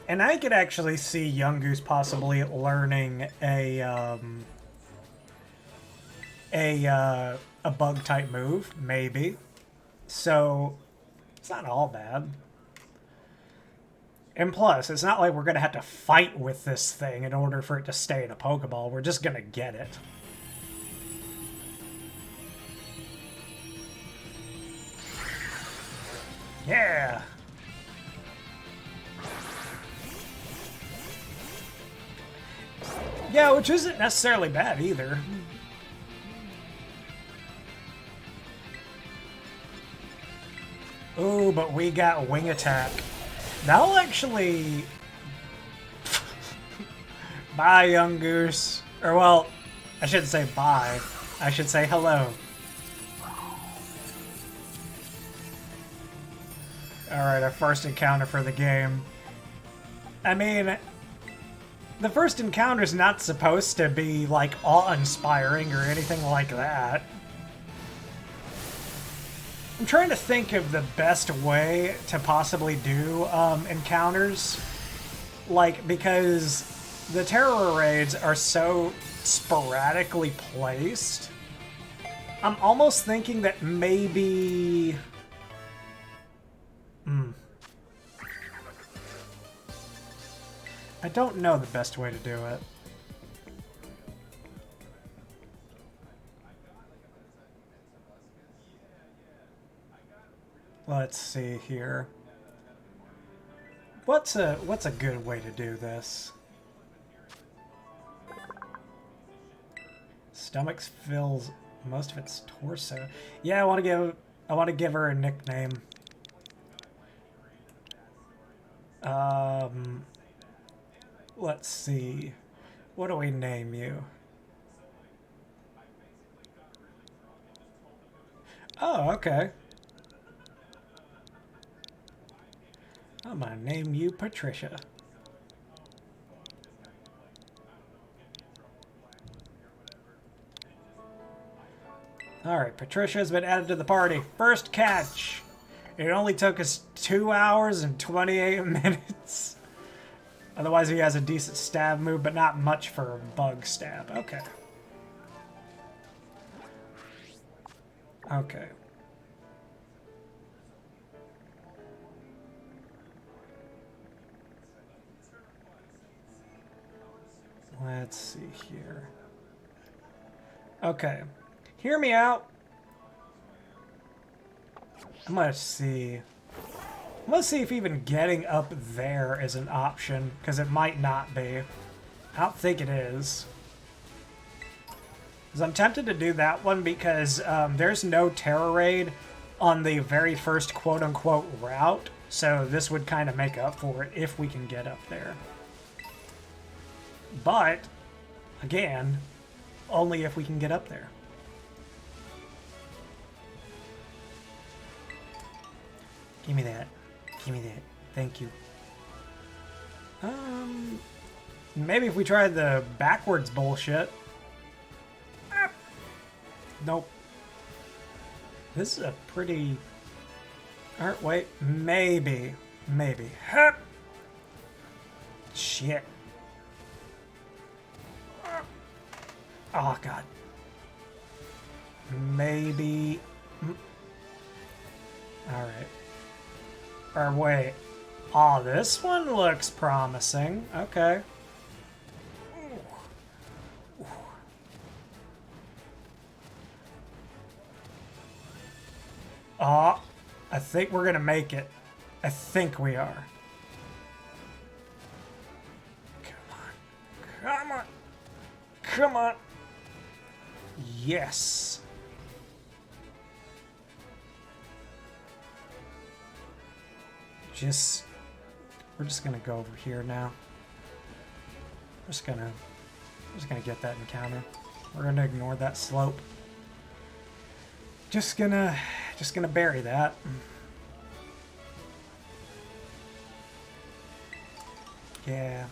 And I could actually see Young Goose possibly learning a bug-type move, maybe. So, it's not all bad. And plus, it's not like we're going to have to fight with this thing in order for it to stay in a Pokeball. We're just going to get it. Yeah! Yeah, which isn't necessarily bad either. Ooh, but we got Wing Attack. That'll actually... Bye, Young Goose. Or, well, I shouldn't say bye. I should say hello. Alright, our first encounter for the game. I mean, the first encounter is not supposed to be, like, awe-inspiring or anything like that. I'm trying to think of the best way to possibly do encounters. Like, because the Tera Raids are so sporadically placed, I'm almost thinking that maybe... I don't know the best way to do it. Let's see here. What's a good way to do this? Stomach fills most of its torso. Yeah, I want to give her a nickname. Let's see. What do we name you? Oh, okay. I'm gonna name you Patricia. Alright, Patricia's been added to the party. First catch! It only took us 2 hours and 28 minutes. Otherwise, he has a decent stab move, but not much for a bug stab. Okay. Okay. Let's see here. Okay. Hear me out. I'm gonna see. Let's see if even getting up there is an option, because it might not be. I don't think it is. Because I'm tempted to do that one because there's no Tera Raid on the very first quote-unquote route, so this would kind of make up for it if we can get up there. But, again, only if we can get up there. Give me that. Give me that. Thank you. Maybe if we try the backwards bullshit. Nope. This is a pretty... wait. Maybe. Maybe. Shit. Oh, God. Maybe... Alright. Or wait. Oh, this one looks promising. Okay. Oh, I think we're gonna make it. I think we are. Come on. Come on. Come on. Yes. We're just gonna go over here now. Just gonna get that encounter. We're gonna ignore that slope. Just gonna bury that. Yeah,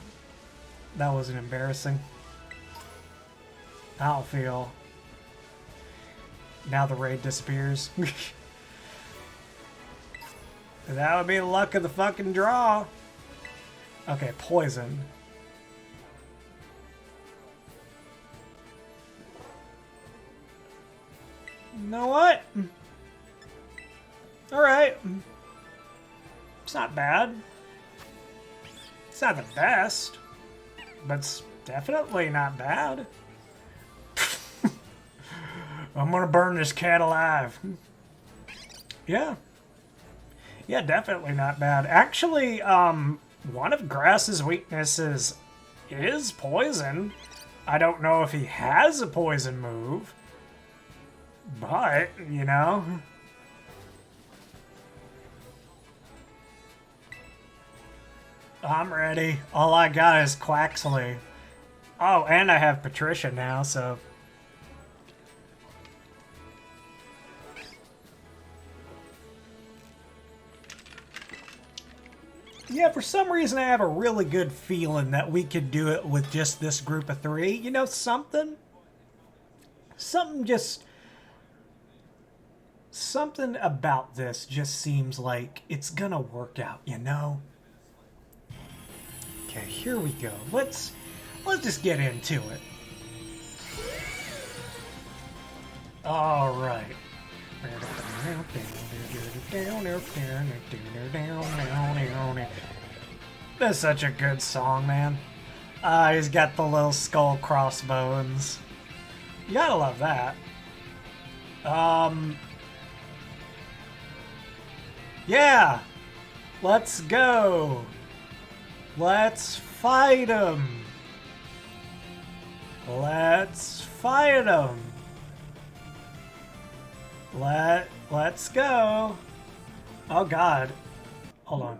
that wasn't embarrassing. I'll feel. Now the raid disappears. That would be the luck of the fucking draw. Okay, poison. You know what? Alright. It's not bad. It's not the best, but it's definitely not bad. I'm gonna burn this cat alive. Yeah. Yeah, definitely not bad. Actually, one of Grass's weaknesses is poison. I don't know if he has a poison move, but, you know. I'm ready. All I got is Quaxley. Oh, and I have Patricia now, so... Yeah, for some reason I have a really good feeling that we could do it with just this group of 3. You know, something about this just seems like it's gonna work out, you know? Okay, here we go. Let's just get into it. All right. That's such a good song, man. He's got the little skull crossbones. You gotta love that. Yeah. Let's go. Let's fight him. Let's fight him. Let's go. Oh God. Hold on.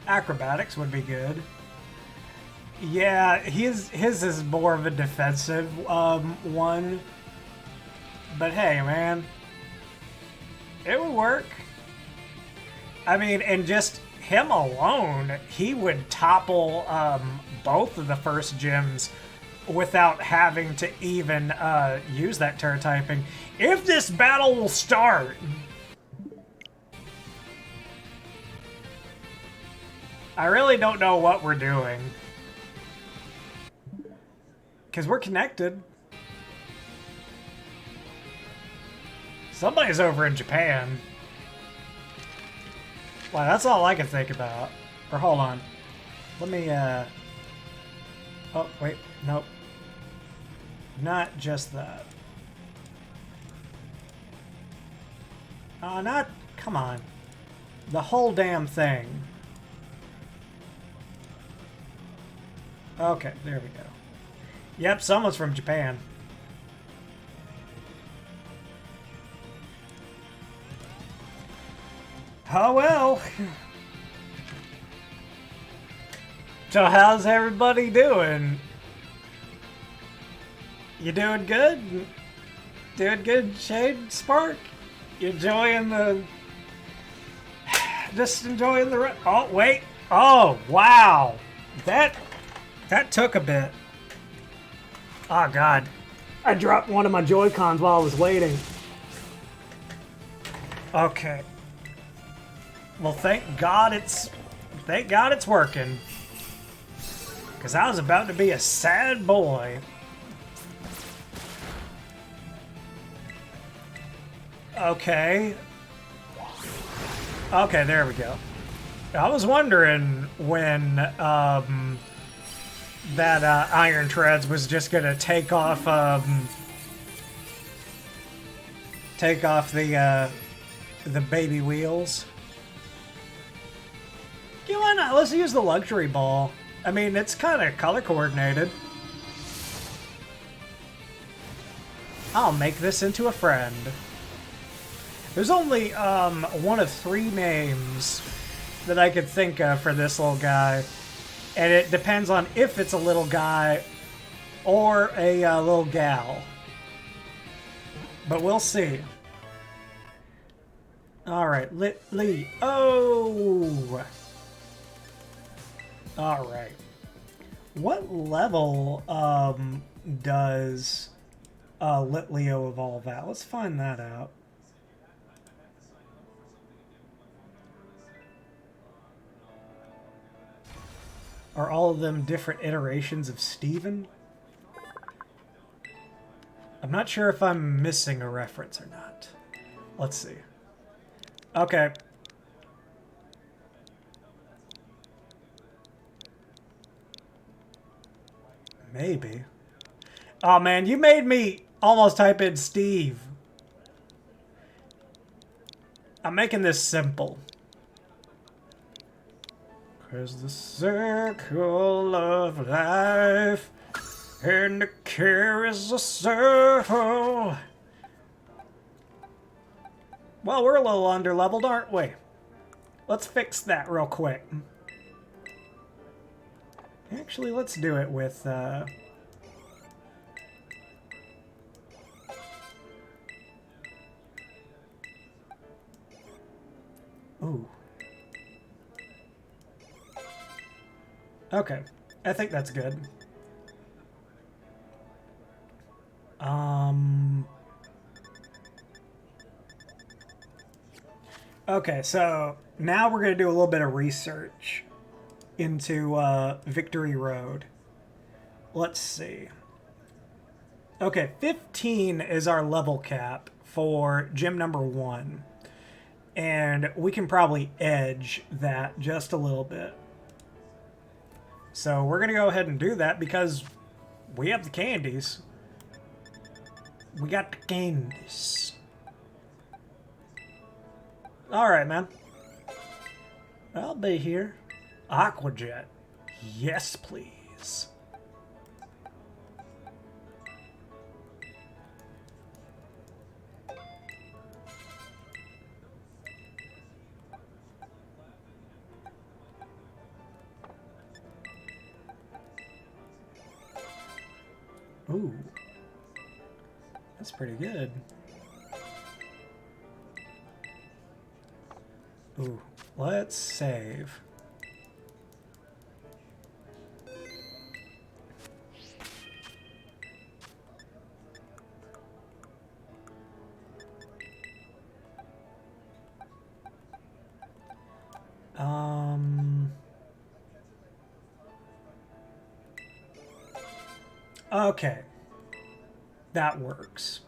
Acrobatics would be good. Yeah, his is more of a defensive one. But hey, man. It would work. I mean, and just him alone, he would topple both of the first gyms without having to even use that Terra typing. If this battle will start... I really don't know what we're doing. Because we're connected. Somebody's over in Japan. Wow, that's all I can think about. Or hold on. Let me, oh, wait. Nope. Not just that. Not... Come on. The whole damn thing. Okay, there we go. Yep, someone's from Japan. Oh well. So how's everybody doing? You doing good? Doing good, Shade Spark? You enjoying the... Just enjoying the... Oh, wait. Oh, wow. That took a bit. Oh, God. I dropped one of my Joy-Cons while I was waiting. Okay. Well, thank God it's working. Because I was about to be a sad boy. Okay. Okay, there we go. I was wondering when that Iron Treads was just gonna take off the baby wheels. Yeah, why not? Let's use the luxury ball. I mean, it's kind of color coordinated. I'll make this into a friend. There's only one of 3 names that I could think of for this little guy. And it depends on if it's a little guy or a little gal. But we'll see. Alright, Lee. Oh! Alright. What level does Litleo evolve at? Let's find that out. Are all of them different iterations of Steven? I'm not sure if I'm missing a reference or not. Let's see. Okay. Maybe. Oh man, you made me almost type in Steve. I'm making this simple. 'Cause the circle of life and the care is a circle. Well, we're a little underleveled, aren't we? Let's fix that real quick. Actually, let's do it with ooh. Okay, I think that's good. Okay, so now we're going to do a little bit of research into Victory Road. Let's see. Okay, 15 is our level cap for gym number 1. And we can probably edge that just a little bit. So we're going to go ahead and do that because we have the candies. We got the candies. Alright, man. I'll be here. Aquajet. Yes, please. Ooh. That's pretty good. Ooh. Let's save. Okay. That works.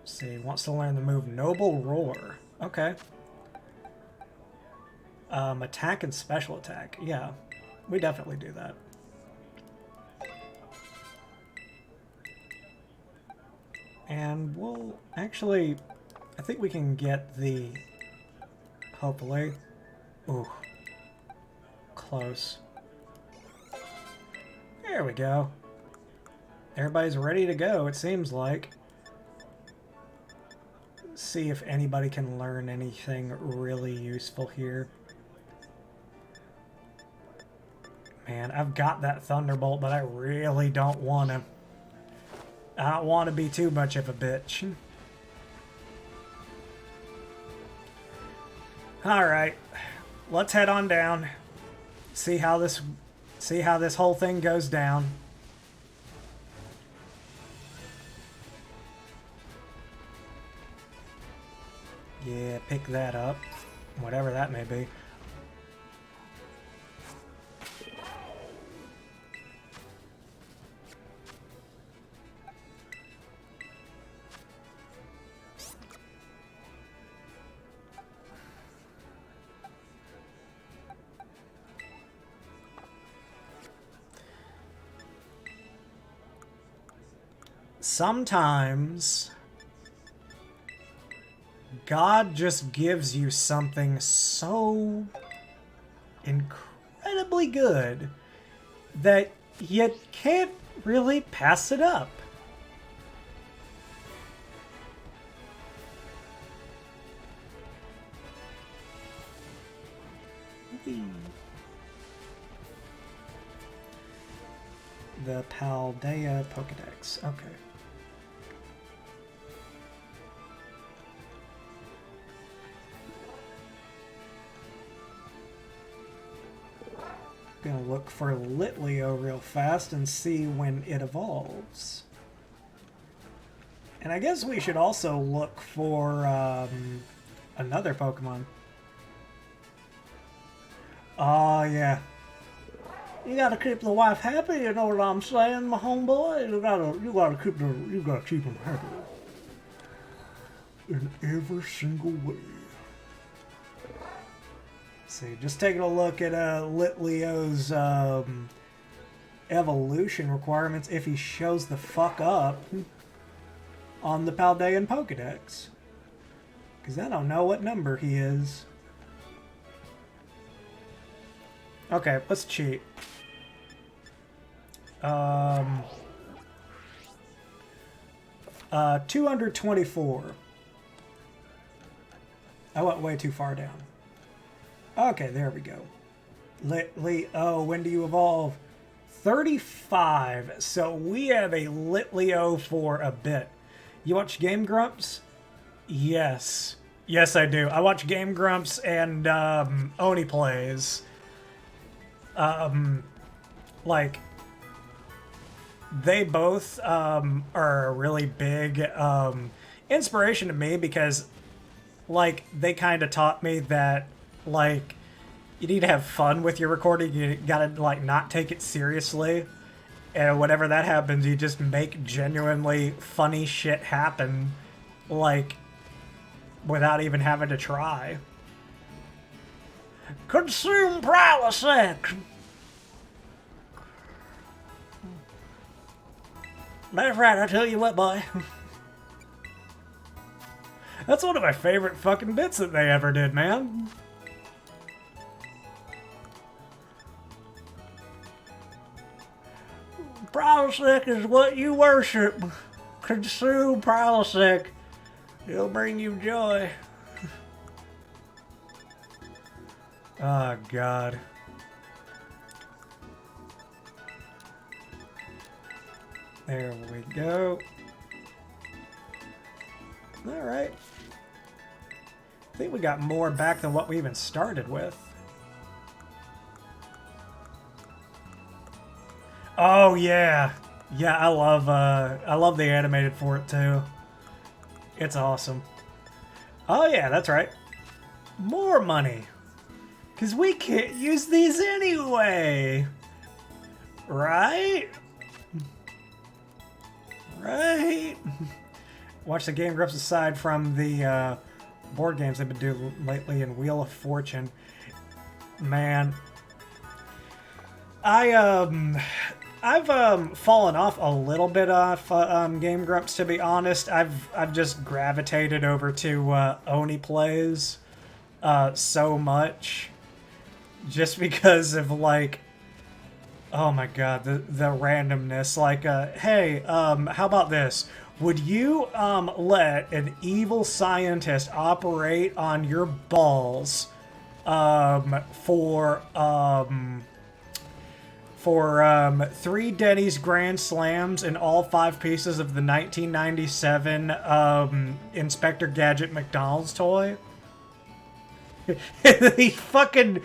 See, wants to learn the move Noble Roar. Okay. Attack and special attack. Yeah, we definitely do that. And we'll actually, I think we can get the, hopefully. Ooh. Close. There we go. Everybody's ready to go, it seems like. See if anybody can learn anything really useful here. Man, I've got that Thunderbolt, but I really don't want to. I don't want to be too much of a bitch. Alright. Let's head on down. See how this whole thing goes down. Yeah, pick that up. Whatever that may be. sometimes God just gives you something so incredibly good that you can't really pass it up. The Paldea Pokedex. Okay. Gonna look for Litleo real fast and see when it evolves. And I guess we should also look for another Pokemon. Oh yeah. You gotta keep the wife happy, you know what I'm saying, my homeboy? You gotta keep them happy. In every single way. See, just taking a look at Litleo's evolution requirements if he shows the fuck up on the Paldean Pokedex. Because I don't know what number he is. Okay, let's cheat. 224. I went way too far down. Okay, there we go. Litleo, when do you evolve? 35. So we have a Litleo for a bit. You watch Game Grumps? Yes. Yes, I do. I watch Game Grumps and Oni Plays. Like, they both are a really big inspiration to me because, like, they kind of taught me that, like, you need to have fun with your recording. You gotta, like, not take it seriously. And whenever that happens, you just make genuinely funny shit happen, like, without even having to try. Consume Teralocke! That's right, I tell you what, boy. That's one of my favorite fucking bits that they ever did, man. Teralocke is what you worship. Consume Teralocke. It'll bring you joy. Oh, God. There we go. Alright. I think we got more back than what we even started with. Oh yeah. Yeah, I love the animated for it too. It's awesome. Oh yeah, that's right. More money. 'Cause we can't use these anyway. Right? Right? Watch the Game Grumps aside from the board games they've been doing lately in Wheel of Fortune. Man. I've fallen off a little bit off Game Grumps, to be honest. I've just gravitated over to Oni Plays so much. Just because of, like, oh my god, the randomness. Like, hey, how about this? Would you let an evil scientist operate on your balls for 3 Denny's Grand Slams and all 5 pieces of the 1997 Inspector Gadget McDonald's toy? they fucking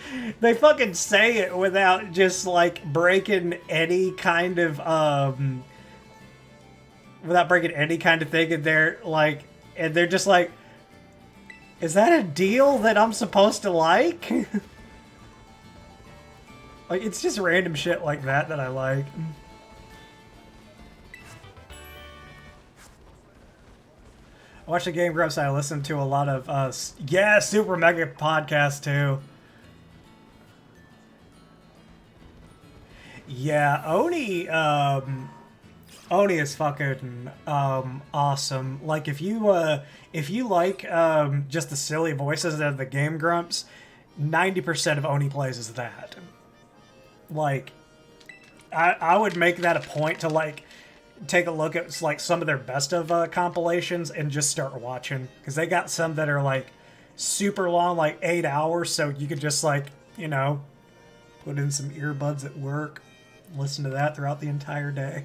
say it without just, like, breaking any kind of thing, and they're just like, is that a deal that I'm supposed to like? Like, it's just random shit like that I like. I watch the Game Grumps. I listen to a lot of Super Mega podcast too. Yeah, Oni Oni is fucking awesome. Like if you like just the silly voices of the Game Grumps, 90% of Oni plays is that. Like I would make that a point to like take a look at like some of their best of compilations and just start watching, because they got some that are like super long, like 8 hours, so you could just like, you know, put in some earbuds at work, listen to that throughout the entire day.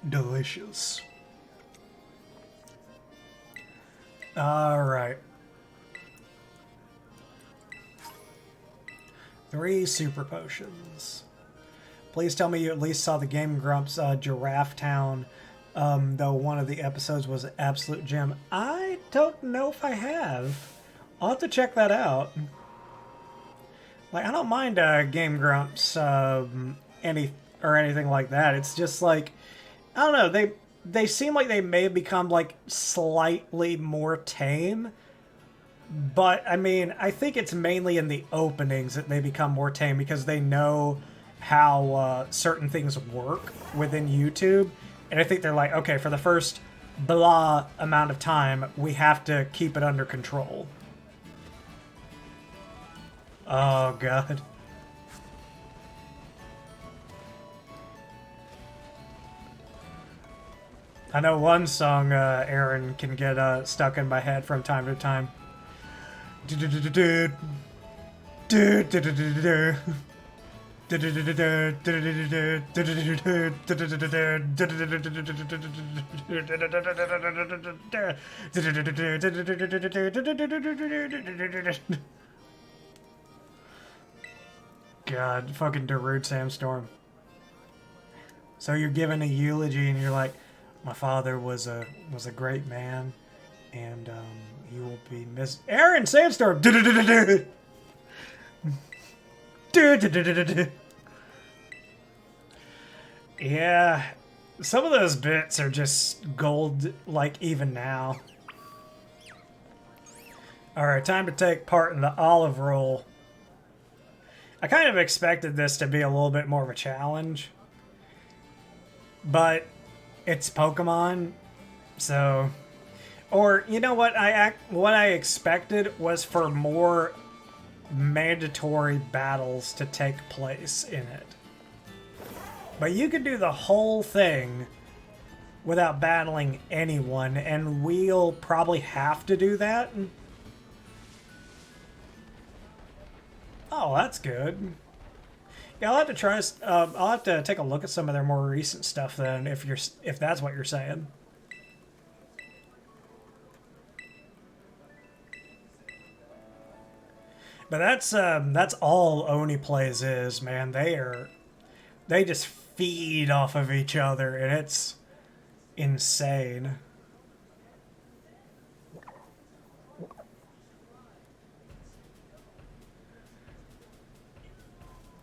Delicious. All right. 3 super potions. Please tell me you at least saw the Game Grumps Giraffe Town, though one of the episodes was an absolute gem. I don't know if I have. I'll have to check that out. Like, I don't mind Game Grumps anything like that. It's just like, I don't know, they seem like they may have become like slightly more tame. But I mean, I think it's mainly in the openings that they become more tame, because they know how certain things work within YouTube. And I think they're like, okay, for the first blah amount of time, we have to keep it under control. Oh, God. I know one song Aaron can get stuck in my head from time to time. God, fucking Darude Sandstorm. So you're giving a eulogy and you're like, my father was a great man, and he will be missed. Aaron Sandstorm. Yeah, some of those bits are just gold, like even now. All right, time to take part in the olive roll. I kind of expected this to be a little bit more of a challenge, but it's Pokemon, so... Or, you know what what I expected was for more mandatory battles to take place in it. But you could do the whole thing without battling anyone, and we'll probably have to do that. Oh, that's good. Yeah, I'll have to try. I'll have to take a look at some of their more recent stuff then, if that's what you're saying. But that's all Oni plays is, man. They just feed off of each other, and it's insane.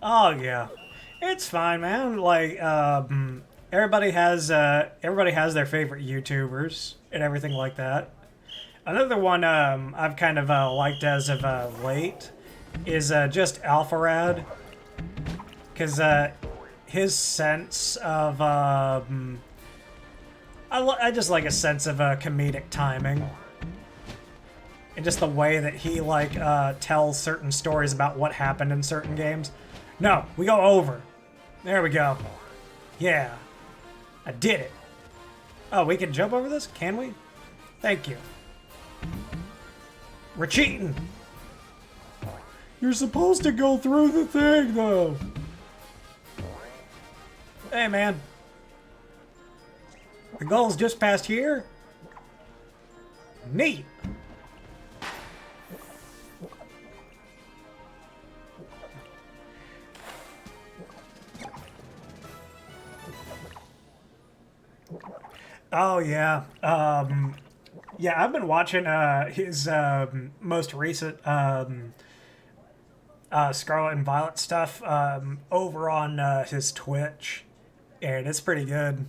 Oh yeah, it's fine, man. Like everybody has their favorite YouTubers and everything like that. Another one I've kind of liked as of late is just Alpharad, because his sense of I just like a sense of comedic timing, and just the way that he like tells certain stories about what happened in certain games. No, we go over. There we go. Yeah, I did it. Oh, we can jump over this? Can we? Thank you. We're cheating. You're supposed to go through the thing, though. Hey, man. The goal's just past here. Neat. Oh, yeah. Yeah, I've been watching his most recent Scarlet and Violet stuff over on his Twitch, and it's pretty good.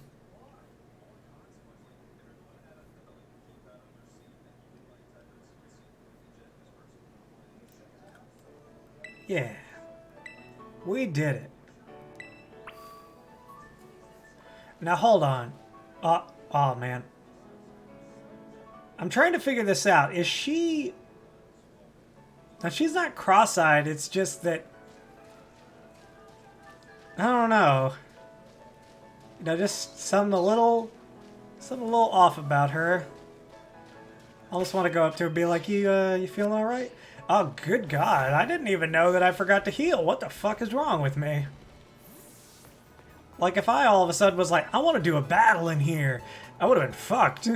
Yeah. We did it. Now hold on. Oh man. I'm trying to figure this out. Is she... Now she's not cross-eyed, it's just that... I don't know. You know, just something a little off about her. I almost want to go up to her and be like, you feeling alright? Oh, good God. I didn't even know that I forgot to heal. What the fuck is wrong with me? Like, if I all of a sudden was like, I want to do a battle in here, I would have been fucked.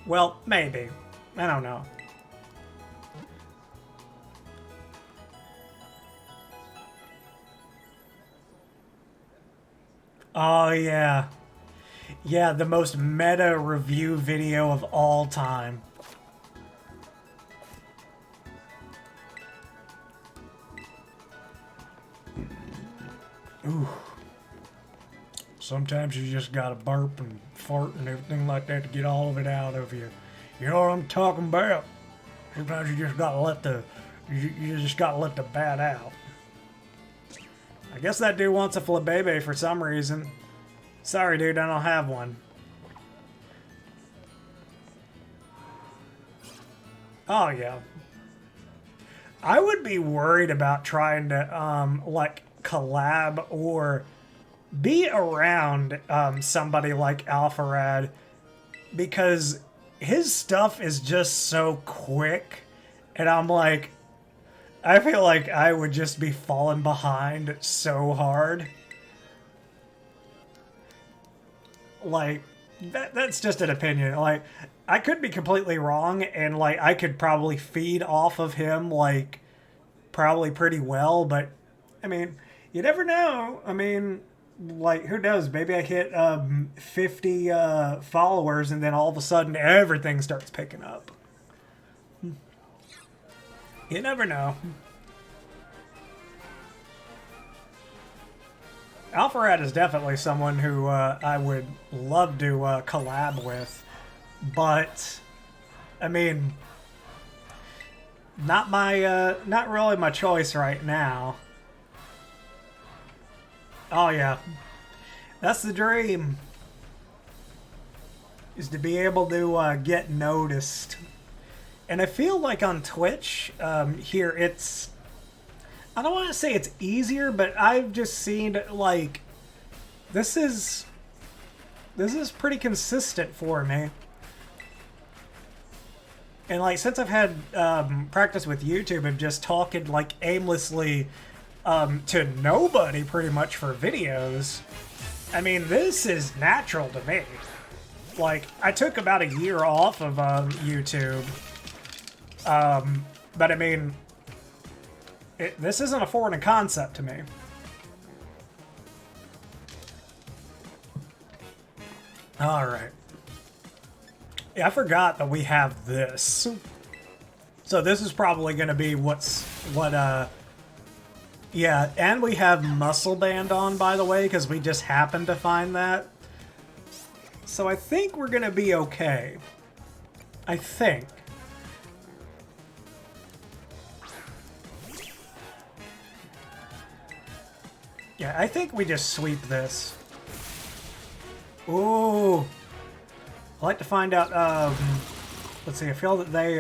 Well, maybe. I don't know. Oh, yeah. Yeah, the most meta review video of all time. Ooh. Sometimes you just gotta burp and fart and everything like that to get all of it out of you. You know what I'm talking about? Sometimes you just gotta let the you just gotta let the bat out. I guess that dude wants a flabebe for some reason. Sorry, dude, I don't have one. Oh yeah. I would be worried about trying to like collab or be around somebody like Alpharad, because his stuff is just so quick, and I'm like, I feel like I would just be falling behind so hard. Like, that's just an opinion. Like, I could be completely wrong, and like I could probably feed off of him like probably pretty well, but I mean, you never know. I mean, like, who knows? Maybe I hit 50 followers and then all of a sudden everything starts picking up. You never know. Alpharad is definitely someone who I would love to collab with, but I mean, not really my choice right now. Oh yeah, that's the dream, is to be able to get noticed. And I feel like on Twitch here it's, I don't want to say it's easier, but I've just seen like this is pretty consistent for me. And like, since I've had practice with YouTube and just talking like aimlessly to nobody pretty much for videos, I mean, this is natural to me. Like, I took about a year off of YouTube, but I mean, this isn't a foreign concept to me. Alright. Yeah, I forgot that we have this. So this is probably going to be yeah, and we have Muscle Band on, by the way, because we just happened to find that. So I think we're going to be okay. I think. Yeah, I think we just sweep this. Ooh. I'd like to find out, let's see, I feel that they,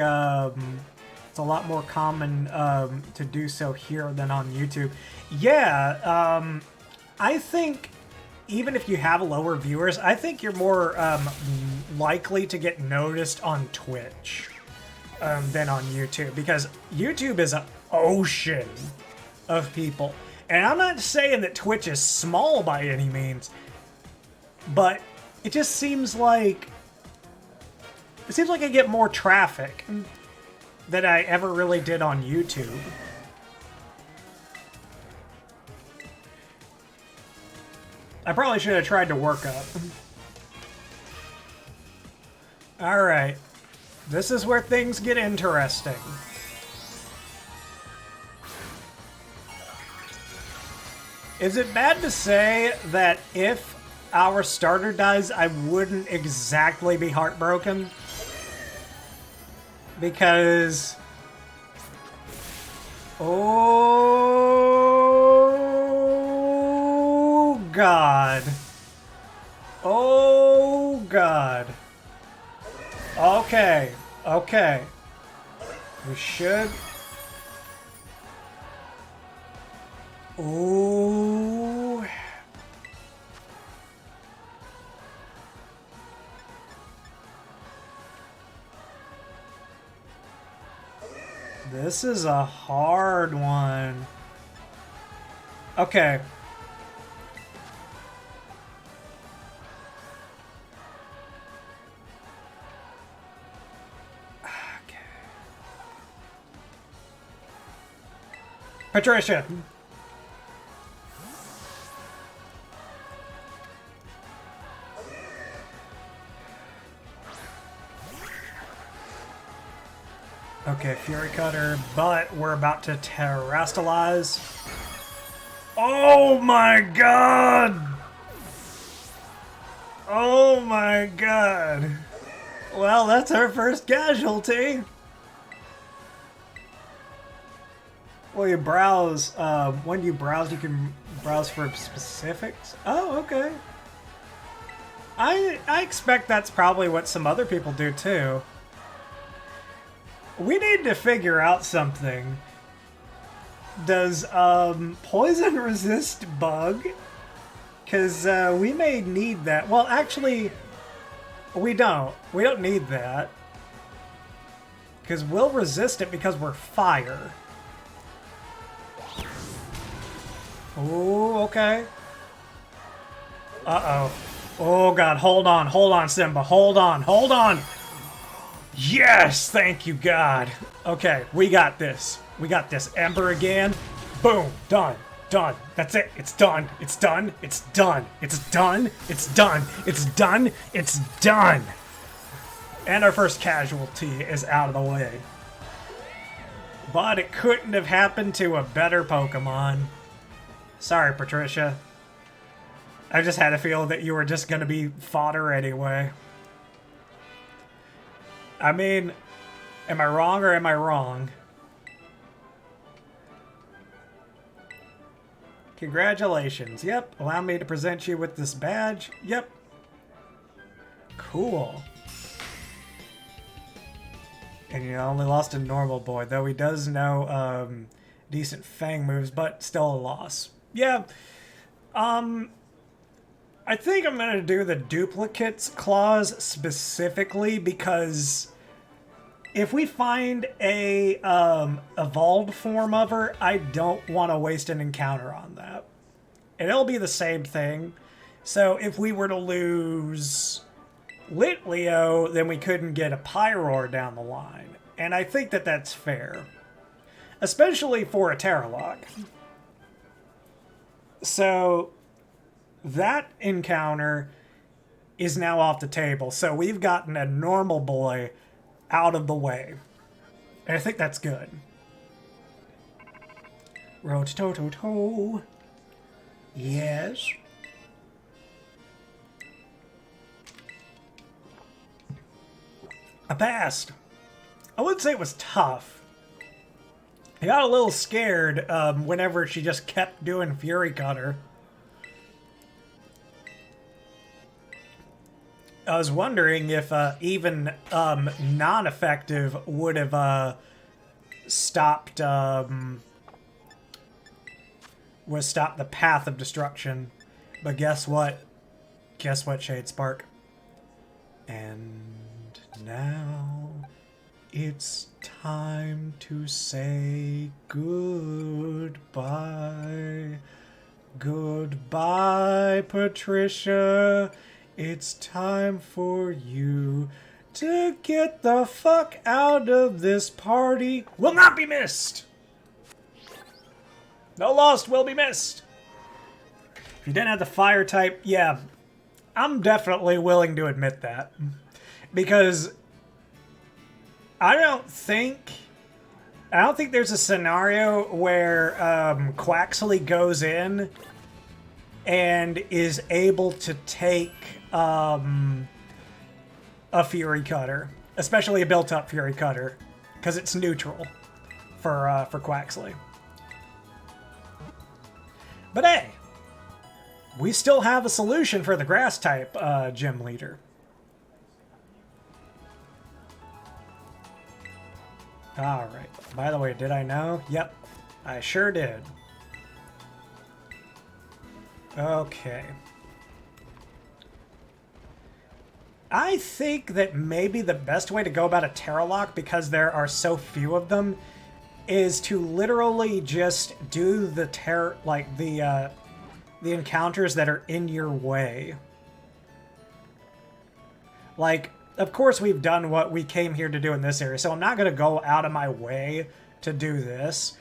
it's a lot more common to do so here than on YouTube. Yeah, I think even if you have lower viewers, I think you're more likely to get noticed on Twitch than on YouTube, because YouTube is an ocean of people. And I'm not saying that Twitch is small by any means, but it just seems like I get more traffic than I ever really did on YouTube. I probably should have tried to work up. Alright. This is where things get interesting. Is it bad to say that if our starter dies, I wouldn't exactly be heartbroken? Because... Oh... God. Oh, God. Okay. Okay. We should... Ooh. This is a hard one. Okay. Patricia. Okay, Fury Cutter, but we're about to terrestrialize. Oh my god! Oh my god. Well, that's our first casualty. Well, you browse, when you browse, you can browse for specifics. Oh, okay. I expect that's probably what some other people do too. We need to figure out something. Does, poison resist bug? Because, we may need that. Well, actually, we don't. We don't need that. Because we'll resist it because we're fire. Ooh, okay. Uh-oh. Oh, God. Hold on, Simba. Hold on. Yes! Thank you, God. Okay, we got this. We got this. Ember again. Boom. Done. That's it. It's done. It's done. And our first casualty is out of the way. But it couldn't have happened to a better Pokemon. Sorry, Patricia. I just had a feel that you were just gonna be fodder anyway. I mean, am I wrong or am I wrong? Congratulations. Yep, allow me to present you with this badge. Yep. Cool. And you only lost a normal boy, though he does know decent fang moves, but still a loss. Yeah. I think I'm gonna do the duplicates clause specifically because if we find a evolved form of her, I don't want to waste an encounter on that. And it'll be the same thing. So if we were to lose Litleo, then we couldn't get a Pyroar down the line. And I think that that's fair. Especially for a Teralocke. So that encounter is now off the table. So we've gotten a normal boy out of the way. And I think that's good. Rotototo. Yes. I passed. I wouldn't say it was tough. I got a little scared whenever she just kept doing Fury Cutter. I was wondering if even non-effective would have stopped stopped the path of destruction. But guess what? Guess what, Shadespark? And now it's time to say goodbye. Goodbye, Patricia. It's time for you to get the fuck out of this party. Will not be missed. No lost will be missed. If you didn't have the fire type, yeah, I'm definitely willing to admit that. Because I don't think there's a scenario where Quaxley goes in and is able to take a Fury Cutter, especially a built-up Fury Cutter, because it's neutral for Quaxley. But hey, we still have a solution for the grass type gym leader. Alright. By the way, did I know? Yep, I sure did. Okay. I think that maybe the best way to go about a Teralocke, because there are so few of them, is to literally just do the encounters that are in your way. Like, of course we've done what we came here to do in this area, so I'm not going to go out of my way to do this.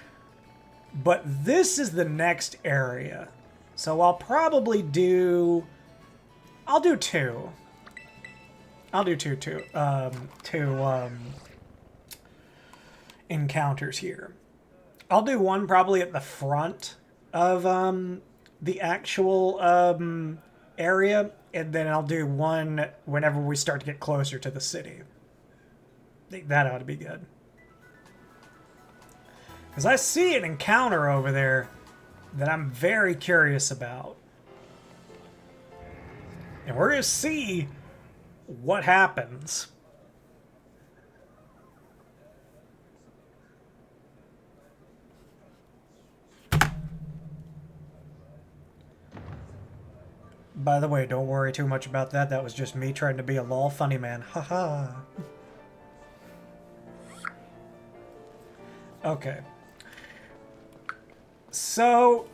But this is the next area. So I'll probably do... I'll do two. I'll do two encounters here. I'll do one probably at the front of the actual area, and then I'll do one whenever we start to get closer to the city. I think that ought to be good. Because I see an encounter over there that I'm very curious about. And we're going to see what happens. By the way, don't worry too much about that. That was just me trying to be a lol funny man. Haha. Okay. So,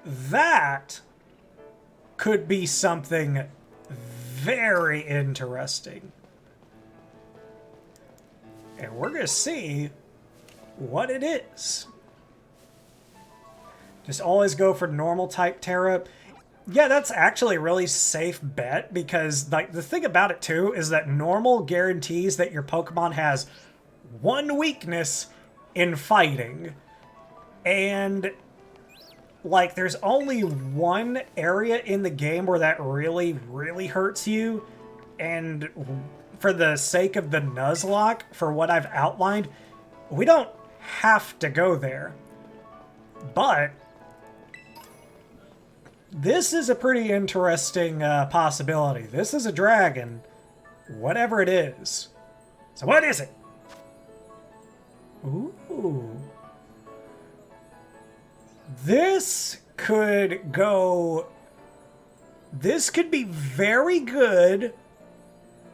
that could be something very interesting. And we're going to see what it is. Just always go for normal type Tera. Yeah, that's actually a really safe bet, because like the thing about it too is that normal guarantees that your Pokemon has one weakness in fighting. And like there's only one area in the game where that really, really hurts you. And for the sake of the Nuzlocke, for what I've outlined, we don't have to go there. But this is a pretty interesting possibility. This is a dragon, whatever it is. So what is it? Ooh. This could go... This could be very good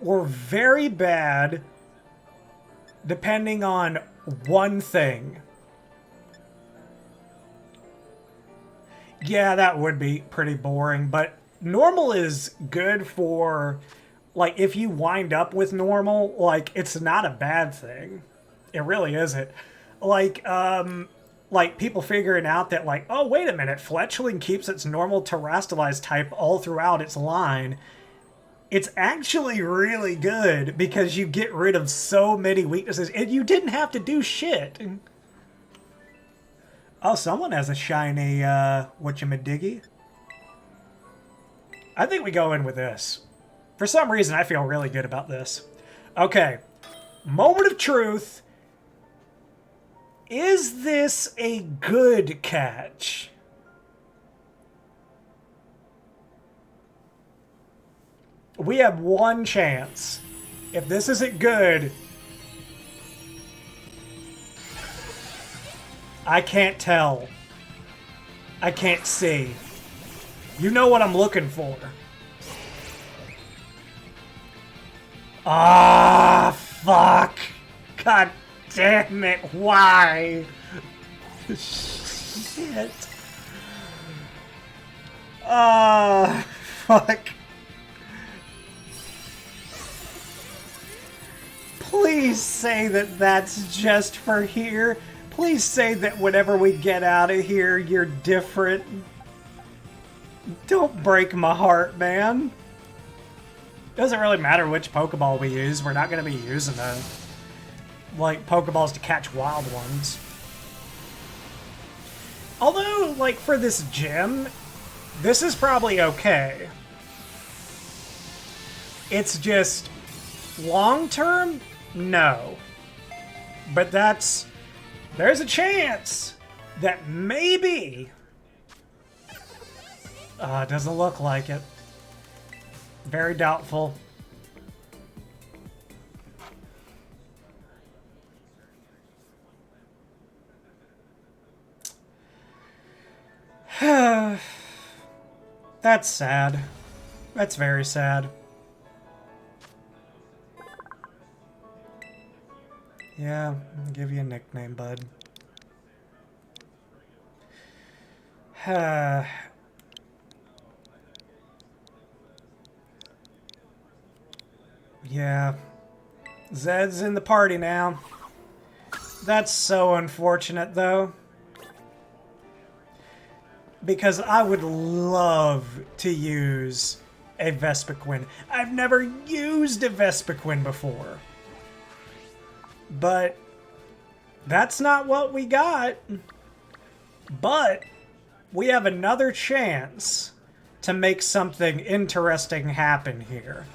or very bad, depending on one thing. Yeah, that would be pretty boring, but normal is good for, like, if you wind up with normal, like, it's not a bad thing. It really isn't. Like people figuring out that, like, oh, wait a minute, Fletchling keeps its normal terrestrialized type all throughout its line. It's actually really good because you get rid of so many weaknesses, and you didn't have to do shit. Oh, someone has a shiny, whatchamadiggy. I think we go in with this. For some reason, I feel really good about this. Okay. Moment of truth. Is this a good catch? We have one chance. If this isn't good... I can't tell. I can't see. You know what I'm looking for. Ah, fuck. God damn it. Why? Shit. Ah, fuck. Please say that that's just for here. Please say that whenever we get out of here, you're different. Don't break my heart, man. Doesn't really matter which Pokeball we use. We're not going to be using like, Pokeballs to catch wild ones. Although, like, for this gym, this is probably okay. It's just, long-term, no. But that's... There's a chance that maybe Doesn't look like it. Very doubtful. That's sad. That's very sad. Yeah, I'll give you a nickname, bud. Yeah. Zed's in the party now. That's so unfortunate, though. Because I would love to use a Vespiquen. I've never used a Vespiquen before. But that's not what we got. But we have another chance to make something interesting happen here.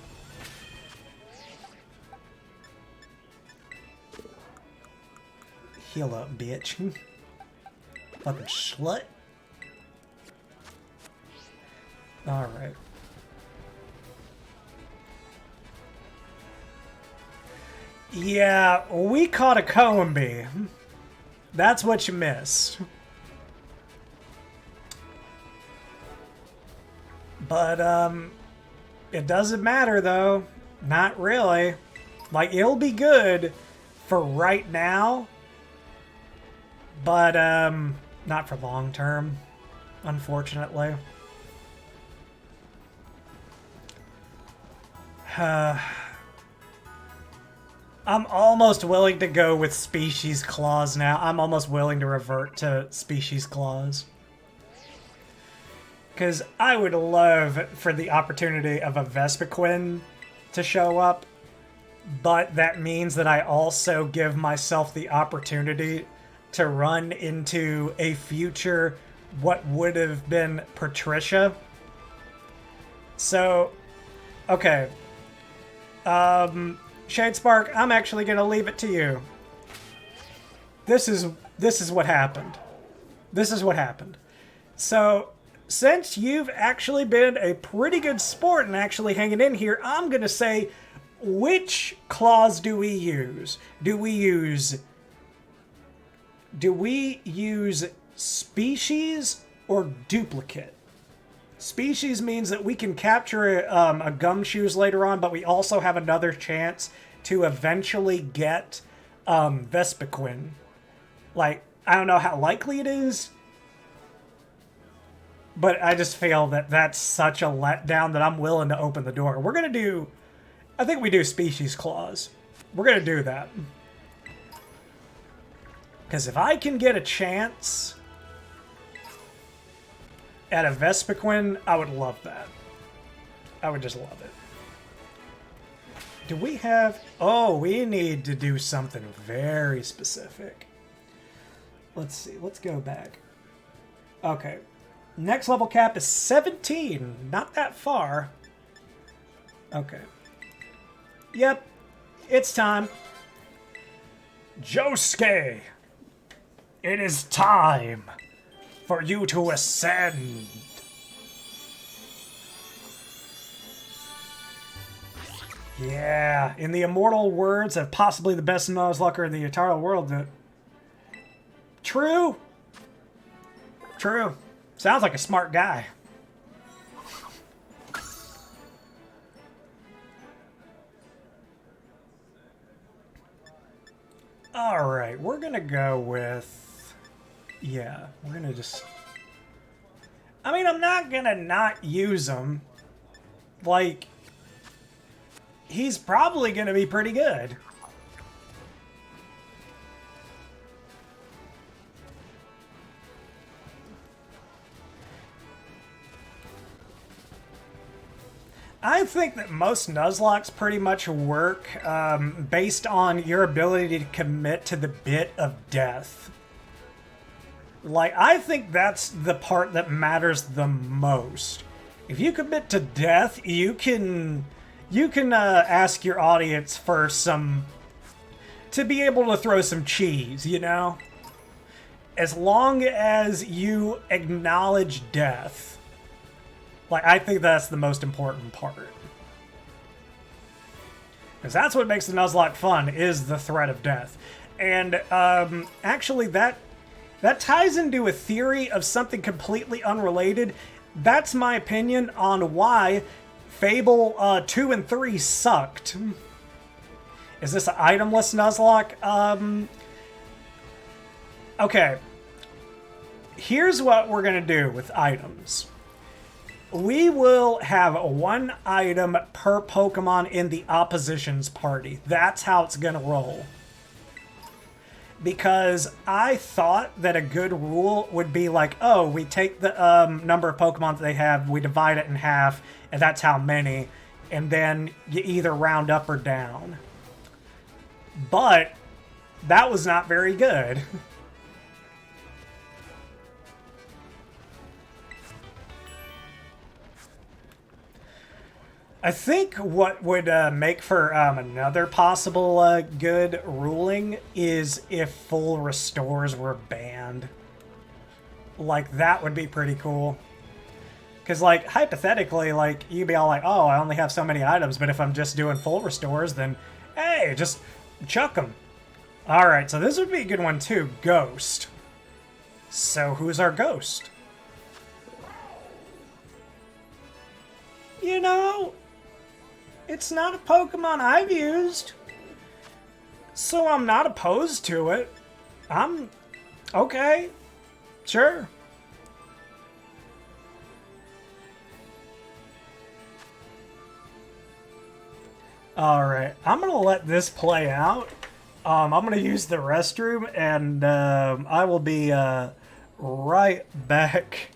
Heal up, bitch. Fucking slut. Alright. Yeah, we caught a Combee. That's what you missed. But, it doesn't matter, though. Not really. Like, it'll be good for right now. But, not for long term, unfortunately. I'm almost willing to go with Species Claws now. I'm almost willing to revert to Species Claws. Because I would love for the opportunity of a Vespiquen to show up. But that means that I also give myself the opportunity to run into a future what would have been Patricia. So, okay. Shadespark, I'm actually gonna leave it to you. This is what happened. This is what happened. So, since you've actually been a pretty good sport and actually hanging in here, I'm gonna say, which clause do we use? Do we use species or duplicate? Species means that we can capture a Gumshoes later on, but we also have another chance to eventually get Vespiquen. Like, I don't know how likely it is, but I just feel that that's such a letdown that I'm willing to open the door. We're going to do... I think we do Species Clause. We're going to do that. Because if I can get a chance at a Vespiquen, I would love that. I would just love it. Do we have... Oh, we need to do something very specific. Let's see. Let's go back. Okay. Next level cap is 17. Not that far. Okay. Yep. It's time. Josuke! It is time for you to ascend. Yeah, in the immortal words of possibly the best Nuzlocke in the entire world. True. True. Sounds like a smart guy. Alright, we're gonna go with... Yeah, we're gonna just... I mean, I'm not gonna not use him. Like, he's probably gonna be pretty good. I think that most Nuzlockes pretty much work based on your ability to commit to the bit of death. Like, I think that's the part that matters the most. If you commit to death, you can ask your audience for some... to be able to throw some cheese, you know? As long as you acknowledge death, Like, I think that's the most important part. Because that's what makes the Nuzlocke fun, is the threat of death. And actually, that ties into a theory of something completely unrelated. That's my opinion on why Fable 2 and 3 sucked. Is this an itemless Nuzlocke? Okay. Here's what we're going to do with items. We will have one item per Pokemon in the opposition's party. That's how it's going to roll. Because I thought that a good rule would be like, oh, we take the number of Pokemon that they have, we divide it in half, and that's how many, and then you either round up or down. But that was not very good. I think what would make for another possible good ruling is if full restores were banned. Like, that would be pretty cool. Because, like, hypothetically, like, you'd be all like, oh, I only have so many items, but if I'm just doing full restores, then, hey, just chuck them. Alright, so this would be a good one, too. Ghost. So, who's our ghost? You know, it's not a Pokemon I've used, so I'm not opposed to it. I'm okay, sure. Alright, I'm gonna let this play out. I'm gonna use the restroom, and I will be right back.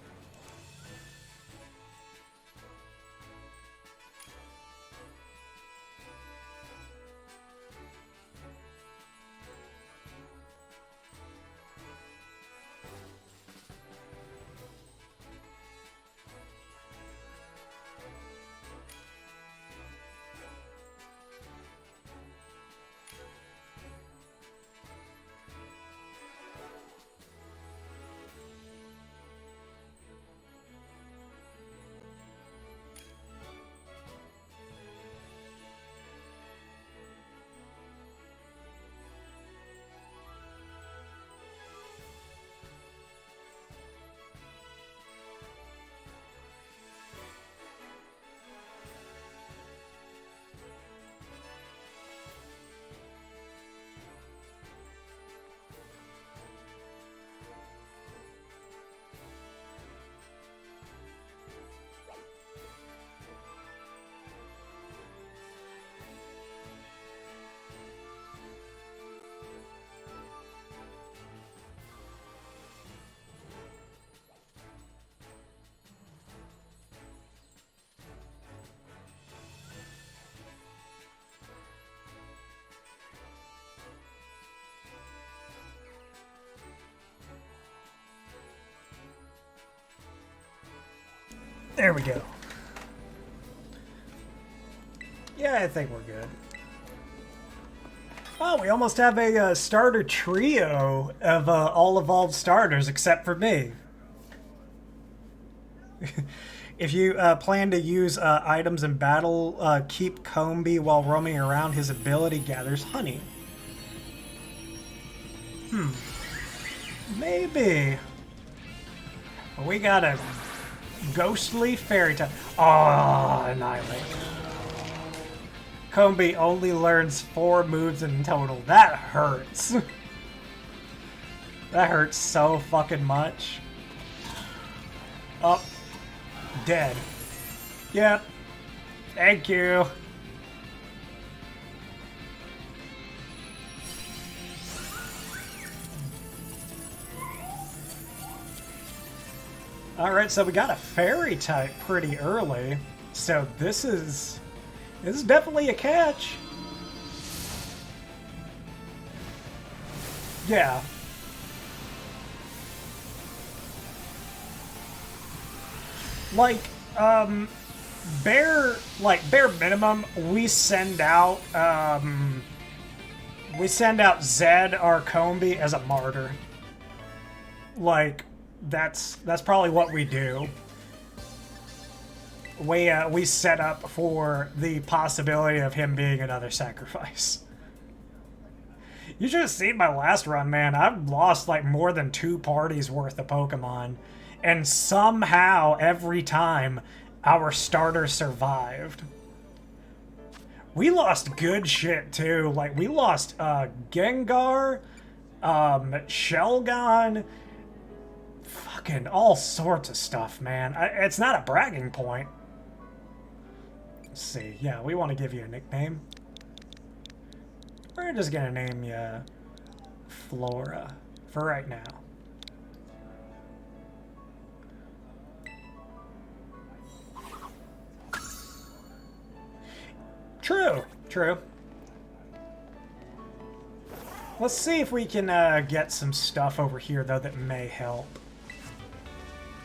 There we go. Yeah, I think we're good. Oh, we almost have a starter trio of all evolved starters, except for me. If you plan to use items in battle, keep Combee while roaming around. His ability gathers honey. Maybe. We got a ghostly fairy type. Oh, annihilate. Combee only learns 4 moves in total. That hurts. That hurts so fucking much. Oh. Dead. Yep. Thank you. Alright, so we got a fairy type pretty early. So this is definitely a catch. Yeah. Bare minimum, we send out Zed, our Combee, as a martyr. Like, that's probably what we do. we set up for the possibility of him being another sacrifice. You should have seen my last run, man. I've lost like more than 2 parties worth of Pokemon. And somehow, every time, our starter survived. We lost good shit, too. Like, we lost Gengar, Shelgon, fucking all sorts of stuff, man. It's not a bragging point. Let's see. Yeah, we want to give you a nickname. We're just gonna name you Flora for right now. True, true. Let's see if we can get some stuff over here, though, that may help.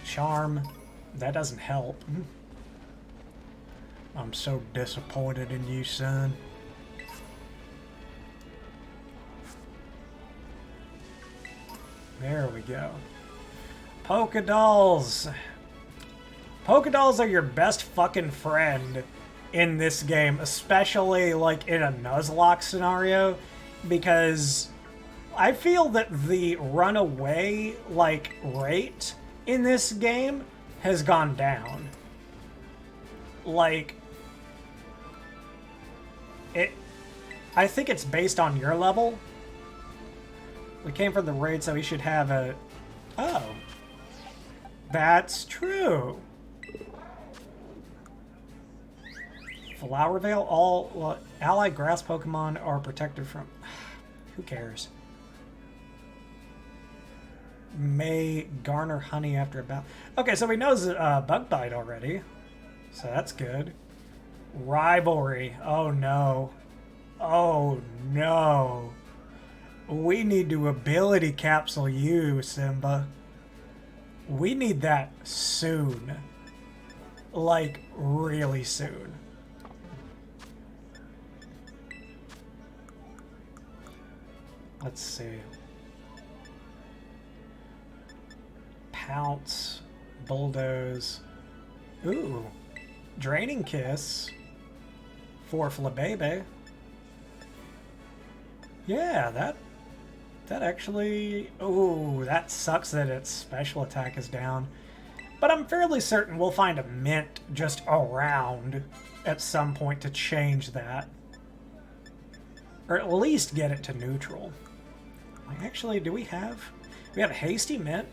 Charm. That doesn't help. I'm so disappointed in you, son. There we go. Pokedolls. Pokedolls are your best fucking friend in this game, especially like in a Nuzlocke scenario, because I feel that the runaway like rate in this game has gone down. Like I think it's based on your level. We came from the raid, so we should have a... Oh. That's true. Flower Veil, all allied grass Pokemon are protected from... Who cares? May garner honey after a battle. Okay, so we know Bug Bite already. So that's good. Rivalry. Oh, no. Oh, no. We need to ability capsule you, Simba. We need that soon. Like, really soon. Let's see. Pounce. Bulldoze. Ooh. Draining Kiss. For Flabebe. Yeah, that actually... Ooh, that sucks that its special attack is down. But I'm fairly certain we'll find a mint just around at some point to change that. Or at least get it to neutral. Actually, do we have... We have a Hasty Mint.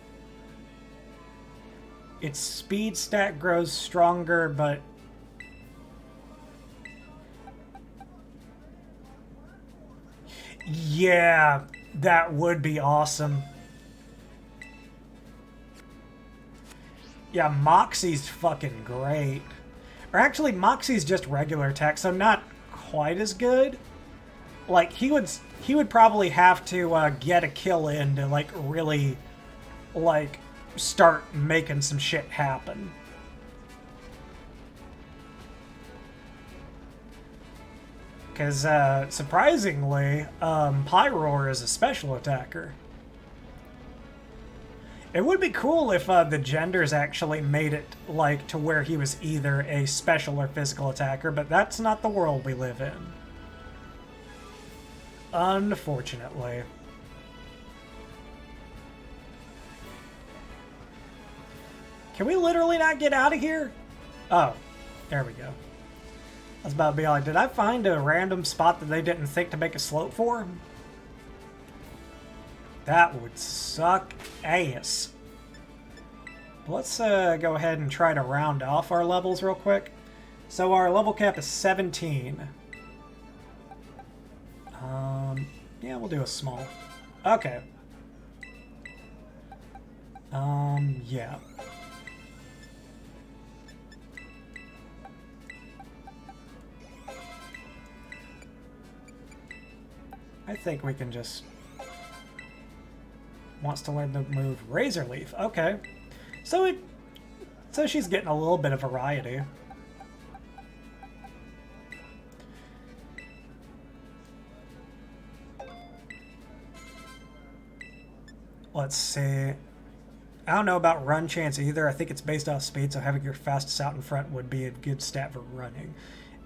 Its speed stat grows stronger, but... Yeah, that would be awesome. Yeah, Moxie's fucking great. Or actually, Moxie's just regular attack, so not quite as good. Like, he would probably have to get a kill in to, like, really, like, start making some shit happen. Because, surprisingly, Pyroar is a special attacker. It would be cool if the genders actually made it, like, to where he was either a special or physical attacker, but that's not the world we live in. Unfortunately. Can we literally not get out of here? Oh, there we go. I was about to be like, did I find a random spot that they didn't think to make a slope for? That would suck ass. Let's go ahead and try to round off our levels real quick. So our level cap is 17. Yeah, we'll do a small. Okay. Yeah. I think we can just... Wants to learn the move Razor Leaf. Okay. So she's getting a little bit of variety. Let's see. I don't know about run chance either. I think it's based off speed, so having your fastest out in front would be a good stat for running.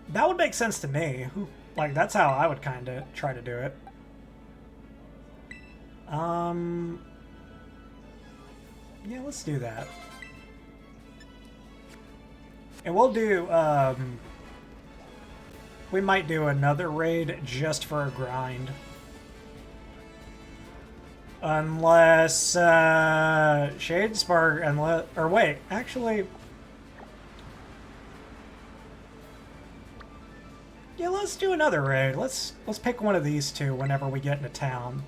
That would make sense to me. Like, that's how I would kind of try to do it. Yeah, let's do that. And we'll do, we might do another raid just for a grind. Unless, Shadespark, unless, or wait, actually, yeah, let's do another raid. Let's pick one of these two whenever we get into town.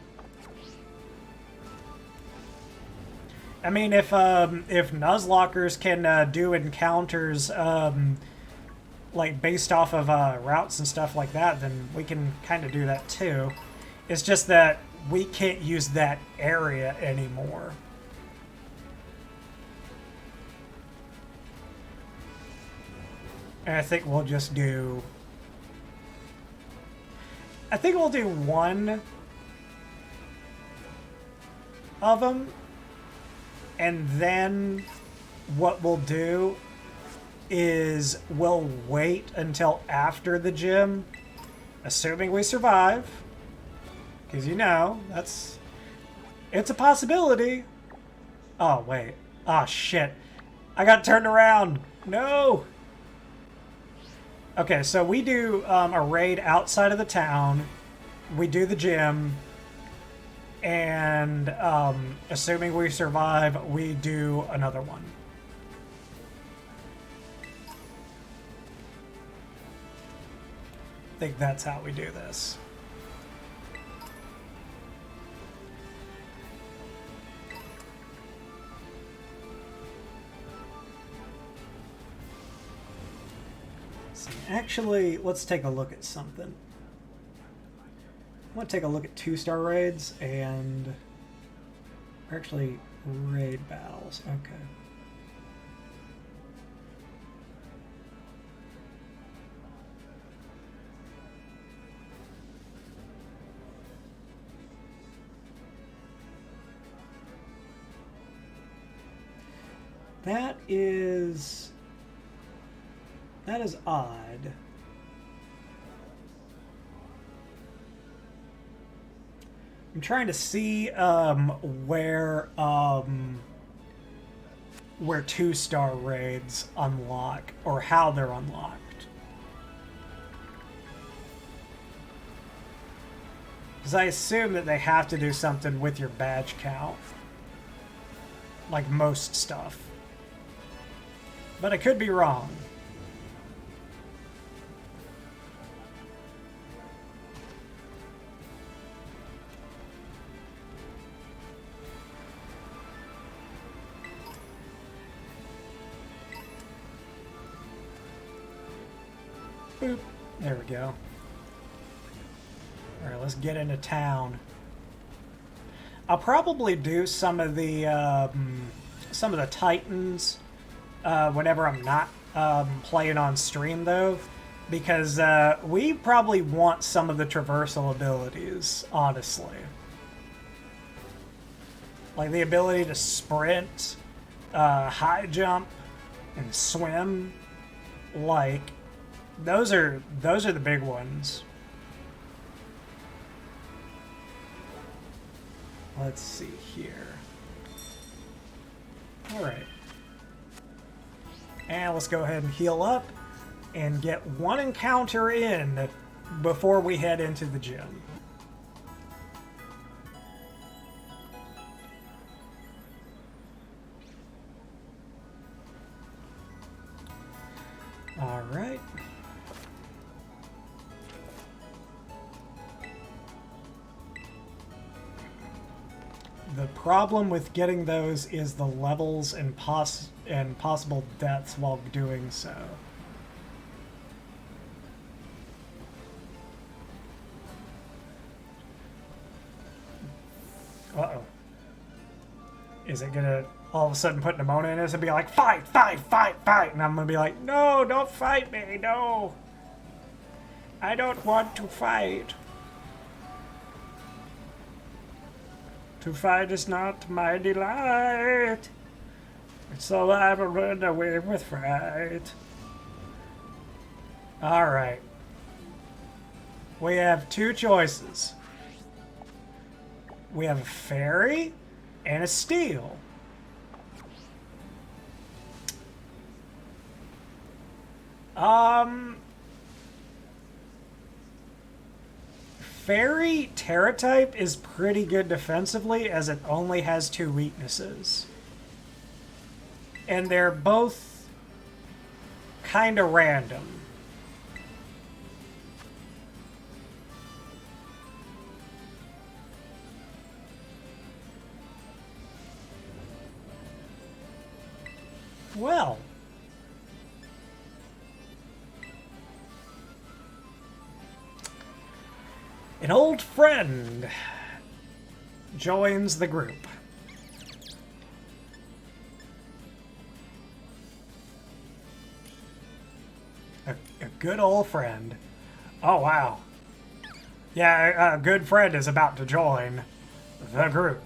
I mean, if Nuzlockers can do encounters like based off of routes and stuff like that, then we can kind of do that too. It's just that we can't use that area anymore. And I think we'll just do... I think we'll do one of them, and then what we'll do is we'll wait until after the gym, assuming we survive, because you know, it's a possibility. Oh, wait. Oh, shit. I got turned around. No! Okay, so we do a raid outside of the town. We do the gym. And assuming we survive, we do another one. I think that's how we do this. Actually, let's take a look at something. I want to take a look at 2-star raids and... actually, raid battles. Okay. That is odd. I'm trying to see where 2-star raids unlock or how they're unlocked. Because I assume that they have to do something with your badge count, like most stuff. But I could be wrong. Boop. There we go. Alright, let's get into town. I'll probably do some of the Titans whenever I'm not playing on stream, though, because we probably want some of the traversal abilities, honestly. Like the ability to sprint, high jump, and swim. Like, those are the big ones. Let's see here. Alright. And let's go ahead and heal up and get one encounter in before we head into the gym. Alright. The problem with getting those is the levels and possible deaths while doing so. Uh-oh. Is it gonna all of a sudden put Nimona in this and be like, fight, fight, fight, fight? And I'm gonna be like, no, don't fight me, no. I don't want to fight. To fight is not my delight. So I'm run away with fright. Alright. We have two choices. We have a fairy and a steel. Fairy Terra type is pretty good defensively as it only has two weaknesses. And they're both kind of random. Well. An old friend joins the group. A good old friend. Oh, wow. Yeah, a good friend is about to join the group.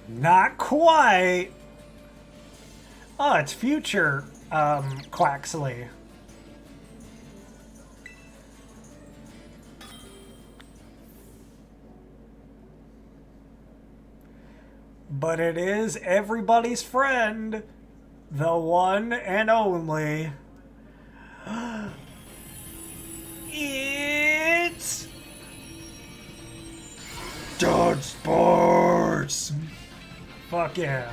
Not quite. Oh, it's future Quaxley. But it is everybody's friend, the one and only. It's Dodge Sports. Fuck yeah.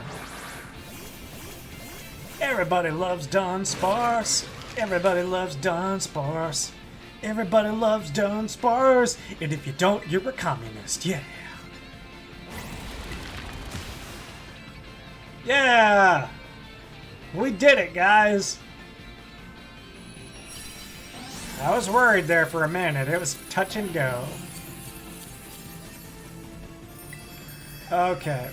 Everybody loves Dunsparce. Everybody loves Dunsparce. Everybody loves Dunsparce. And if you don't, you're a communist. Yeah. Yeah! We did it, guys. I was worried there for a minute. It was touch and go. Okay.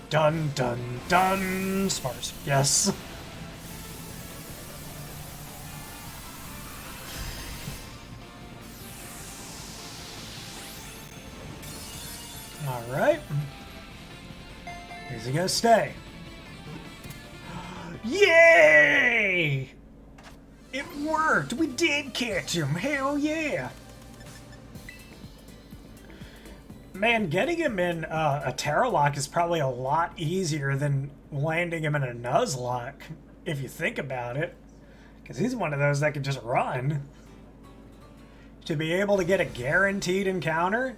Dun, dun, dun. Sparse. Yes. Alright. Is he gonna stay? Yay! It worked! We did catch him! Hell yeah! Man, getting him in a Teralocke is probably a lot easier than landing him in a Nuzlocke, if you think about it. Because he's one of those that can just run. To be able to get a guaranteed encounter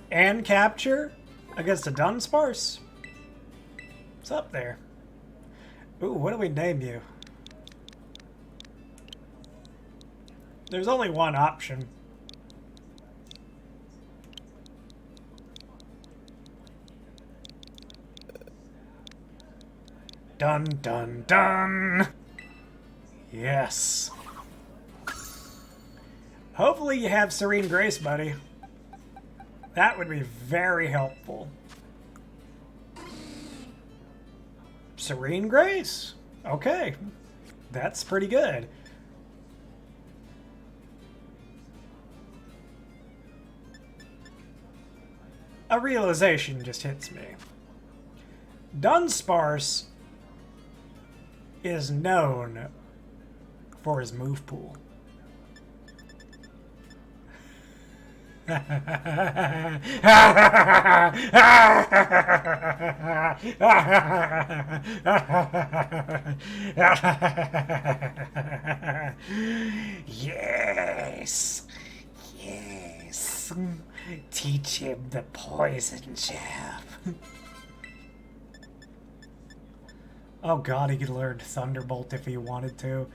and capture against a Dunsparce, it's up there. Ooh, what do we name you? There's only one option. Dun, dun, dun! Yes. Hopefully you have Serene Grace, buddy. That would be very helpful. Serene Grace. Okay. That's pretty good. A realization just hits me. Dunsparce is known for his move pool. Yes, yes. Teach him the poison jab. Oh god, he could learn Thunderbolt if he wanted to.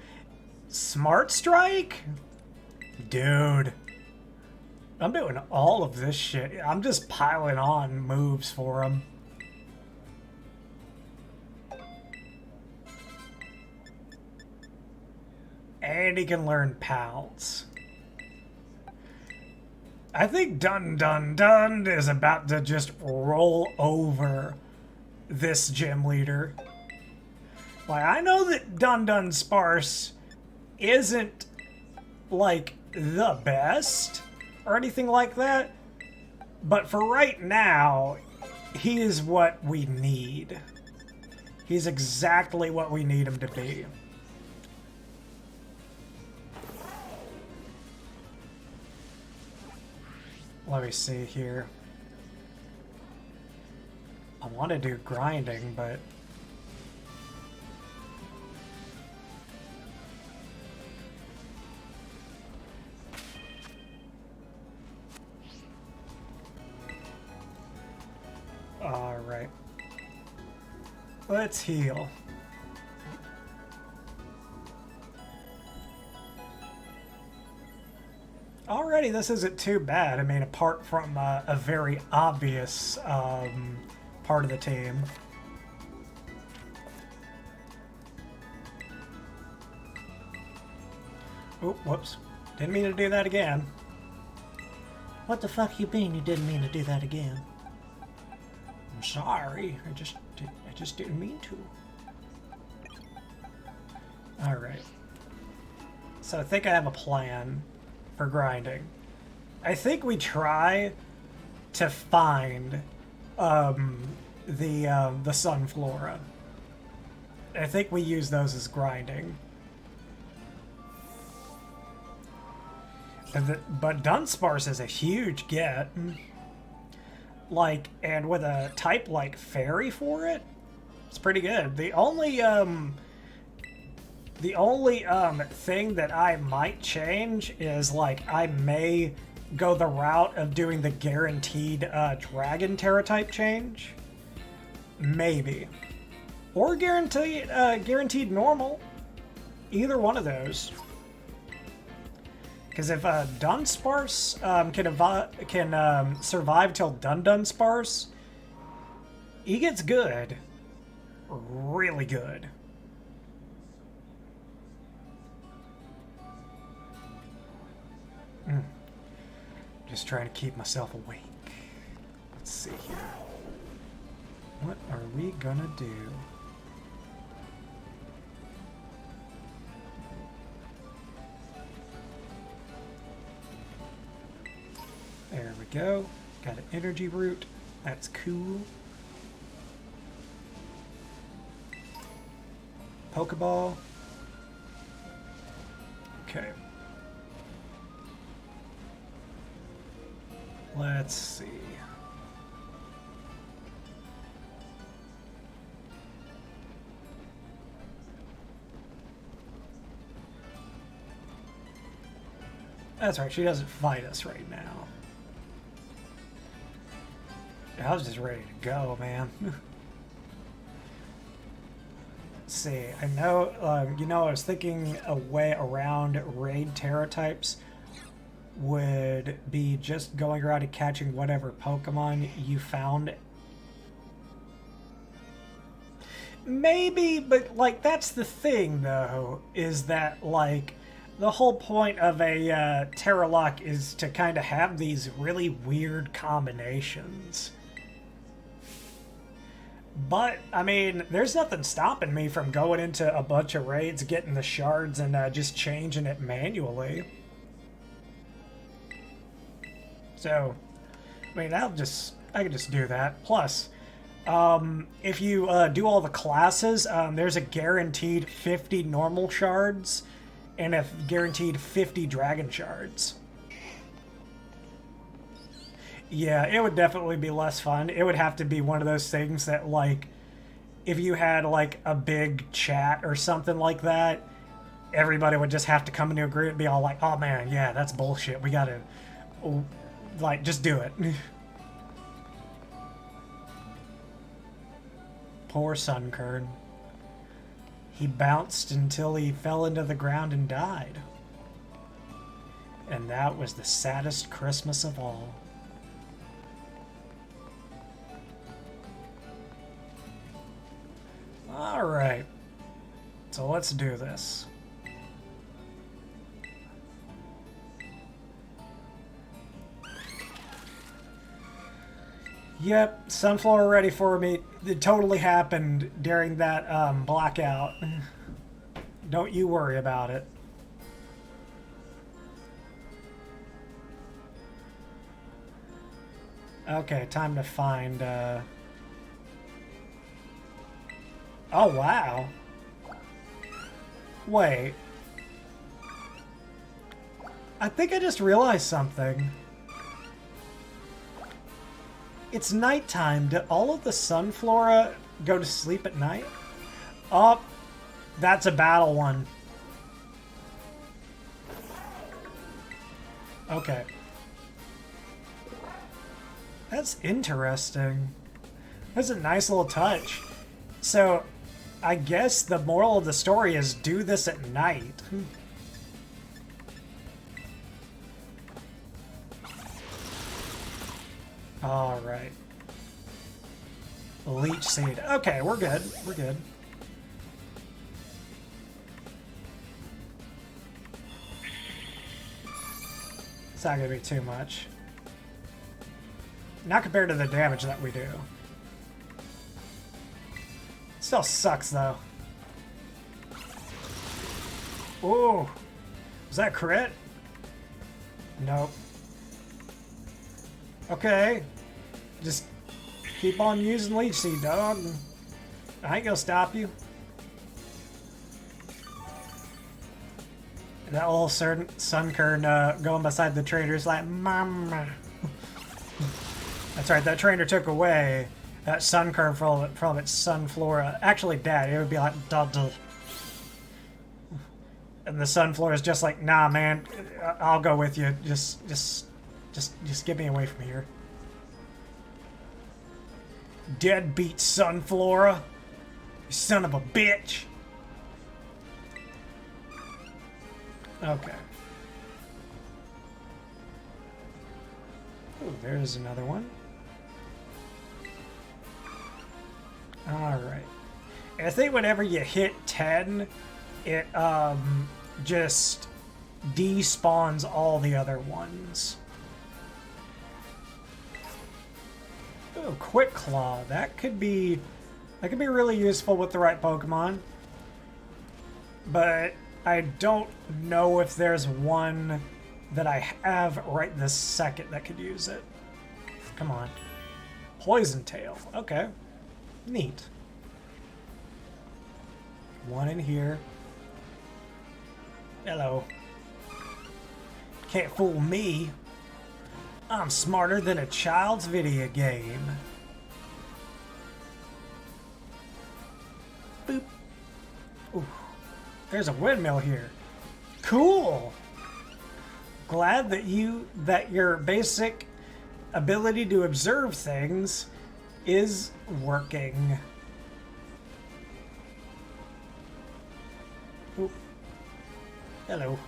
Smart Strike? Dude. I'm doing all of this shit. I'm just piling on moves for him. And he can learn Pounce. I think Dun Dun Dun is about to just roll over this gym leader. Like, I know that Dun Sparse isn't, like, the best or anything like that, but for right now, he is what we need. He's exactly what we need him to be. Let me see here. I want to do grinding, but... Alright. Let's heal. Already, this isn't too bad. I mean, apart from a very obvious part of the team. Oh, whoops. Didn't mean to do that again. What the fuck you mean you didn't mean to do that again? I'm sorry. I just didn't mean to. Alright. So I think I have a plan for grinding. I think we try to find the Sunflora. I think we use those as grinding. But Dunsparce is a huge get. Like, and with a type like Fairy for it, it's pretty good. The only thing that I might change is, like, I may go the route of doing the guaranteed Dragon Terra type change. Maybe. Or guaranteed normal. Either one of those. Because if Dunsparce can survive till Dunsparce, he gets good. Really good. Just trying to keep myself awake. Let's see here. What are we gonna do? There we go. Got an energy root. That's cool. Pokeball. Okay. Let's see. That's right, she doesn't fight us right now. I was just ready to go, man. Let's see, I know, I was thinking a way around raid Terra types would be just going around and catching whatever Pokemon you found. Maybe, but, like, that's the thing, though, is that, like, the whole point of a Teralocke is to kind of have these really weird combinations. But, I mean, there's nothing stopping me from going into a bunch of raids, getting the shards, and just changing it manually. So, I mean, I can just do that. Plus, if you do all the classes, there's a guaranteed 50 normal shards and a guaranteed 50 dragon shards. Yeah, it would definitely be less fun. It would have to be one of those things that, like, if you had, like, a big chat or something like that, everybody would just have to come into agreement and be all like, oh man, yeah, that's bullshit. We gotta, like, just do it. Poor Sunkern. He bounced until he fell into the ground and died. And that was the saddest Christmas of all. Alright. So let's do this. Yep, Sunflower ready for me. It totally happened during that blackout. Don't you worry about it. Okay, time to find... Oh, wow. Wait. I think I just realized something. It's nighttime. Did all of the Sunflora go to sleep at night? Oh, that's a battle one. Okay. That's interesting. That's a nice little touch. So, I guess the moral of the story is do this at night. Alright. Leech Seed. Okay, we're good. We're good. It's not gonna be too much. Not compared to the damage that we do. Still sucks, though. Ooh. Was that crit? Nope. Okay. Just keep on using Leech Seed, dog. I ain't gonna stop you. That little Sunkern going beside the trader's like, Mama. That's right, that trainer took away that Sunkern from its Sunflora. Actually, Dad, it would be like, duh, duh. And the Sunflora is just like, nah, man, I'll go with you. Just get me away from here. Deadbeat Sunflora. You son of a bitch. Okay. Ooh, there's another one. Alright. I think whenever you hit 10, it just despawns all the other ones. Ooh, Quick Claw. That could be really useful with the right Pokemon. But I don't know if there's one that I have right this second that could use it. Come on. Poison Tail. Okay. Neat. One in here. Hello. Can't fool me. I'm smarter than a child's video game. Boop. Ooh. There's a windmill here. Cool. Glad that your basic ability to observe things is working. Ooh. Hello.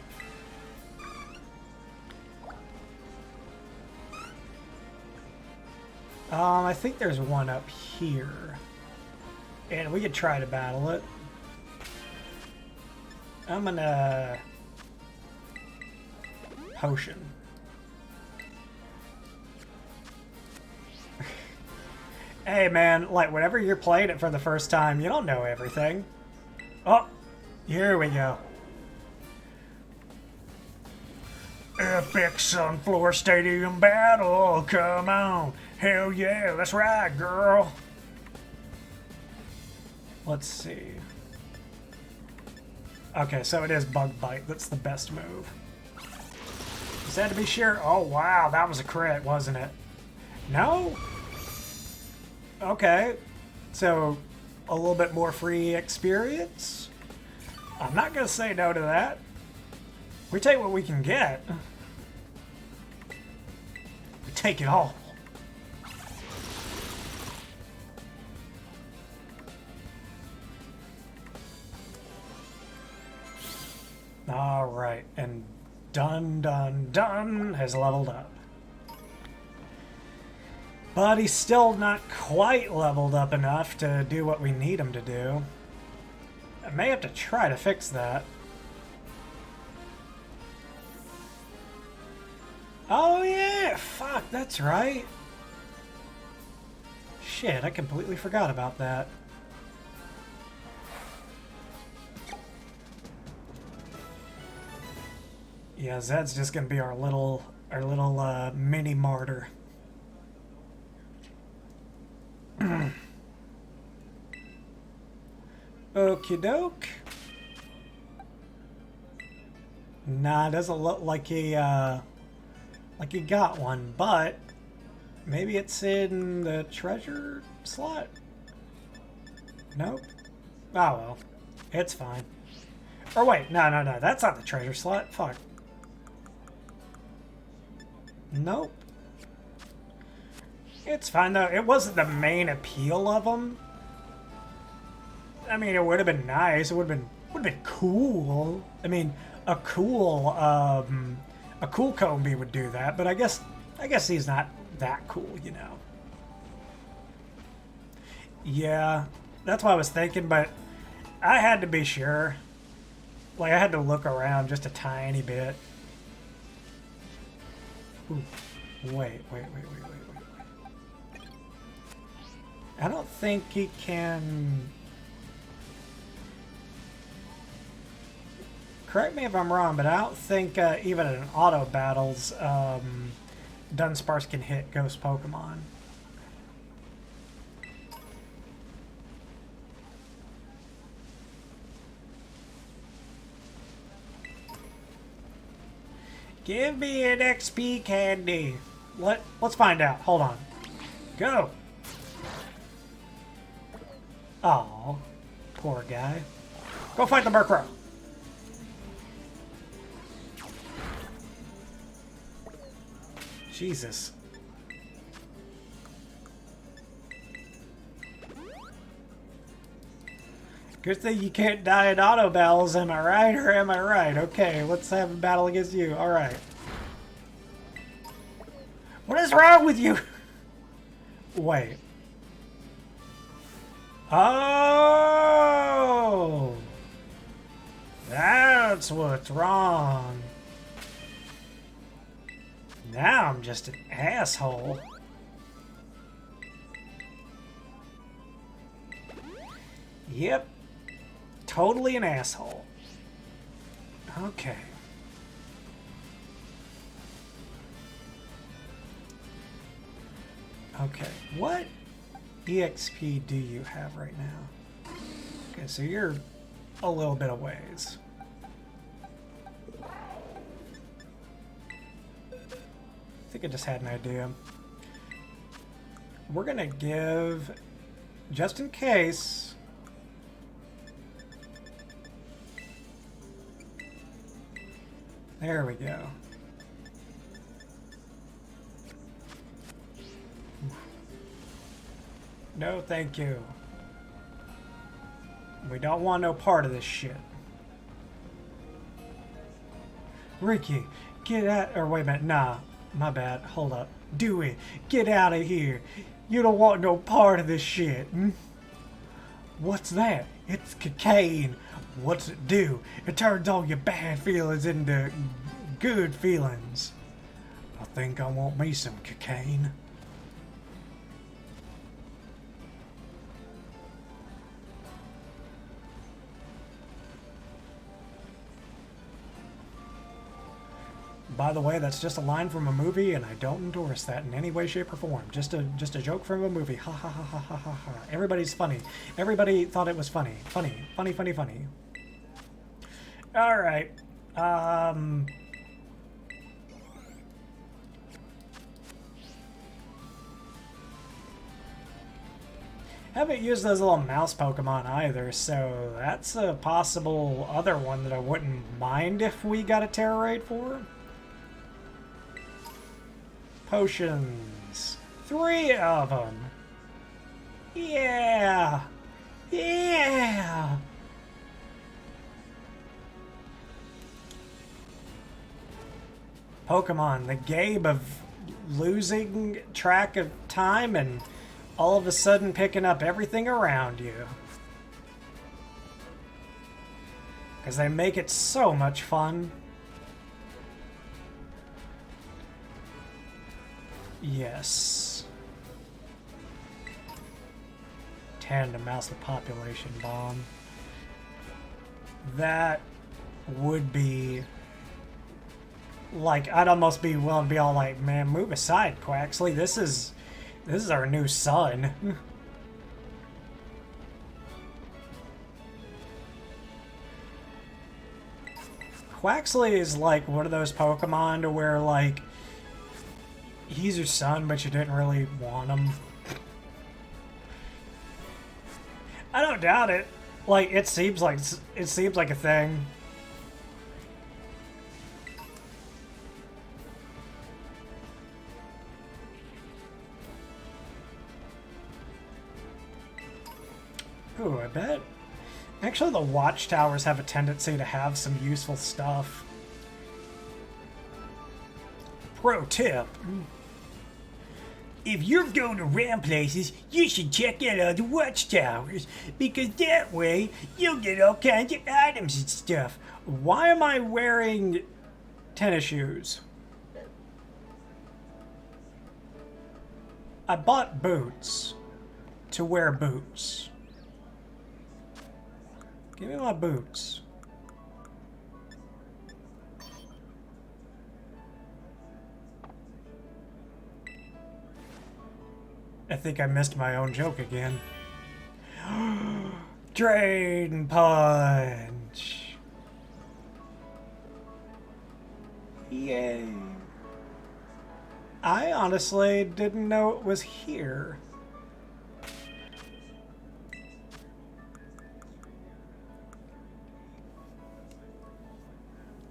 I think there's one up here. And we could try to battle it. I'm gonna... Potion. Hey man, like whenever you're playing it for the first time, you don't know everything. Oh, here we go. Epic Sunflower Stadium battle, come on. Hell yeah, that's right, girl. Let's see. Okay, so it is Bug Bite. That's the best move. Is that to be sure? Oh, wow, that was a crit, wasn't it? No? Okay. So, a little bit more free experience? I'm not going to say no to that. We take what we can get. We take it all. Alright, and Dun has leveled up. But he's still not quite leveled up enough to do what we need him to do. I may have to try to fix that. Oh yeah, fuck, that's right. shit, I completely forgot about that. Yeah, Zed's just gonna be our little mini martyr. Okie doke. Nah, it doesn't look like he got one, but maybe it's in the treasure slot? Nope. Oh well. It's fine. Or wait, no, that's not the treasure slot. Fuck. Nope. It's fine though. It wasn't the main appeal of them. I mean, it would have been nice. It would have been cool. I mean, a cool Combi would do that, but I guess he's not that cool, you know. Yeah, that's what I was thinking, but I had to be sure. Like, I had to look around just a tiny bit. Ooh. Wait. I don't think he can... Correct me if I'm wrong, but I don't think even in auto battles, Dunsparce can hit Ghost Pokemon. Give me an XP candy. Let's find out. Hold on. Go. Oh, poor guy. Go fight the Murkrow. Jesus. Good thing you can't die in auto battles, am I right or am I right? Okay, let's have a battle against you. Alright. What is wrong with you? Wait. Oh! That's what's wrong. Now I'm just an asshole. Yep. Totally an asshole. Okay. Okay. What EXP do you have right now? Okay, so you're a little bit of ways. I think I just had an idea. We're gonna give, just in case, there we go. No, thank you. We don't want no part of this shit. Ricky, get out, or wait a minute, nah. My bad. Hold up. Dewey, get out of here. You don't want no part of this shit. Hmm? What's that? It's cocaine. What's it do? It turns all your bad feelings into good feelings. I think I want me some cocaine. By the way, that's just a line from a movie, and I don't endorse that in any way, shape, or form. Just a joke from a movie. Ha ha ha ha ha ha ha. Everybody's funny. Everybody thought it was funny. Funny. All right. Haven't used those little mouse Pokemon either, so that's a possible other one that I wouldn't mind if we got a Tera Raid for. Potions. 3 of them. Yeah. Yeah. Pokemon, the game of losing track of time and all of a sudden picking up everything around you. Because they make it so much fun. Yes. hand to mouse the population bomb. That would be... like, I'd almost be willing to be all like, man, move aside, Quaxley. This is our new son. Quaxley is like one of those Pokemon to where, like, he's your son, but you didn't really want him. I don't doubt it. Like, it seems like a thing. Ooh, I bet. Actually, the watchtowers have a tendency to have some useful stuff. Pro tip. If you're going around places, you should check out other watchtowers, because that way you'll get all kinds of items and stuff. Why am I wearing tennis shoes? I bought boots to wear boots. Give me my boots. I think I missed my own joke again. Drain Punch! Yay. I honestly didn't know it was here.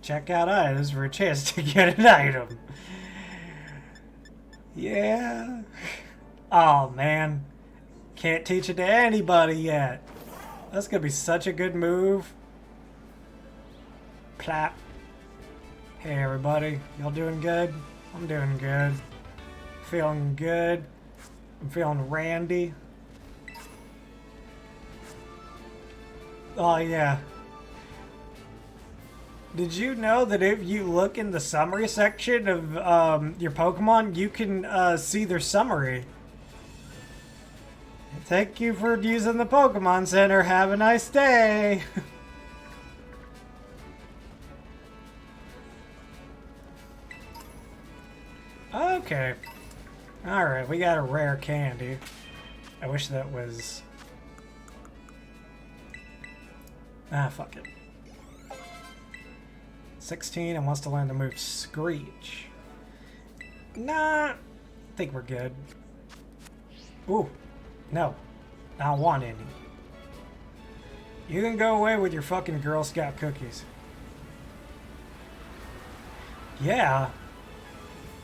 Check out items for a chance to get an item. Yeah. Oh, man. Can't teach it to anybody yet. That's gonna be such a good move. Plap. Hey, everybody. Y'all doing good? I'm doing good. Feeling good. I'm feeling randy. Oh, yeah. Did you know that if you look in the summary section of your Pokemon, you can see their summary? Thank you for using the Pokemon Center. Have a nice day. Okay. Alright, we got a rare candy. I wish that was... ah, fuck it. 16 and wants to learn the move Screech. Nah, I think we're good. Ooh, no. I don't want any. You can go away with your fucking Girl Scout cookies. Yeah.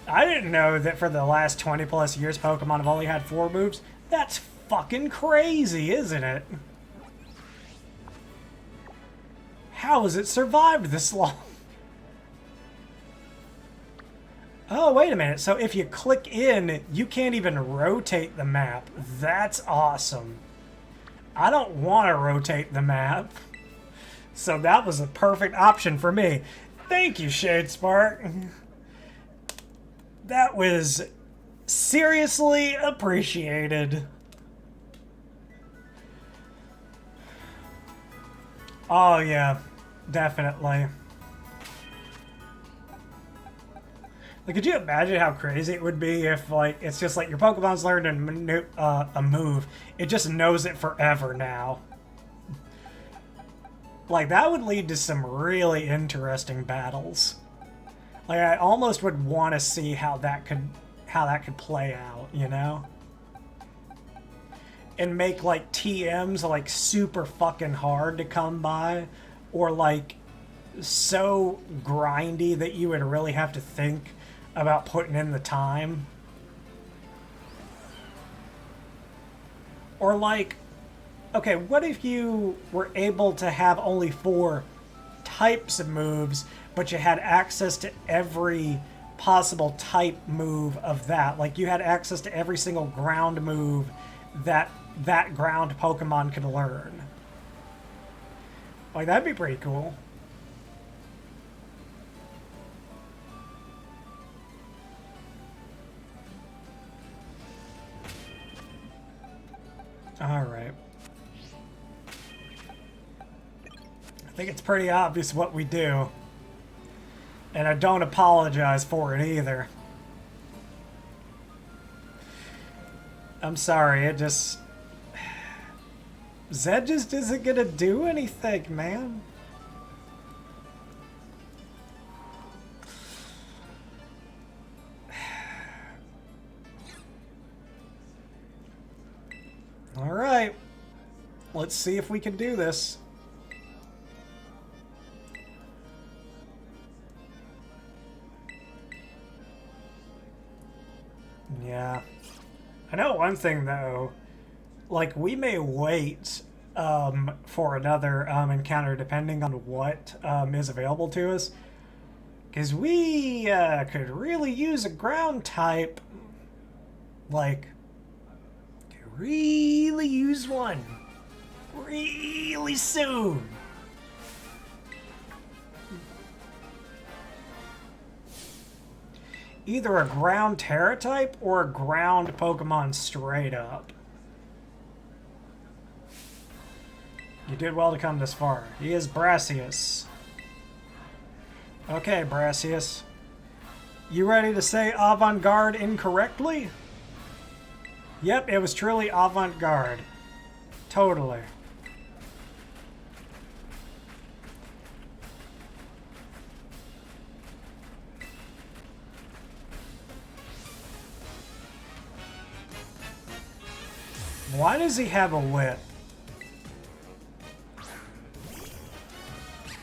I didn't know that for the last 20 plus years Pokemon have only had 4 moves. That's fucking crazy, isn't it? How has it survived this long? Oh, wait a minute. So if you click in, you can't even rotate the map. That's awesome. I don't want to rotate the map. So that was a perfect option for me. Thank you, Shadespark. That was seriously appreciated. Oh, yeah. Definitely. Like, could you imagine how crazy it would be if, like, it's just like your Pokemon's learned a move. It just knows it forever now. Like, that would lead to some really interesting battles. Like, I almost would want to see how that could play out, you know? And make, like, TMs, like, super fucking hard to come by. Or, like, so grindy that you would really have to think about putting in the time. Or like, okay, what if you were able to have only 4 types of moves, but you had access to every possible type move of that? Like you had access to every single ground move that ground Pokemon could learn. Like, that'd be pretty cool. Alright. think it's pretty obvious what we do. And I don't apologize for it either. I'm sorry, it just... Zed just isn't gonna do anything, man. Alright. Let's see if we can do this. Yeah. I know one thing, though. Like, we may wait for another encounter depending on what is available to us. Because we could really use a ground type. Like, could really use one. Really soon. Either a ground Tera type or a ground Pokemon straight up. You did well to come this far. He is Brassius. Okay, Brassius. You ready to say avant-garde incorrectly? Yep, it was truly avant-garde. Totally. Why does he have a whip?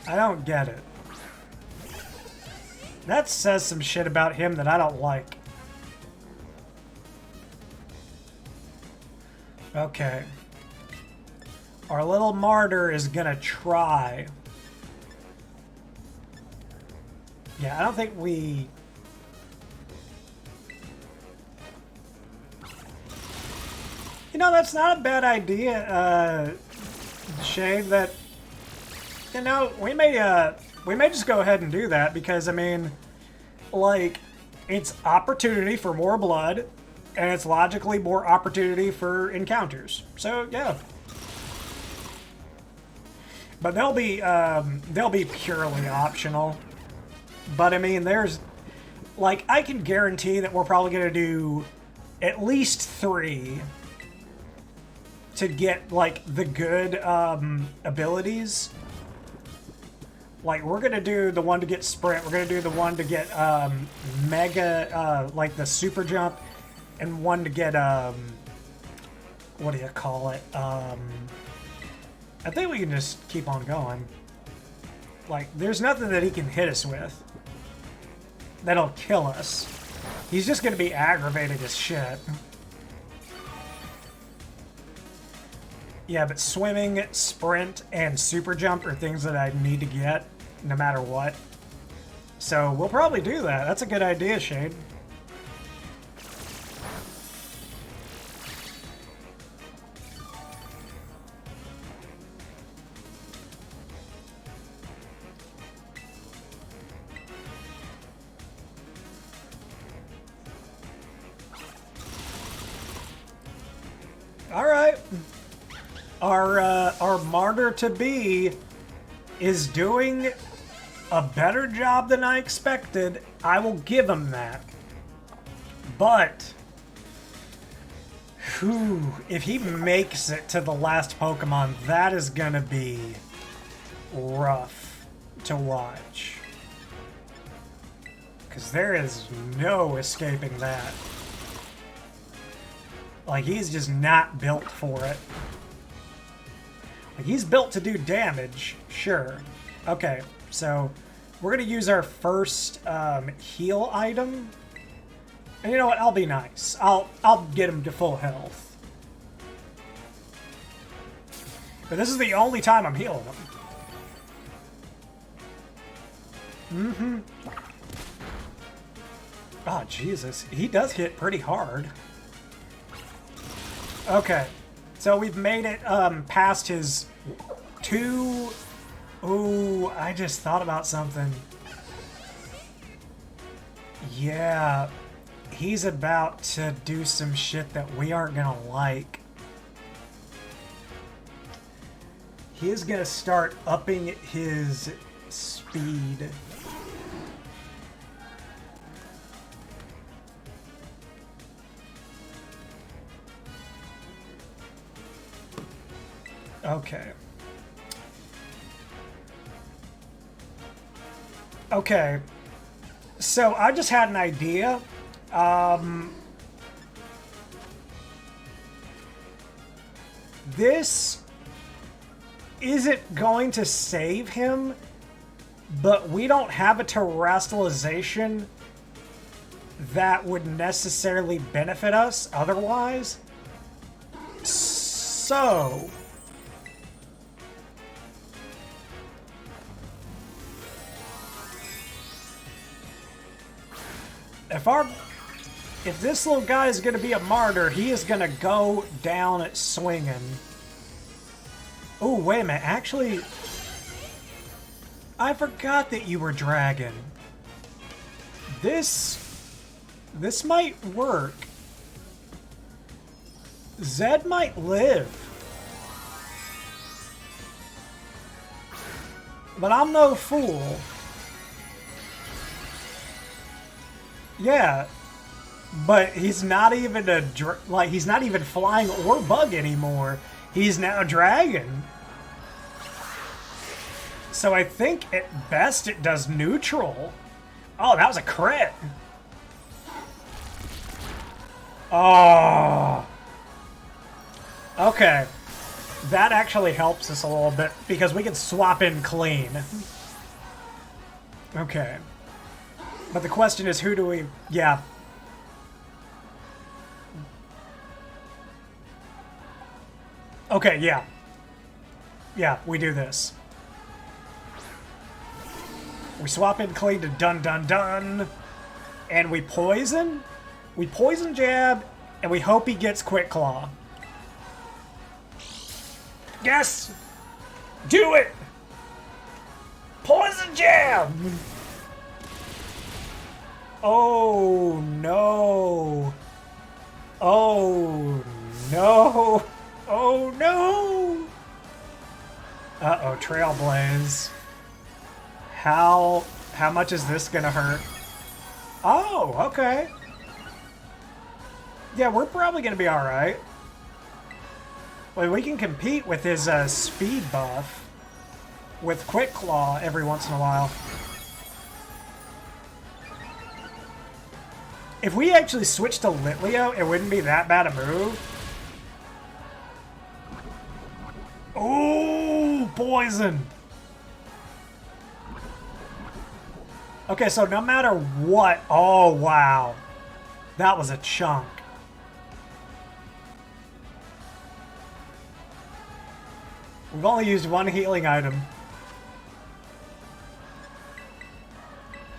I don't get it. That says some shit about him that I don't like. Okay. Our little martyr is gonna try. Yeah, I don't think we... You know, that's not a bad idea, Shade, that... You know, we may just go ahead and do that because, I mean, like, it's opportunity for more blood, and it's logically more opportunity for encounters. So, yeah. But they'll be purely optional. But, I mean, there's, like, I can guarantee that we're probably going to do at least 3 to get, like, the good abilities. Like, we're going to do the one to get Sprint, we're going to do the one to get Mega, like the Super Jump, and one to get, what do you call it? I think we can just keep on going. Like, there's nothing that he can hit us with that'll kill us. He's just going to be aggravating as shit. Yeah, but swimming, sprint, and super jump are things that I need to get no matter what. So we'll probably do that. That's a good idea, Shade. All right. Our martyr-to-be is doing a better job than I expected. I will give him that. But, whew, if he makes it to the last Pokemon, that is gonna be rough to watch. Because there is no escaping that. Like, he's just not built for it. Like, he's built to do damage, sure. Okay, so we're gonna use our first heal item. And you know what? I'll be nice. I'll get him to full health. But this is the only time I'm healing him. Oh, Jesus. He does hit pretty hard. Okay. So we've made it past his 2... Ooh, I just thought about something. Yeah. He's about to do some shit that we aren't gonna like. He is going to start upping his speed. Okay. Okay. So I just had an idea. This isn't going to save him, but we don't have a terrestrialization that would necessarily benefit us otherwise. So if this little guy is going to be a martyr, he is going to go down swinging. Oh, wait a minute. Actually, I forgot that you were dragon. This might work. Zed might live. But I'm no fool. Yeah. But he's not even he's not even flying or bug anymore. He's now dragon. So I think at best it does neutral. Oh, that was a crit. Oh. Okay. That actually helps us a little bit because we can swap in clean. Okay. But the question is, who do we... Yeah. Okay, yeah. Yeah, we do this. We swap in clean to dun dun dun. And we poison. We poison jab. And we hope he gets quick claw. Yes! Do it! Poison jab! Oh no. Oh no. Oh no! Uh-oh, Trailblaze. How much is this gonna hurt? Oh, okay. Yeah, we're probably gonna be alright. Well, we can compete with his speed buff with Quick Claw every once in a while. If we actually switch to Litleo, it wouldn't be that bad a move. Oh, poison. Okay, so no matter what... Oh, wow. That was a chunk. We've only used one healing item.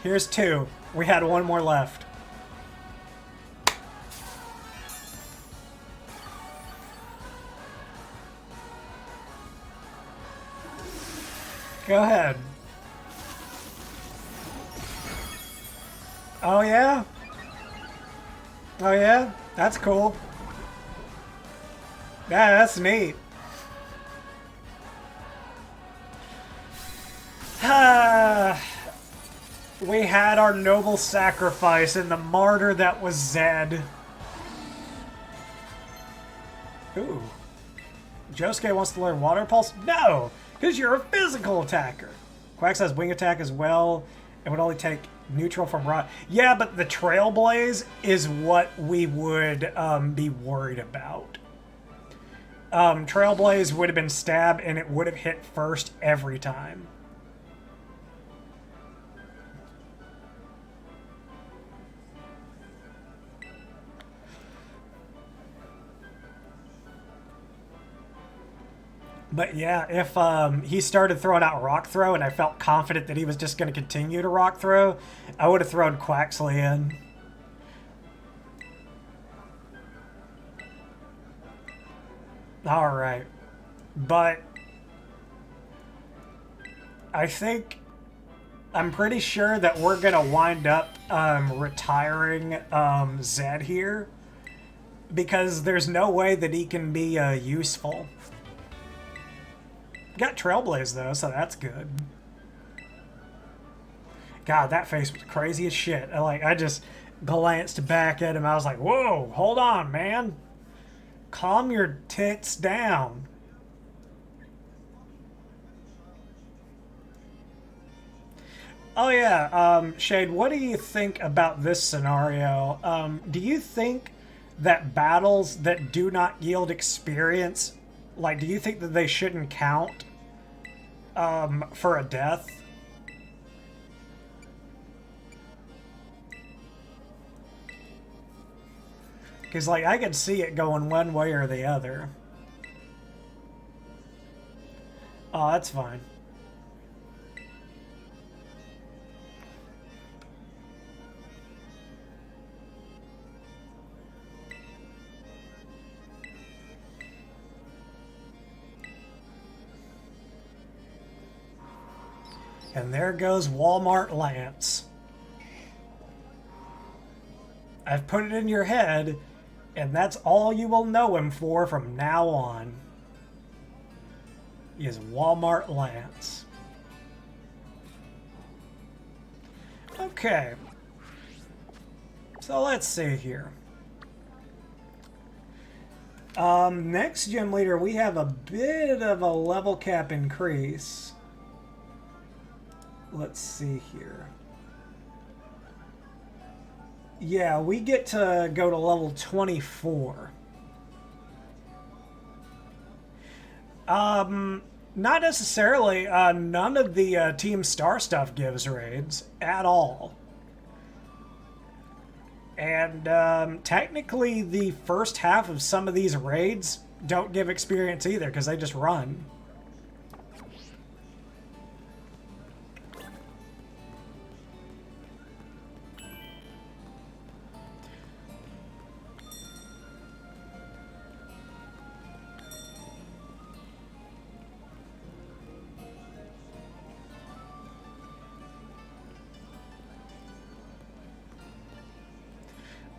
Here's two. We had one more left. Go ahead. Oh, yeah? Oh, yeah? That's cool. Yeah, that's neat. We had our noble sacrifice in the martyr that was Zed. Ooh. Josuke wants to learn Water Pulse? No! Because you're a physical attacker. Quax has wing attack as well. It would only take neutral from rock. Yeah, but the Trailblaze is what we would be worried about. Trailblaze would have been stab and it would have hit first every time. But yeah, if he started throwing out Rock Throw and I felt confident that he was just going to continue to Rock Throw, I would have thrown Quaxley in. Alright. But I think... I'm pretty sure that we're going to wind up retiring Zed here. Because there's no way that he can be useful. Got Trailblaze though, so that's good. God, that face was crazy as shit. I just glanced back at him. I was like, whoa, hold on, man. Calm your tits down. Oh yeah, Shade, what do you think about this scenario? Do you think that battles that do not yield experience, like, do you think that they shouldn't count for a death? Because, like, I could see it going one way or the other. Oh, that's fine. And there goes Walmart Lance. I've put it in your head, and that's all you will know him for from now on. He is Walmart Lance. Okay. So let's see here. Next gym leader, we have a bit of a level cap increase. Let's see here. Yeah, we get to go to level 24. Not necessarily. None of the Team Star stuff gives raids at all. And technically the first half of some of these raids don't give experience either because they just run.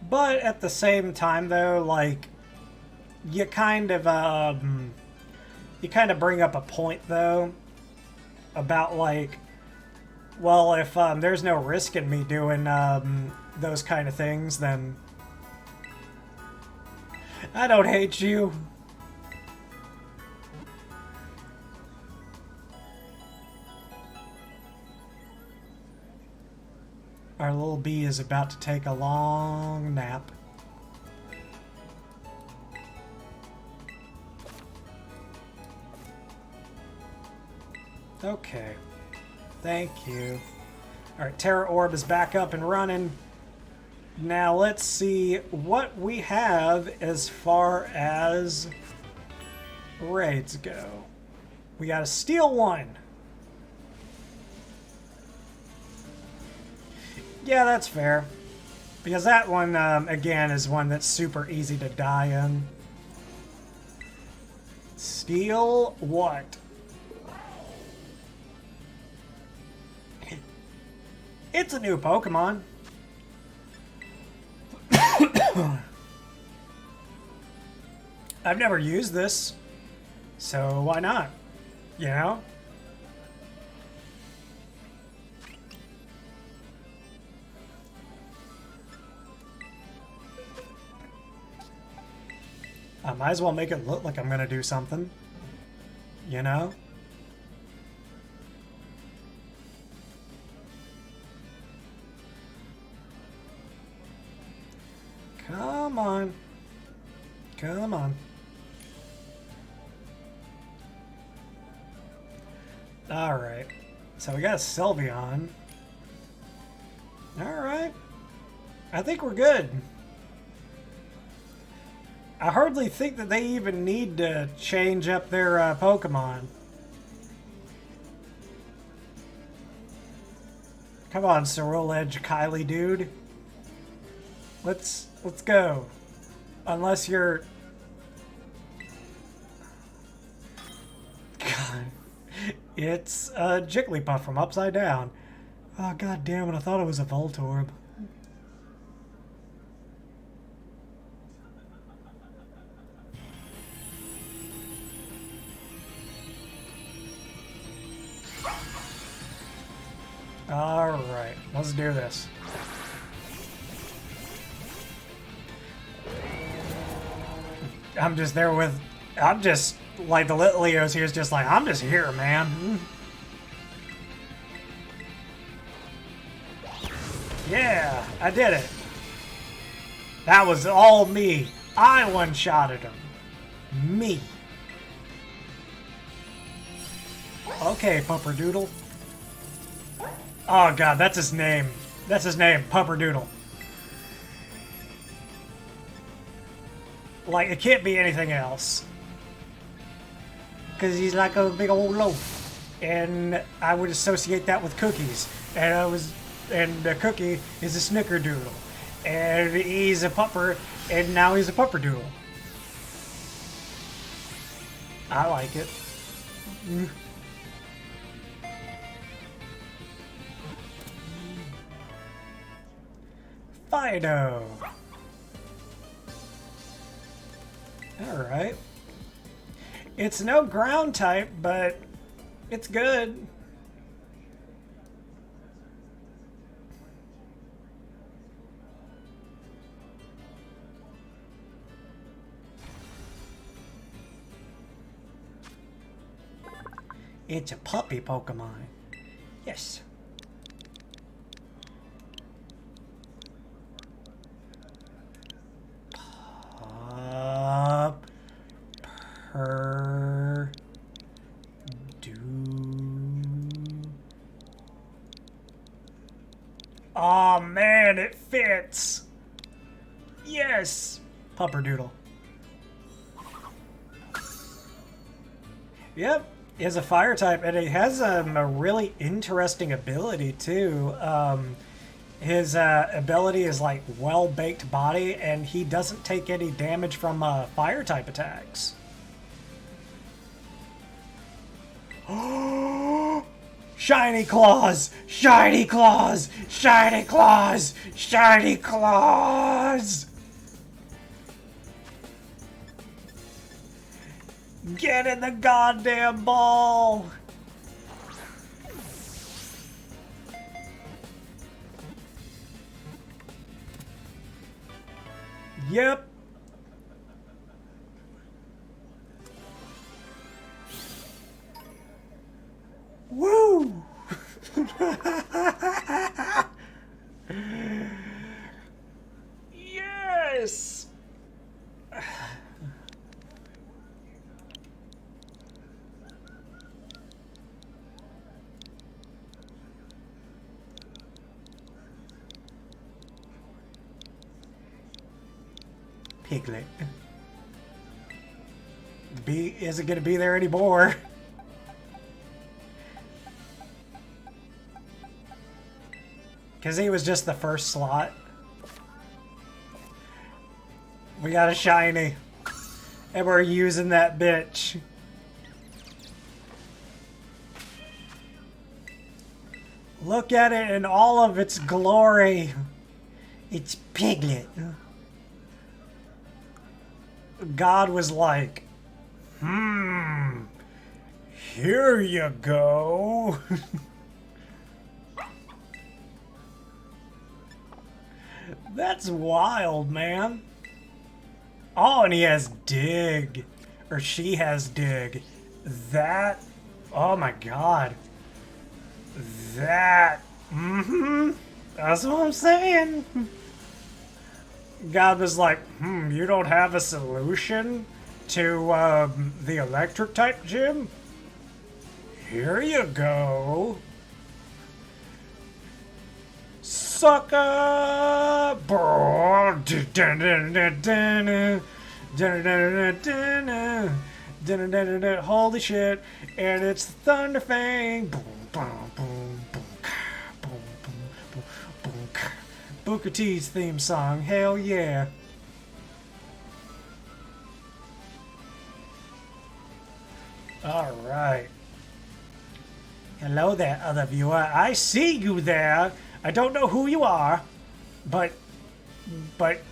But at the same time, though, like, you kind of bring up a point, though, about, like, well, if there's no risk in me doing those kind of things, then I don't hate you. Our little bee is about to take a long nap. Okay. Thank you. Alright, Terra Orb is back up and running. Now let's see what we have as far as raids go. We got a Steel one. Yeah, that's fair. Because that one, again, is one that's super easy to die in. Steel what? It's a new Pokemon. I've never used this, so why not? You know? I might as well make it look like I'm gonna do something. You know? Come on. Come on. Alright. So we got a Sylveon. Alright. I think we're good. I hardly think that they even need to change up their Pokemon. Come on, Ceruledge Edge Kylie, dude. Let's go. Unless you're... God. It's a Jigglypuff from Upside Down. Oh, god damn it, I thought it was a Voltorb. Alright, let's do this. I'm just there with... I'm just... Like, the little Leo's here is just like, I'm just here, man. Yeah, I did it. That was all me. I one-shotted him. Me. Okay, Pumperdoodle. Oh god, that's his name. That's his name, Pumperdoodle. Like, it can't be anything else. Because he's like a big old loaf. And I would associate that with cookies. And the cookie is a snickerdoodle. And he's a pupper, and now he's a pupperdoodle. I like it. Fido. Alright. It's no ground type, but it's good. It's a puppy Pokemon. Yes. Oh man, it fits. Yes, Pupperdoodle. Yep, he has a fire type, and he has a really interesting ability too. His ability is like well-baked body, and he doesn't take any damage from fire type attacks. Shiny claws! Shiny claws! Shiny claws! Shiny claws! Get in the goddamn ball! Yep. Woo! Yes! Piglet. B isn't gonna be there anymore. Because he was just the first slot. We got a shiny. And we're using that bitch. Look at it in all of its glory. It's Piglet. God was like, here you go. That's wild, man. Oh, and he has dig. Or she has dig. That, oh my god. That, that's what I'm saying. God was like, you don't have a solution to the electric type gym? Here you go. Sucker! Holy shit. And it's Thunderfang. Booker T's theme song. Hell yeah. Alright. Hello there, other viewer. I see you there. I don't know who you are, but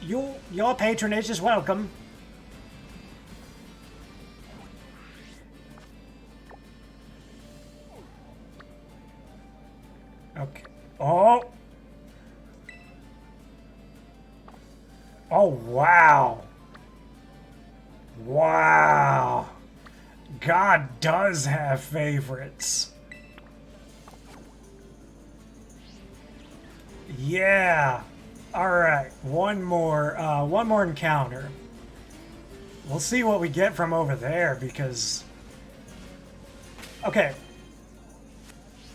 your patronage is welcome. Okay. Oh! Oh, wow. Wow. God does have favorites. Yeah. All right. One more encounter. We'll see what we get from over there because... Okay.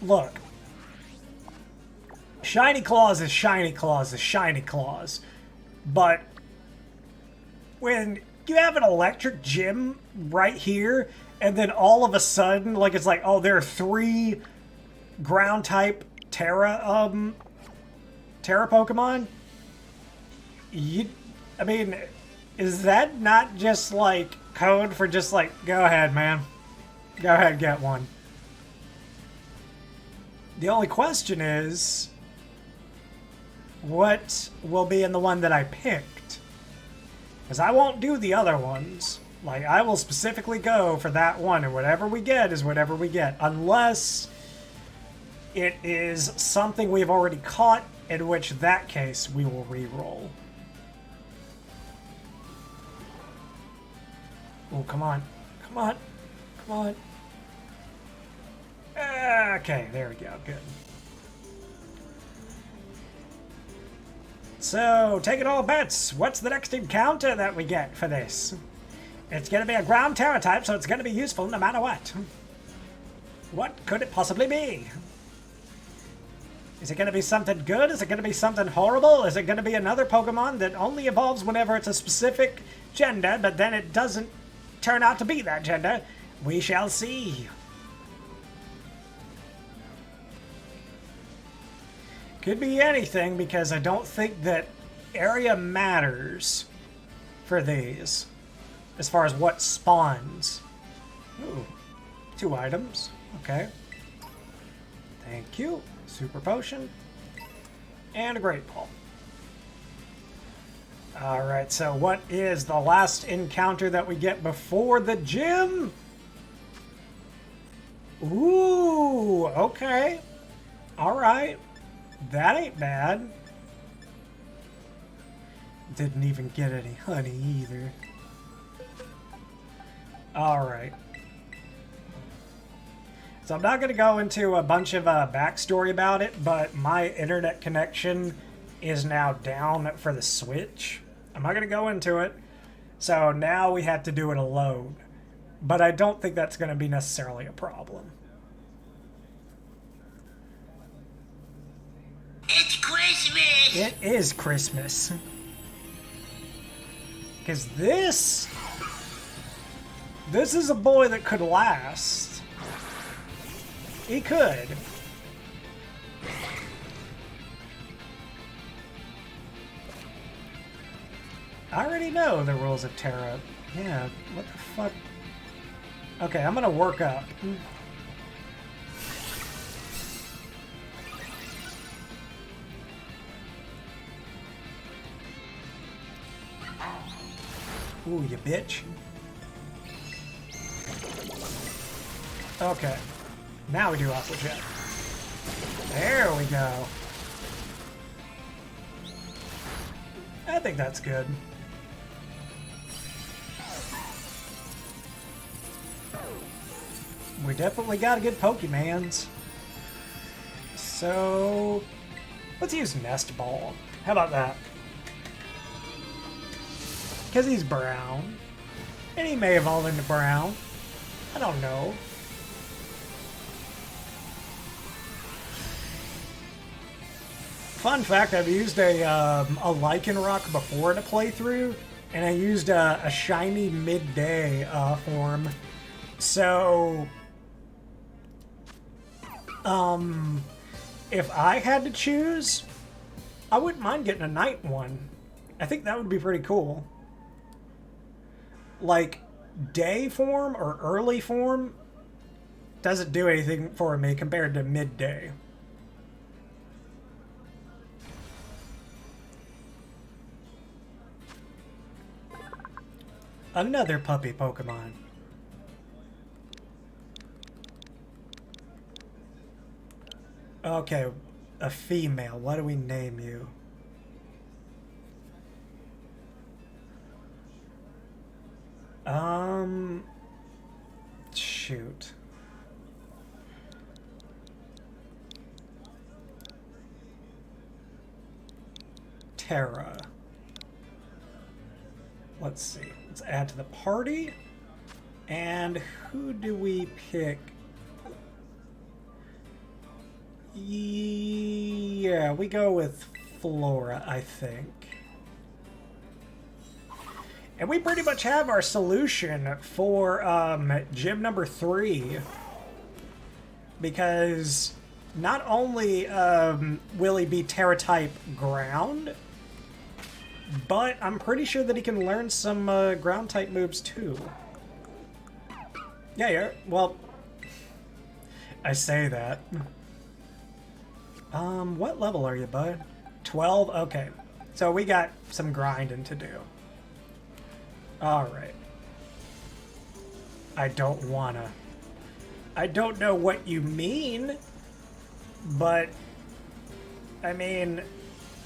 Look. Shiny Claws is Shiny Claws is Shiny Claws. But when you have an electric gym right here, and then all of a sudden, like, it's like, oh, there are 3 ground type Tera Pokemon? I mean, is that not just like code for just like, go ahead, man. Go ahead, get one. The only question is, what will be in the one that I picked? Because I won't do the other ones. Like, I will specifically go for that one, and whatever we get is whatever we get. Unless it is something we've already caught, in which that case we will re-roll. Oh, come on. Come on. Come on. Okay, there we go. Good. So, taking all bets, what's the next encounter that we get for this? It's going to be a ground Tera type, so it's going to be useful no matter what. What could it possibly be? Is it going to be something good? Is it going to be something horrible? Is it going to be another Pokemon that only evolves whenever it's a specific gender, but then it doesn't turn out to be that gender? We shall see. Could be anything, because I don't think that area matters for these, as far as what spawns. Ooh, 2 items. Okay. Thank you. Super Potion. And a Great Ball. Alright, so what is the last encounter that we get before the gym? Ooh, okay. Alright. That ain't bad. Didn't even get any honey either. Alright. So I'm not going to go into a bunch of backstory about it, but my internet connection is now down for the Switch. I'm not going to go into it. So now we have to do it alone. But I don't think that's going to be necessarily a problem. It's Christmas! It is Christmas. Because this is a boy that could last. He could. I already know the rules of Tera. Yeah, what the fuck? Okay, I'm gonna work up. Ooh, you bitch. Okay. Now we do Applejack. There we go. I think that's good. We definitely gotta get Pokemans. So, let's use Nest Ball. How about that? Because he's brown. And he may evolve into brown. I don't know. Fun fact, I've used a Lycanroc before in a playthrough, and I used a shiny midday form. So, if I had to choose, I wouldn't mind getting a night one. I think that would be pretty cool. Like, day form or early form doesn't do anything for me compared to midday. Another puppy Pokemon. Okay, a female. What do we name you? Shoot. Tera. Let's see. Let's add to the party. And who do we pick? Yeah, we go with Flora, I think. And we pretty much have our solution for gym number 3. Because not only will he be Terra-type ground, but I'm pretty sure that he can learn some ground-type moves too. Yeah, well, I say that. What level are you, bud? 12? Okay. So we got some grinding to do. Alright. I don't wanna. I don't know what you mean, but I mean,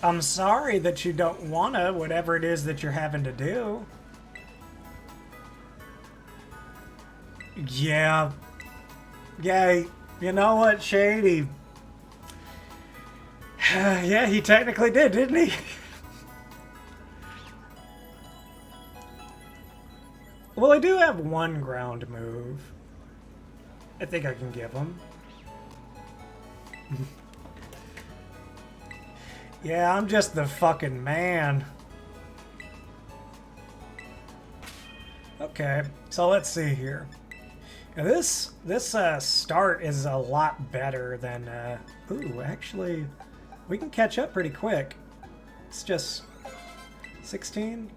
I'm sorry that you don't wanna, whatever it is that you're having to do. Yeah. Yeah, you know what, Shady? Yeah, he technically did, didn't he? Well, I do have one ground move. I think I can give him. Yeah, I'm just the fucking man. Okay, so let's see here. Now this start is a lot better than... ooh, actually, we can catch up pretty quick. It's just 16.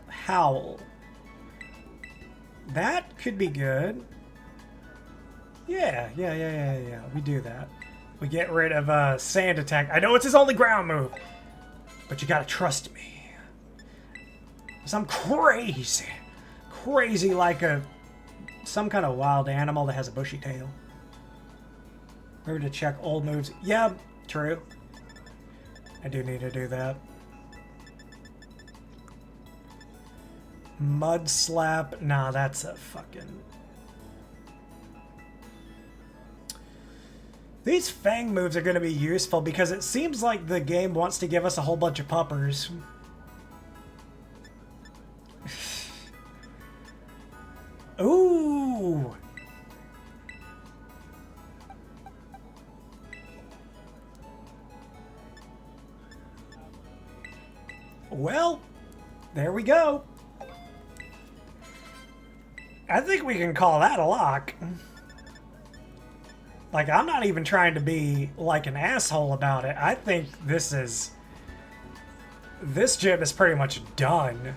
Howl. That could be good. Yeah. We do that. We get rid of Sand Attack. I know it's his only ground move, but you gotta trust me. 'Cause I'm crazy like some kind of wild animal that has a bushy tail. Remember to check old moves. Yeah, true. I do need to do that. Mud Slap. Nah, that's a fucking... These Fang moves are going to be useful because it seems like the game wants to give us a whole bunch of puppers. Ooh! Well, there we go. I think we can call that a lock. Like, I'm not even trying to be like an asshole about it. I think this gym is pretty much done.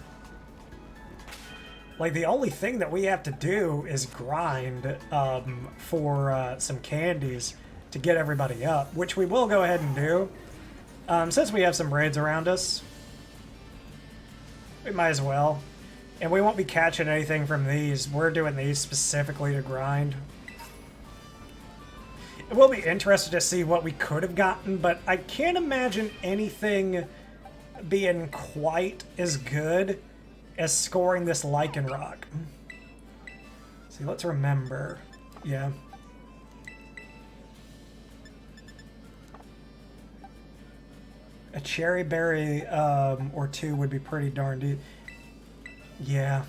Like, the only thing that we have to do is grind for some candies to get everybody up, which we will go ahead and do. Since we have some raids around us, we might as well. And we won't be catching anything from these. We're doing these specifically to grind. It will be interesting to see what we could have gotten, but I can't imagine anything being quite as good as scoring this Lycanroc. See, let's remember. Yeah. A Cherry Berry or two would be pretty darn deep. Yeah.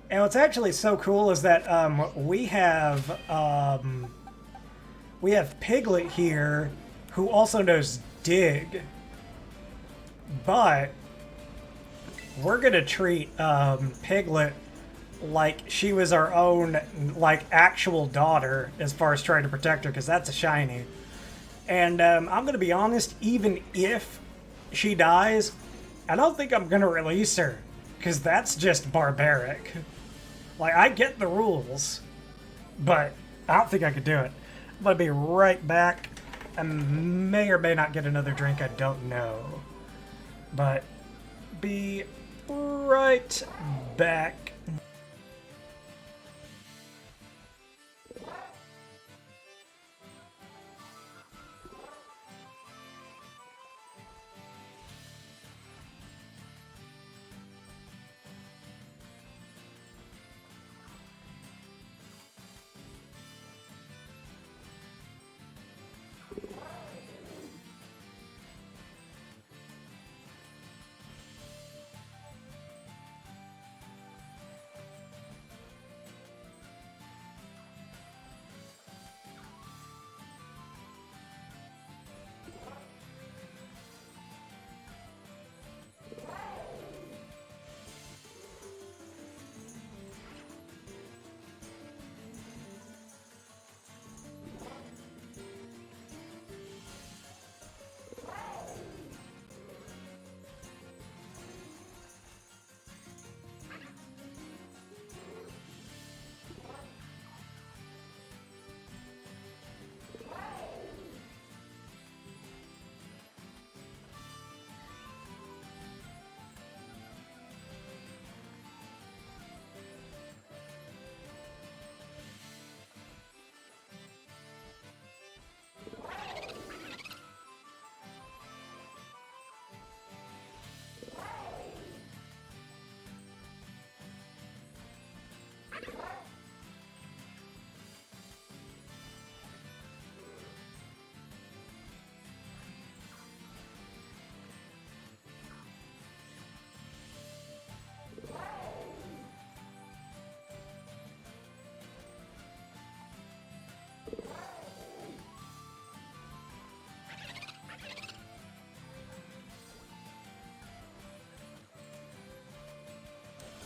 And what's actually so cool is that we have Piglet here, who also knows Dig, but we're gonna treat Piglet like she was our own, like, actual daughter as far as trying to protect her, because that's a shiny. And I'm gonna be honest, even if she dies, I don't think I'm gonna release her, because that's just barbaric. Like, I get the rules, but I don't think I could do it. I'm gonna be right back. I may or may not get another drink, I don't know. But be right back.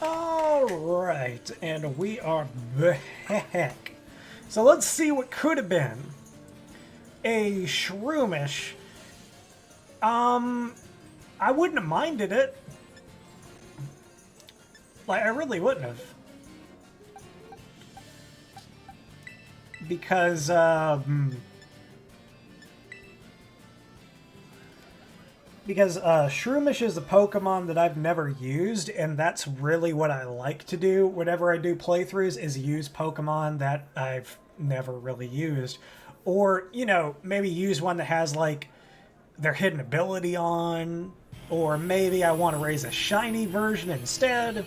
Alright, and we are back. So let's see what could have been. A Shroomish. I wouldn't have minded it. Like, I really wouldn't have. Because, Shroomish is a Pokemon that I've never used, and that's really what I like to do whenever I do playthroughs, is use Pokemon that I've never really used. Or, you know, maybe use one that has, like, their hidden ability on, or maybe I want to raise a shiny version instead.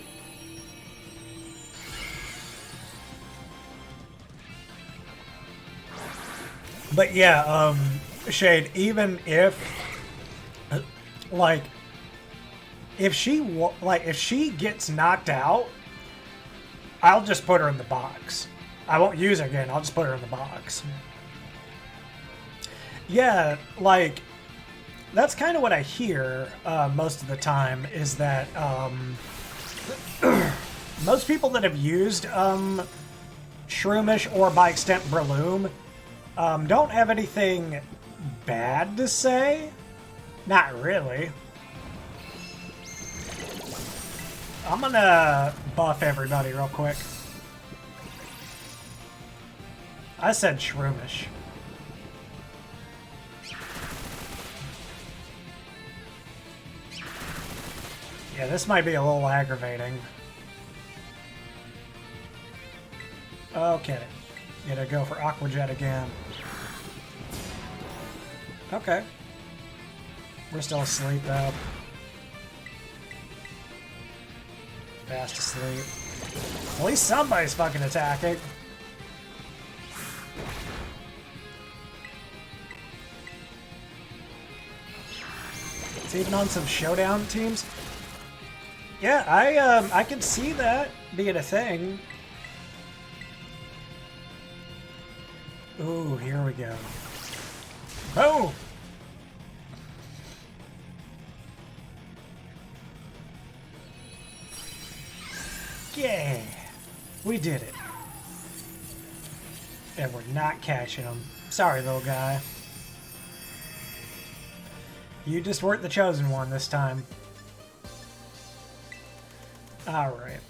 But yeah, Shade, even if... like, if she gets knocked out, I'll just put her in the box. I won't use her again. I'll just put her in the box. Yeah, like, that's kind of what I hear most of the time, is that most people that have used Shroomish, or by extent Breloom, don't have anything bad to say. Not really. I'm gonna buff everybody real quick. I said Shroomish. Yeah, this might be a little aggravating. Okay. Gonna go for Aqua Jet again. Okay. We're still asleep, though. Fast asleep. At least somebody's fucking attacking. It's even on some showdown teams. Yeah, I can see that being a thing. Ooh, here we go. Boom! Yeah! We did it. And we're not catching them. Sorry, little guy. You just weren't the chosen one this time. Alright.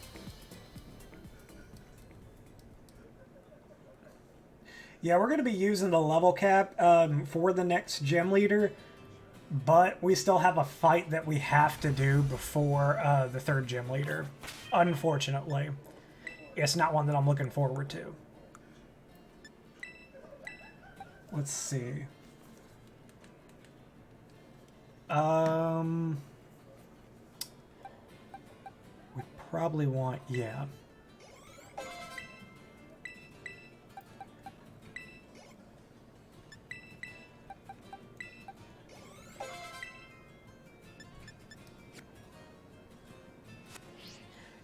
Yeah, we're going to be using the level cap for the next gym leader. But we still have a fight that we have to do before the third gym leader. Unfortunately. It's not one that I'm looking forward to. Let's see. We probably want, yeah.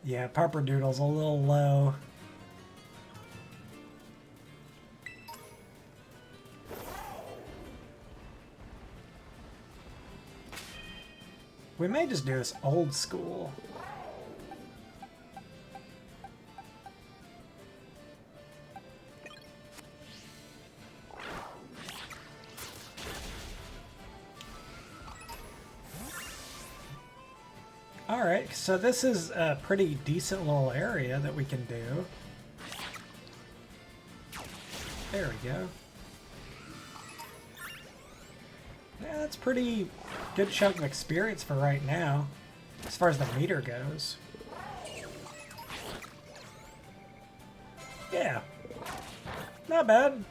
Yeah, Pupperdoodle's a little low. We may just do this old school. Alright, so this is a pretty decent little area that we can do. There we go. Yeah, that's pretty good chunk of experience for right now, as far as the meter goes. Yeah. Not bad.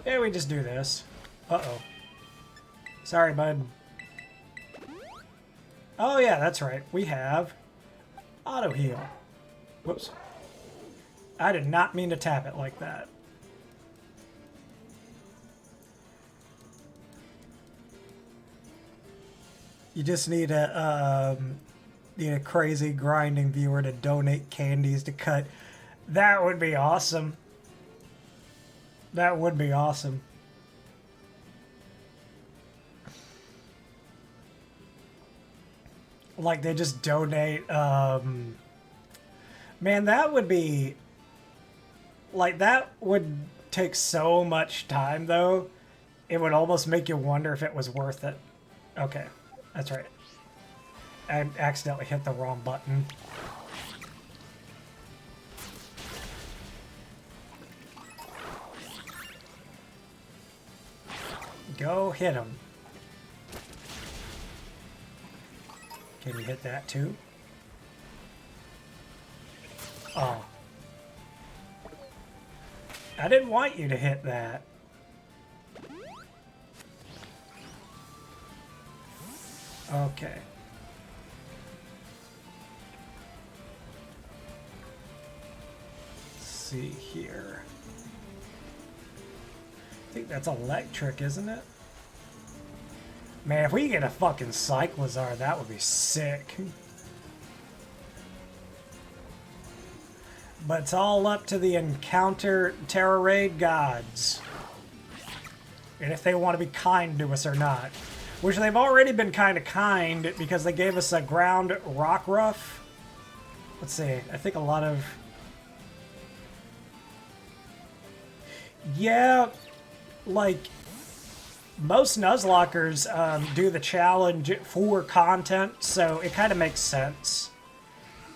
Yeah, we just do this. Uh-oh. Sorry, bud. Oh yeah, that's right. We have auto heal. Whoops. I did not mean to tap it like that. You just need a crazy grinding viewer to donate candies to cut. That would be awesome. That would be awesome. Like, they just donate, man, that would be, like, that would take so much time, though. It would almost make you wonder if it was worth it. Okay, that's right. I accidentally hit the wrong button. Go hit him. Can you hit that too? Oh. I didn't want you to hit that. Okay. Let's see here. I think that's electric, isn't it? Man, if we get a fucking Cyclizar, that would be sick. But it's all up to the encounter Tera Raid gods. And if they want to be kind to us or not. Which they've already been kind of kind because they gave us a ground rock ruff. Let's see, I think a lot of... Yeah, like... Most Nuzlockers do the challenge for content, so it kind of makes sense.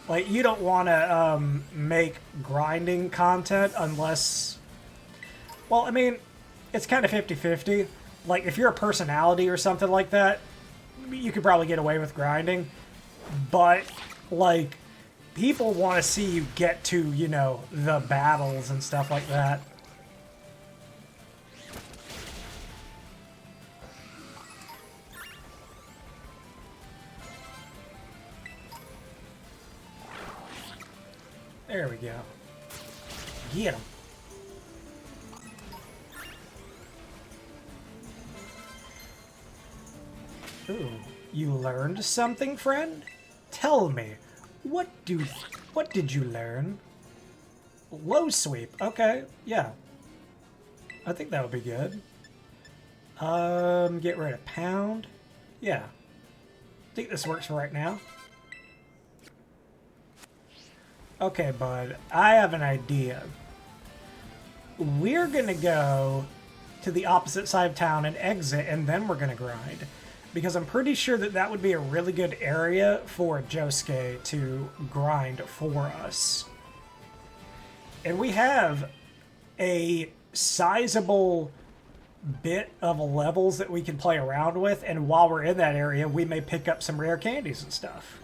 Like, you don't want to make grinding content unless... Well, I mean, it's kind of 50-50. Like, if you're a personality or something like that, you could probably get away with grinding. But, like, people want to see you get to, you know, the battles and stuff like that. There we go. Get him. Ooh, you learned something, friend? Tell me, what did you learn? Low sweep. Okay, yeah. I think that would be good. Get rid of pound. Yeah. I think this works for right now. Okay, bud, I have an idea. We're gonna go to the opposite side of town and exit, and then we're gonna grind. Because I'm pretty sure that that would be a really good area for Josuke to grind for us. And we have a sizable bit of levels that we can play around with, and while we're in that area, we may pick up some rare candies and stuff.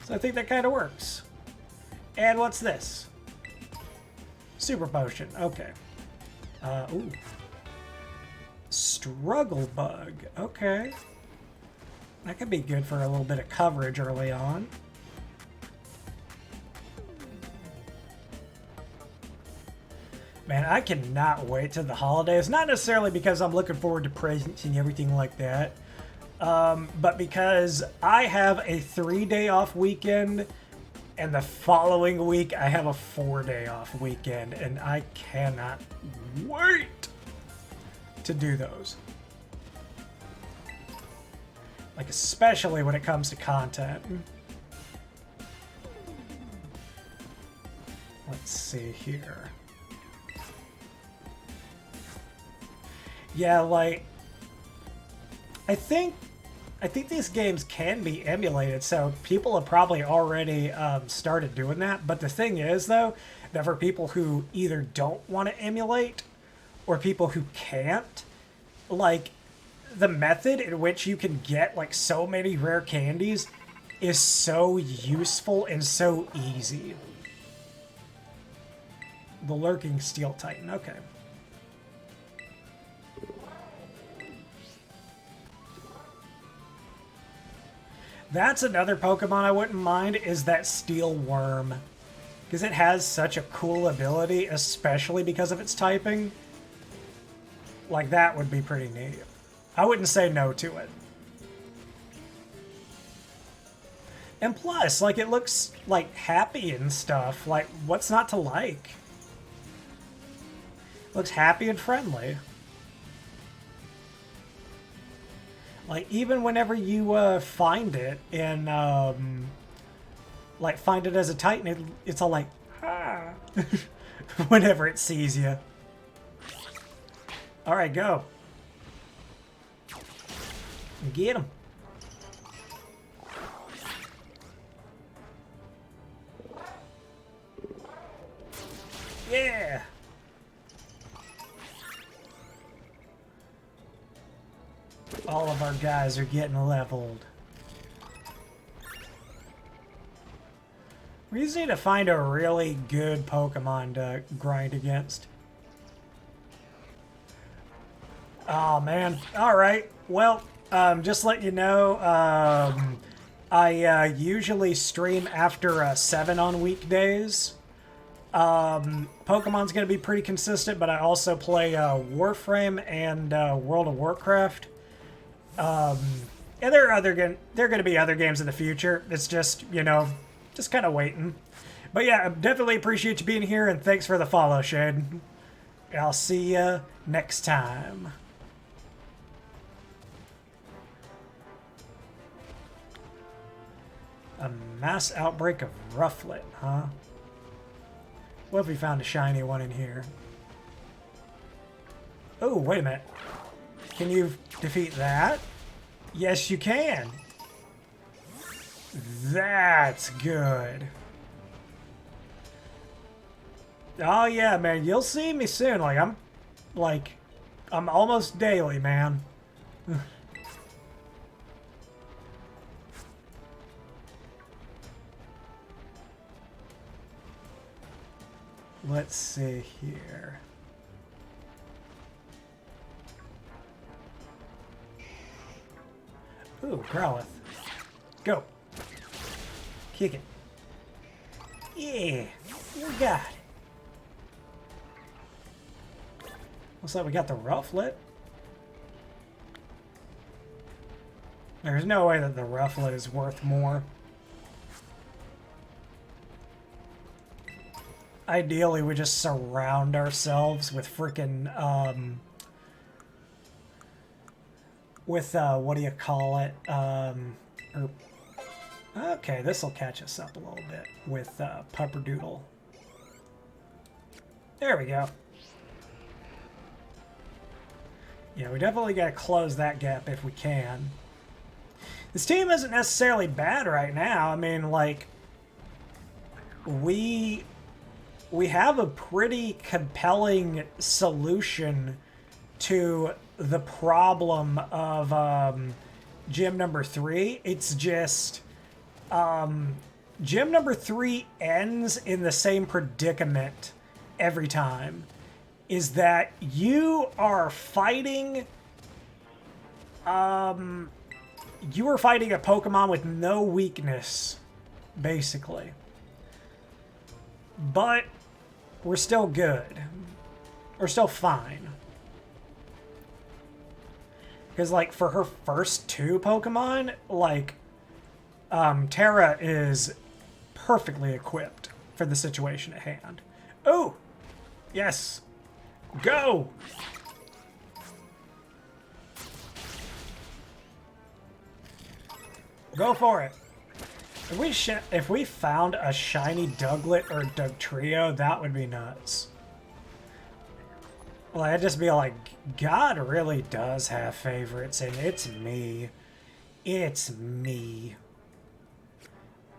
So I think that kind of works. And what's this? Super potion. Okay. Ooh. Struggle bug. Okay. That could be good for a little bit of coverage early on. Man, I cannot wait till the holidays. Not necessarily because I'm looking forward to presents and everything like that, but because I have a 3-day off weekend, and the following week I have a 4-day off weekend, and I cannot wait to do those. Like, especially when it comes to content. Let's see here. Yeah, like, I think these games can be emulated, so people have probably already started doing that. But the thing is, though, that for people who either don't want to emulate or people who can't, like, the method in which you can get, like, so many rare candies is so useful and so easy. The Lurking Steel Titan, okay. That's another Pokemon I wouldn't mind, is that Steel Worm. Because it has such a cool ability, especially because of its typing. Like, that would be pretty neat. I wouldn't say no to it. And plus, like, it looks, like, happy and stuff. Like, what's not to like? Looks happy and friendly. Like, even whenever you find it in, like, find it as a Titan, it's all like, ah, whenever it sees you. Alright, go. Get him. Yeah. All of our guys are getting leveled. We just need to find a really good Pokemon to grind against. Oh man. Alright. Well, just let you know, I usually stream after 7 on weekdays. Pokemon's going to be pretty consistent, but I also play Warframe and World of Warcraft. And there are going to be other games in the future. It's just, you know, just kind of waiting. But yeah, I definitely appreciate you being here, and thanks for the follow, Shade. I'll see you next time. A mass outbreak of Rufflet, huh? What if we found a shiny one in here? Oh, wait a minute. Can you defeat that? Yes, you can. That's good. Oh yeah, man, you'll see me soon. I'm almost daily, man. Let's see here. Ooh, Growlithe. Go. Kick it. Yeah, you got it. Looks like we got the Rufflet. There's no way that the Rufflet is worth more. Ideally, we just surround ourselves with frickin', what do you call it? Okay, this will catch us up a little bit with Pupperdoodle. There we go. Yeah, we definitely got to close that gap if we can. This team isn't necessarily bad right now. I mean, like, we have a pretty compelling solution to the problem of gym number 3. It's just gym number 3 ends in the same predicament every time. Is that you are fighting you are fighting a Pokemon with no weakness, basically. But we're still good. We're still fine. Because, like, for her first 2 Pokemon, like, Tera is perfectly equipped for the situation at hand. Oh! Yes! Go! Go for it. If we found a shiny Douglet or Dugtrio, that would be nuts. Well, I'd just be like, God really does have favorites, and it's me. It's me.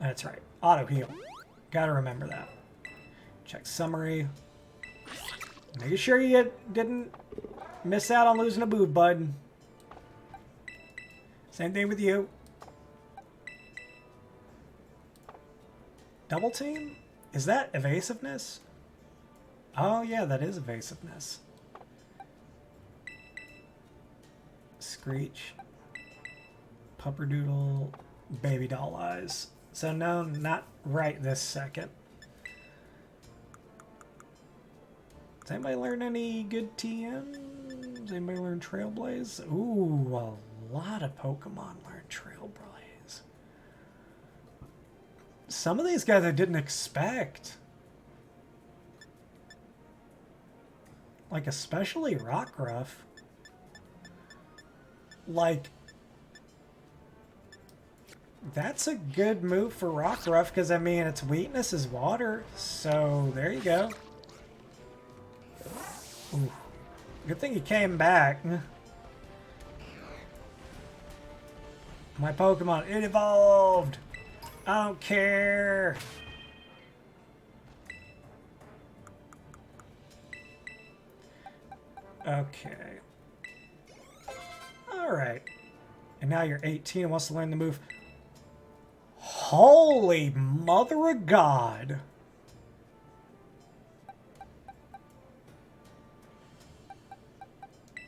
That's right. Auto heal. Gotta remember that. Check summary. Make sure you didn't miss out on losing a move, bud. Same thing with you. Double team? Is that evasiveness? Oh yeah, that is evasiveness. Screech. Pupperdoodle. Baby doll eyes. So no, not right this second. Does anybody learn any good TM? Does anybody learn Trailblaze? Ooh, a lot of Pokemon learn Trailblaze. Some of these guys I didn't expect. Like, especially Rockruff. Like, that's a good move for Rockruff because, I mean, its weakness is water. So, there you go. Ooh. Good thing he came back. My Pokemon, it evolved! I don't care! Okay. Alright. And now you're 18 and wants to learn the move. Holy mother of God!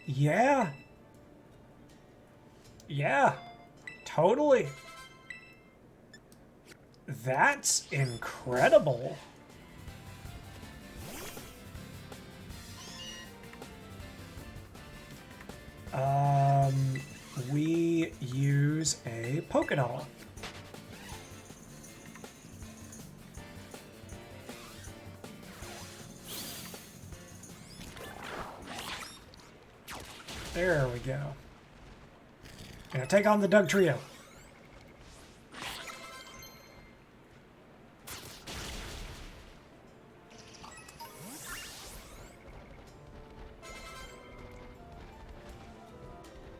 Yeah. Yeah. Totally. That's incredible. We use a Pokedoll. There we go. Gonna take on the Dugtrio.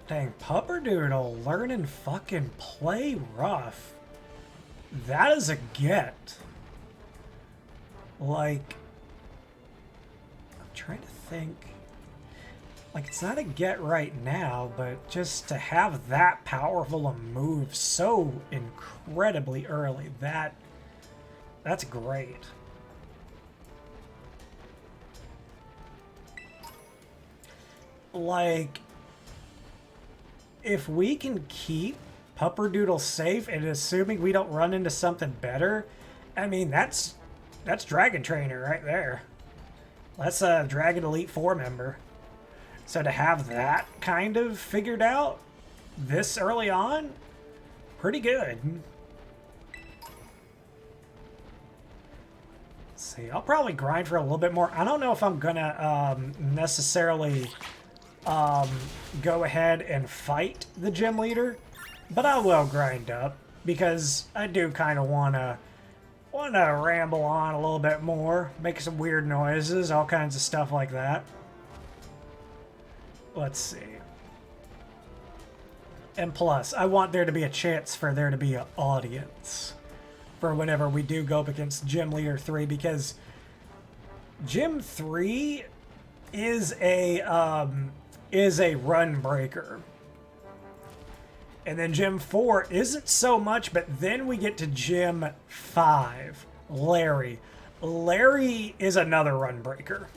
Dang, Pupperdoodle learning fucking play rough. That is a get. Like, I'm trying to think. Like, it's not a get right now, but just to have that powerful a move so incredibly early, that's great. Like, if we can keep Pupperdoodle safe and assuming we don't run into something better, I mean, that's Dragon Trainer right there. That's a Dragon Elite 4 member. So to have that kind of figured out this early on, pretty good. Let's see, I'll probably grind for a little bit more. I don't know if I'm gonna necessarily go ahead and fight the gym leader, but I will grind up because I do kind of wanna ramble on a little bit more, make some weird noises, all kinds of stuff like that. Let's see. And plus, I want there to be a chance for there to be an audience for whenever we do go up against Gym Leader 3, because Gym 3 is a is a run breaker. And then Gym 4 isn't so much, but then we get to Gym 5, Larry. Larry is another run breaker.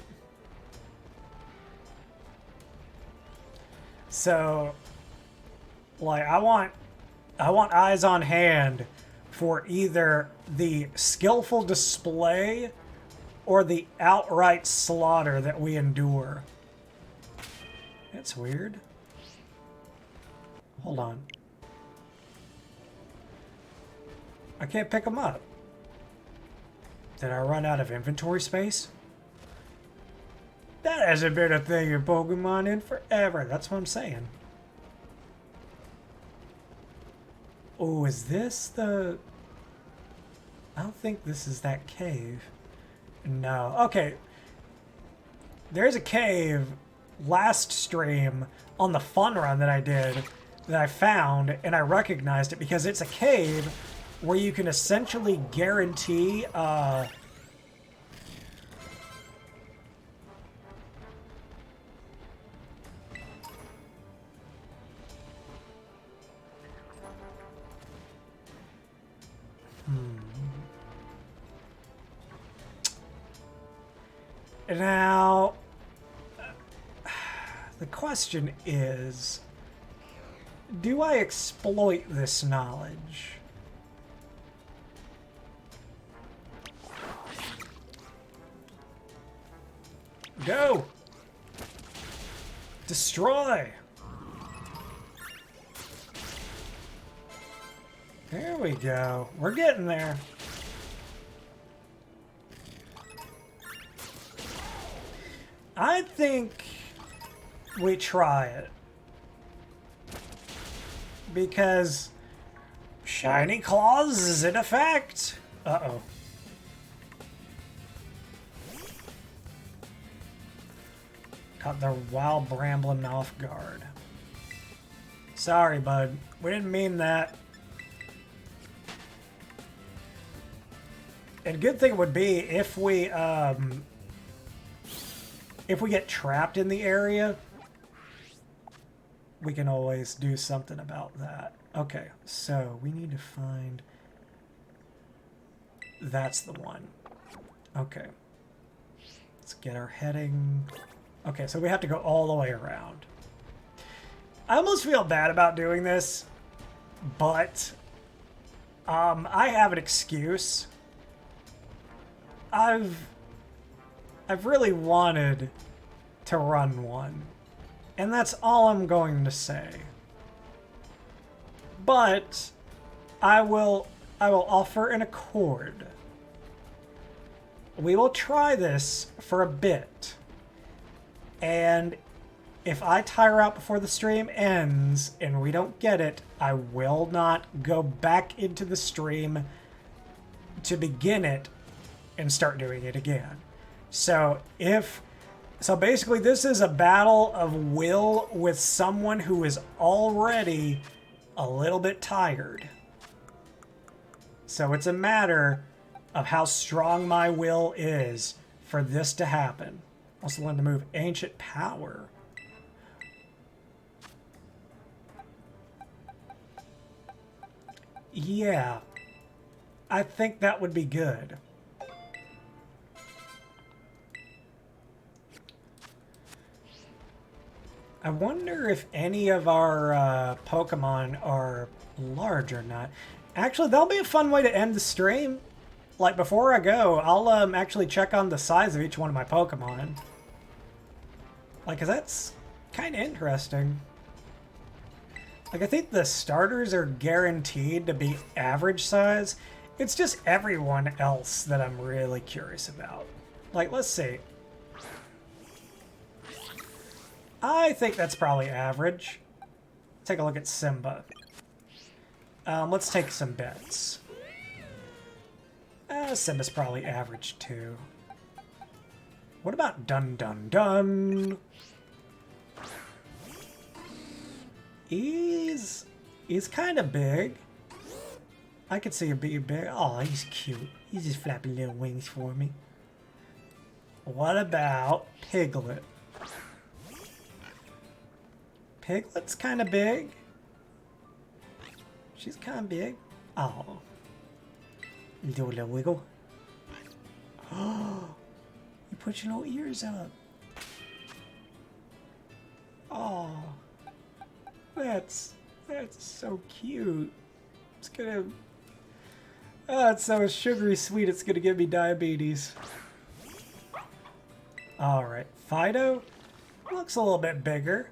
So, like, I want eyes on hand for either the skillful display or the outright slaughter that we endure. That's weird. Hold on. I can't pick them up. Did I run out of inventory space? That hasn't been a thing in Pokemon in forever. That's what I'm saying. Oh, is this the... I don't think this is that cave. No. Okay. There's a cave last stream on the fun run that I did that I found, and I recognized it because it's a cave where you can essentially guarantee Now, the question is, do I exploit this knowledge? Go! Destroy! There we go. We're getting there. I think we try it. Because Shiny Claws is in effect. Uh-oh. Caught the wild Bramblin off guard. Sorry, bud. We didn't mean that. And good thing would be if we get trapped in the area, we can always do something about that. Okay, so we need to find... That's the one. Okay. Let's get our heading... Okay, so we have to go all the way around. I almost feel bad about doing this, but I have an excuse. I've really wanted to run one, and that's all I'm going to say. But I will offer an accord. We will try this for a bit, and if I tire out before the stream ends and we don't get it, I will not go back into the stream to begin it and start doing it again. So basically this is a battle of will with someone who is already a little bit tired. So it's a matter of how strong my will is for this to happen. Also learn to move Ancient Power. Yeah, I think that would be good. I wonder if any of our Pokemon are large or not. Actually, that'll be a fun way to end the stream. Like, before I go, I'll actually check on the size of each one of my Pokemon. Like, 'cause that's kind of interesting. Like, I think the starters are guaranteed to be average size. It's just everyone else that I'm really curious about. Like, let's see. I think that's probably average. Take a look at Simba. Let's take some bets. Simba's probably average too. What about Dun Dun Dun? He's kind of big. I could see him being big. Oh, he's cute. He's just flapping little wings for me. What about Piglet? Piglet's kind of big. She's kind of big. Oh. Do a little wiggle. Oh. You put your little ears up. Oh. That's so cute. It's gonna... Oh, it's so sugary sweet, it's gonna give me diabetes. Alright, Fido looks a little bit bigger.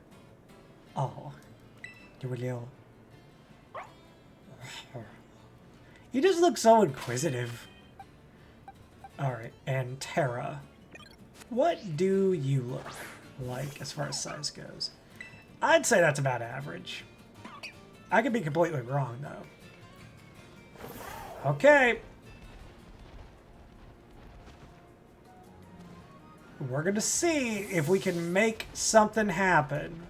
Oh, do a little... You just look so inquisitive. Alright, and Tera. What do you look like as far as size goes? I'd say that's about average. I could be completely wrong, though. Okay. We're gonna see if we can make something happen.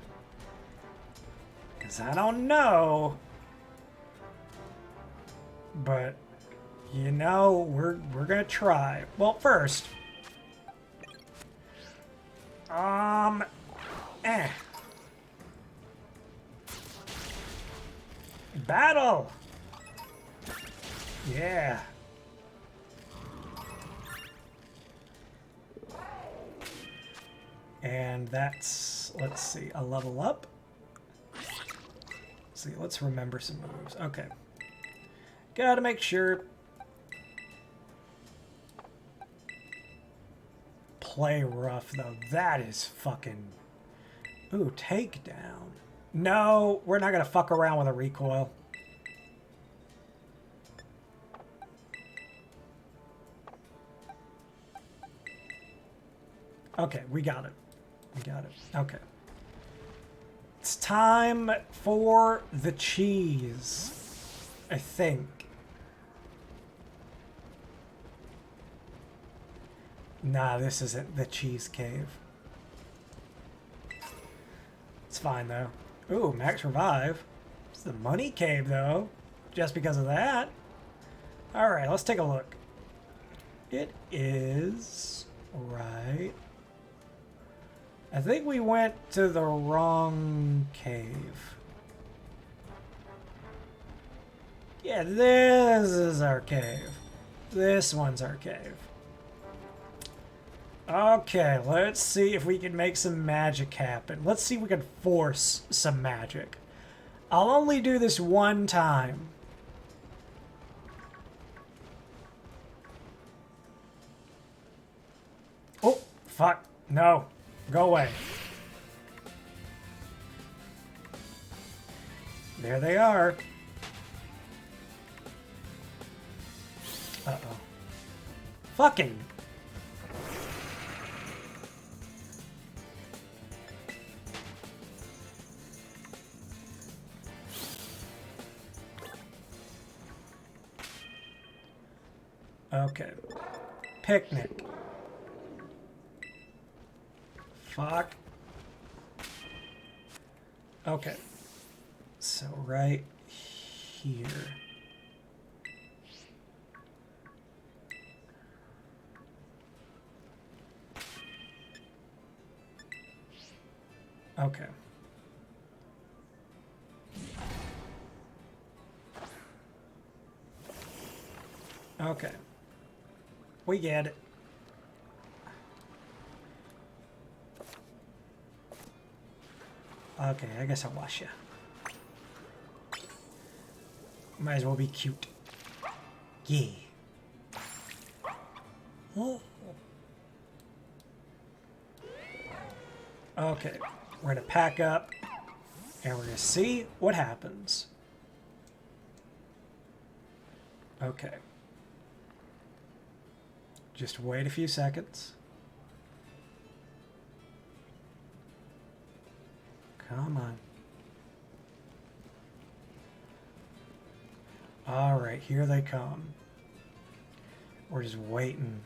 Because I don't know. But, you know, we're gonna try. Well, first. Battle! Yeah. And that's, let's see, a level up. Let's see, let's remember some moves. Okay. Gotta make sure. Play rough, though. That is fucking... Ooh, takedown. No, we're not gonna fuck around with a recoil. Okay, we got it. We got it. Okay. It's time for the cheese. I think. Nah, this isn't the cheese cave. It's fine, though. Ooh, max revive. It's the money cave, though. Just because of that. Alright, let's take a look. It is... right... I think we went to the wrong cave. Yeah, this is our cave. This one's our cave. Okay, let's see if we can make some magic happen. Let's see if we can force some magic. I'll only do this one time. Oh, fuck. No. Go away. There they are. Uh-oh. Fucking... Okay. Picnic. Fuck. Okay. So right here. Okay. Okay. We get it. Okay, I guess I'll wash you. Might as well be cute. Yeah. Oh. Okay, we're gonna pack up and we're gonna see what happens. Okay. Just wait a few seconds. Come on. All right, here they come. We're just waiting.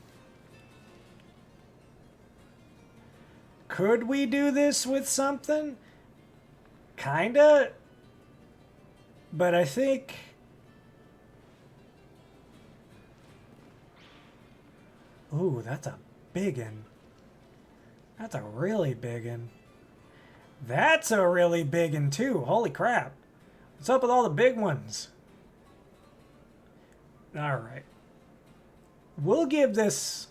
Could we do this with something? Kinda. But I think... Ooh, that's a big one. That's a really big one. That's a really big one too. Holy crap. What's up with all the big ones? Alright. We'll give this...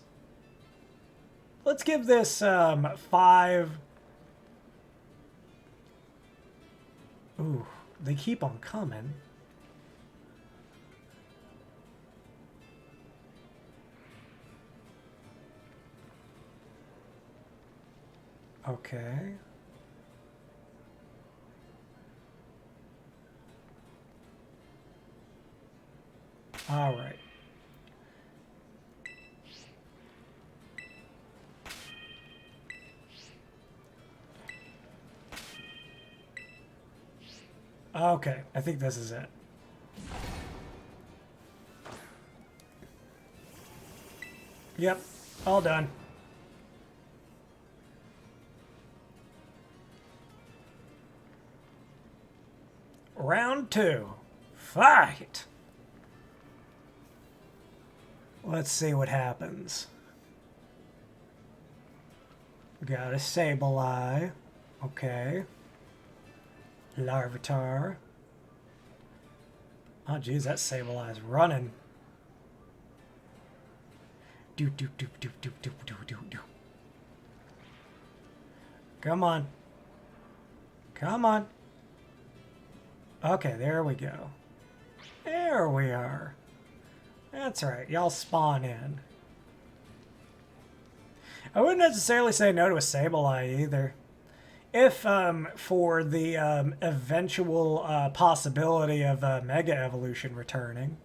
Let's give this 5... Ooh, they keep on coming. Okay. All right. Okay, I think this is it. Yep, all done. Round 2. Fight! Let's see what happens. Got a Sableye. Okay. Larvitar. Oh, geez, that Sableye's running. Do do do do do do do do do. Come on. Come on. Okay, there we go. There we are. That's right. Y'all spawn in. I wouldn't necessarily say no to a Sableye either. If for the eventual possibility of Mega Evolution returning.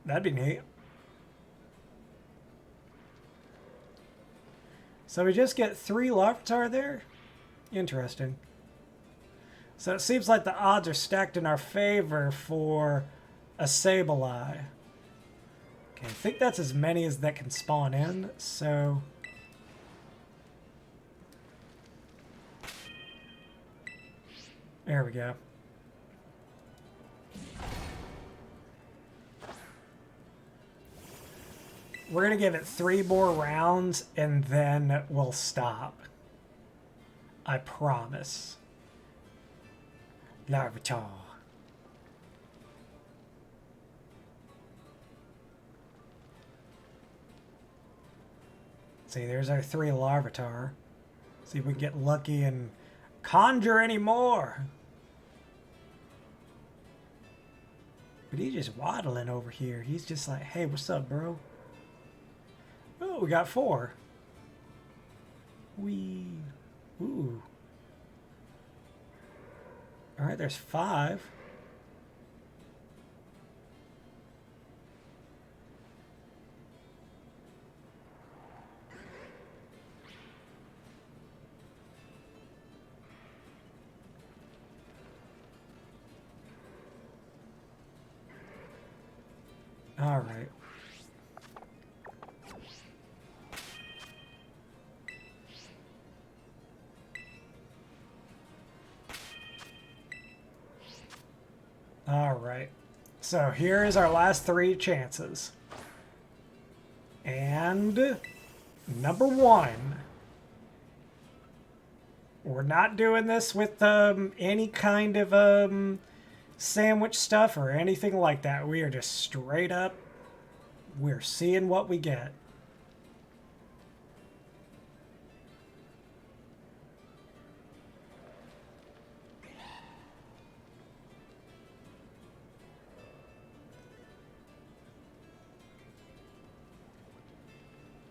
That'd be neat. So we just get 3 Larvitar there? Interesting. So it seems like the odds are stacked in our favor for a Sableye. Okay, I think that's as many as that can spawn in, so... There we go. We're going to give it 3 more rounds, and then we'll stop. I promise. Larvitar. See, there's our 3 Larvitar. See if we can get lucky and conjure any more. But he's just waddling over here. He's just like, hey, what's up, bro? Oh, we got 4. Wee. Ooh. All right, there's 5. All right. All right. So here is our last 3 chances. And number 1. We're not doing this with any kind of sandwich stuff or anything like that. We are just straight up. We're seeing what we get.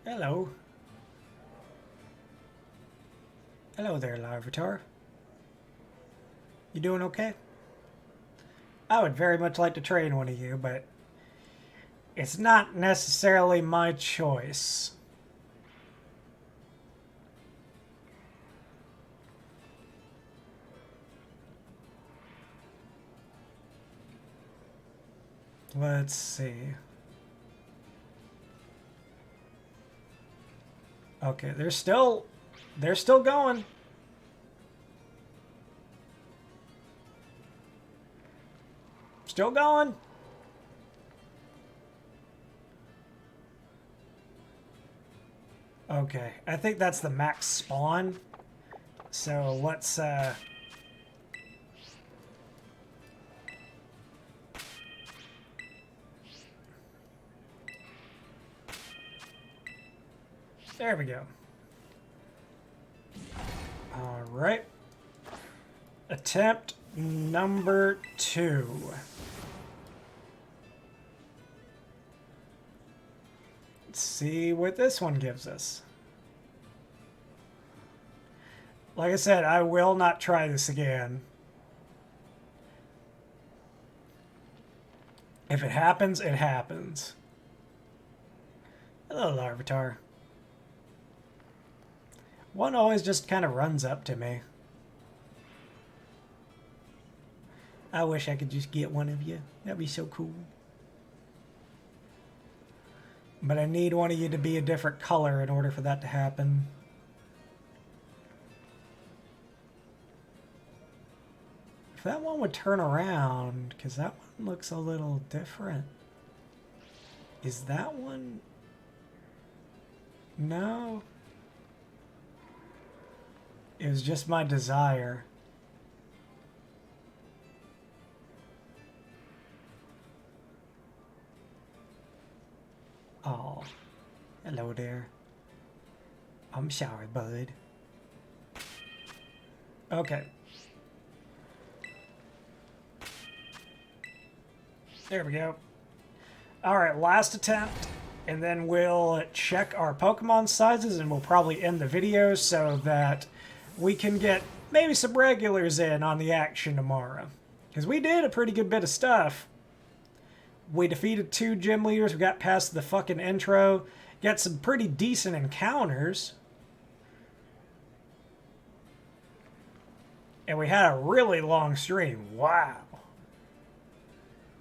Hello. Hello there, Larvitar. You doing okay? I would very much like to train one of you, but it's not necessarily my choice. Let's see. Okay, they're still going. Still going. Okay, I think that's the max spawn. So let's there we go. All right. Attempt number 2. Let's see what this one gives us. Like I said, I will not try this again. If it happens, it happens. Hello, Larvitar. One always just kind of runs up to me. I wish I could just get one of you. That'd be so cool. But I need one of you to be a different color in order for that to happen. If that one would turn around, because that one looks a little different. Is that one? No. It was just my desire. Oh, hello there. I'm sorry, bud. Okay. There we go. Alright, last attempt, and then we'll check our Pokemon sizes, and we'll probably end the video so that we can get maybe some regulars in on the action tomorrow. Because we did a pretty good bit of stuff. We defeated 2 gym leaders, we got past the fucking intro, got some pretty decent encounters. And we had a really long stream. Wow.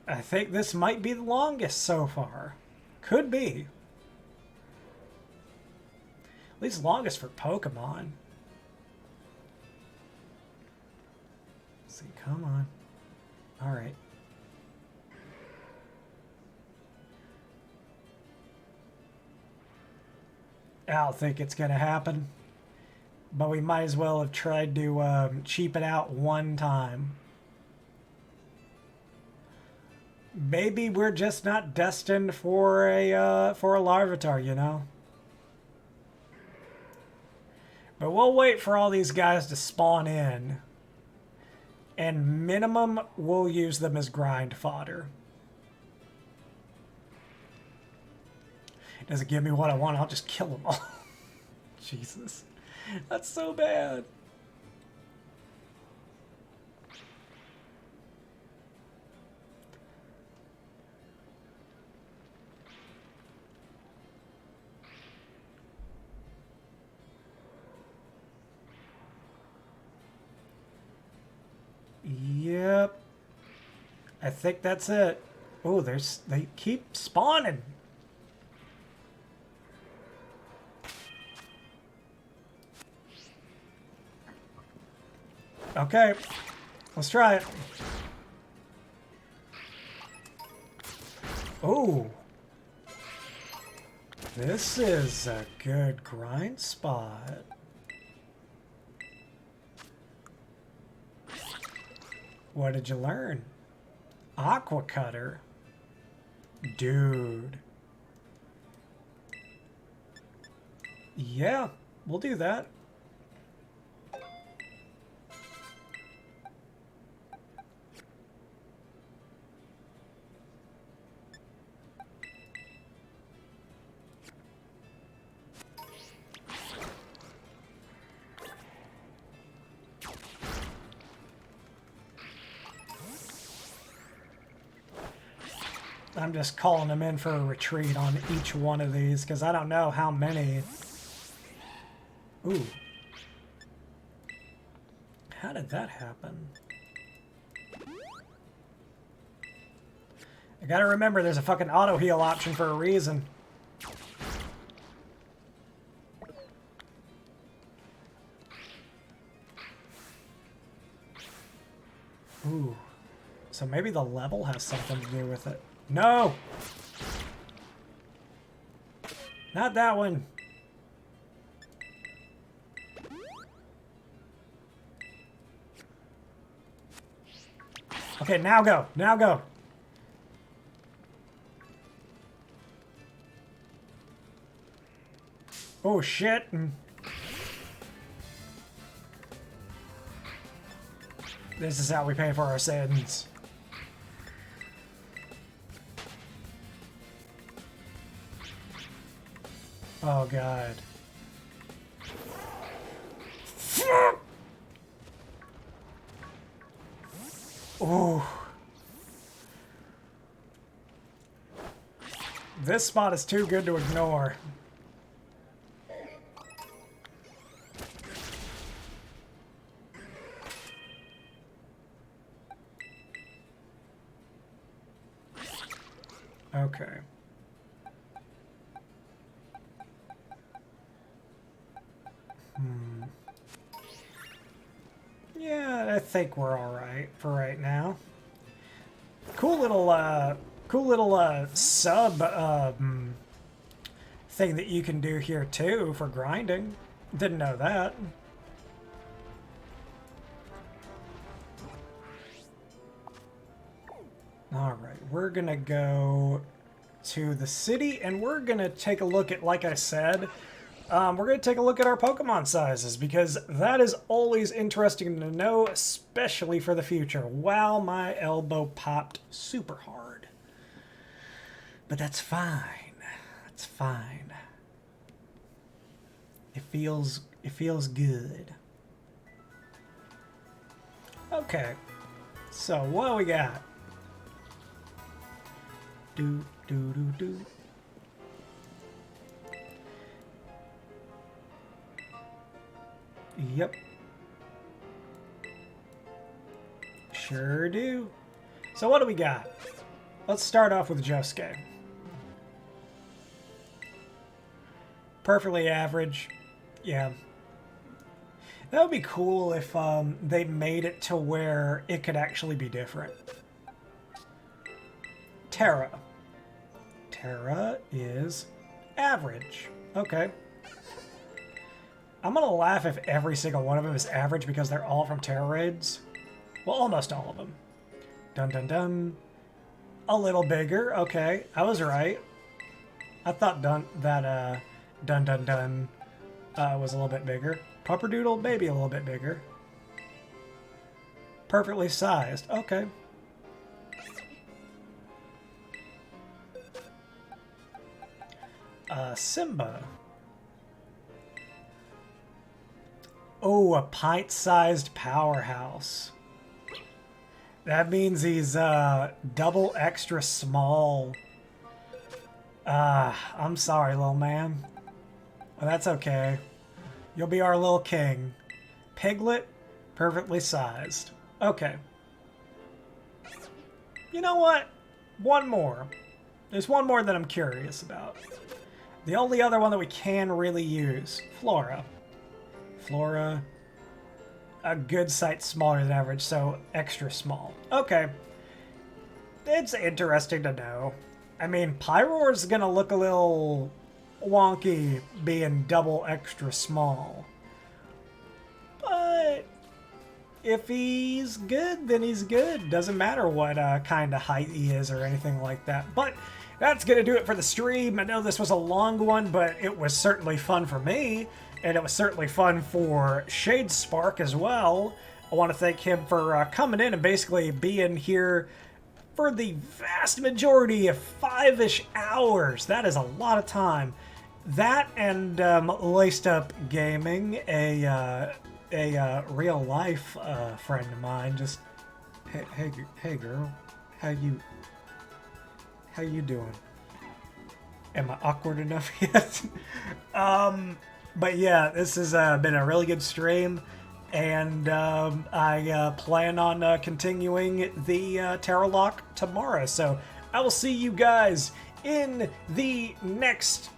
I think this might be the longest so far. Could be. At least longest for Pokemon. Let's see, come on. Alright. I don't think it's going to happen. But we might as well have tried to cheap it out one time. Maybe we're just not destined for a Larvitar, you know? But we'll wait for all these guys to spawn in. And minimum, we'll use them as grind fodder. It doesn't give me what I want, I'll just kill them all. Jesus. That's so bad. Yep. I think that's it. Oh, they keep spawning. Okay, let's try it. Oh, this is a good grind spot. What did you learn? Aqua Cutter. Dude. Yeah, we'll do that. I'm just calling them in for a retreat on each one of these because I don't know how many. Ooh. How did that happen? I gotta remember there's a fucking auto heal option for a reason. Ooh. So maybe the level has something to do with it. No! Not that one. Okay, now go. Now go. Oh, shit. This is how we pay for our sins. Oh, God. Ooh. This spot is too good to ignore. Okay. Yeah, I think we're all right for right now. Cool little sub thing that you can do here too for grinding. Didn't know that. All right, we're gonna go to the city and we're gonna take a look at, like I said, we're going to take a look at our Pokemon sizes, because that is always interesting to know, especially for the future. Wow, my elbow popped super hard. But that's fine. That's fine. It feels good. Okay. So, what do we got? Do. Yep. Sure do. So what do we got? Let's start off with Josuke. Perfectly average. Yeah. That would be cool if they made it to where it could actually be different. Tera. Tera is average. Okay. I'm gonna laugh if every single one of them is average because they're all from Tera Raids. Well, almost all of them. Dun dun dun. A little bigger. Okay, I was right. I thought dun dun dun was a little bit bigger. Pupperdoodle, maybe a little bit bigger. Perfectly sized. Okay. Simba. Oh, a pint-sized powerhouse. That means he's double extra small. I'm sorry, little man. Well, that's okay. You'll be our little king. Piglet, perfectly sized. Okay. You know what? One more. There's one more that I'm curious about. The only other one that we can really use. Flora. Flora, a good sight smaller than average, so extra small. Okay. It's interesting to know. I mean, Pyroar's gonna look a little wonky being double extra small. But if he's good, then he's good. Doesn't matter what kind of height he is or anything like that. But that's gonna do it for the stream. I know this was a long one, but it was certainly fun for me. And it was certainly fun for Shade Spark as well. I want to thank him for coming in and basically being here for the vast majority of 5-ish hours. That is a lot of time. That and Laced Up Gaming, a real life friend of mine. Just hey girl, how you doing? Am I awkward enough yet? But yeah, this has been a really good stream, and I plan on continuing the Teralocke tomorrow. So I will see you guys in the next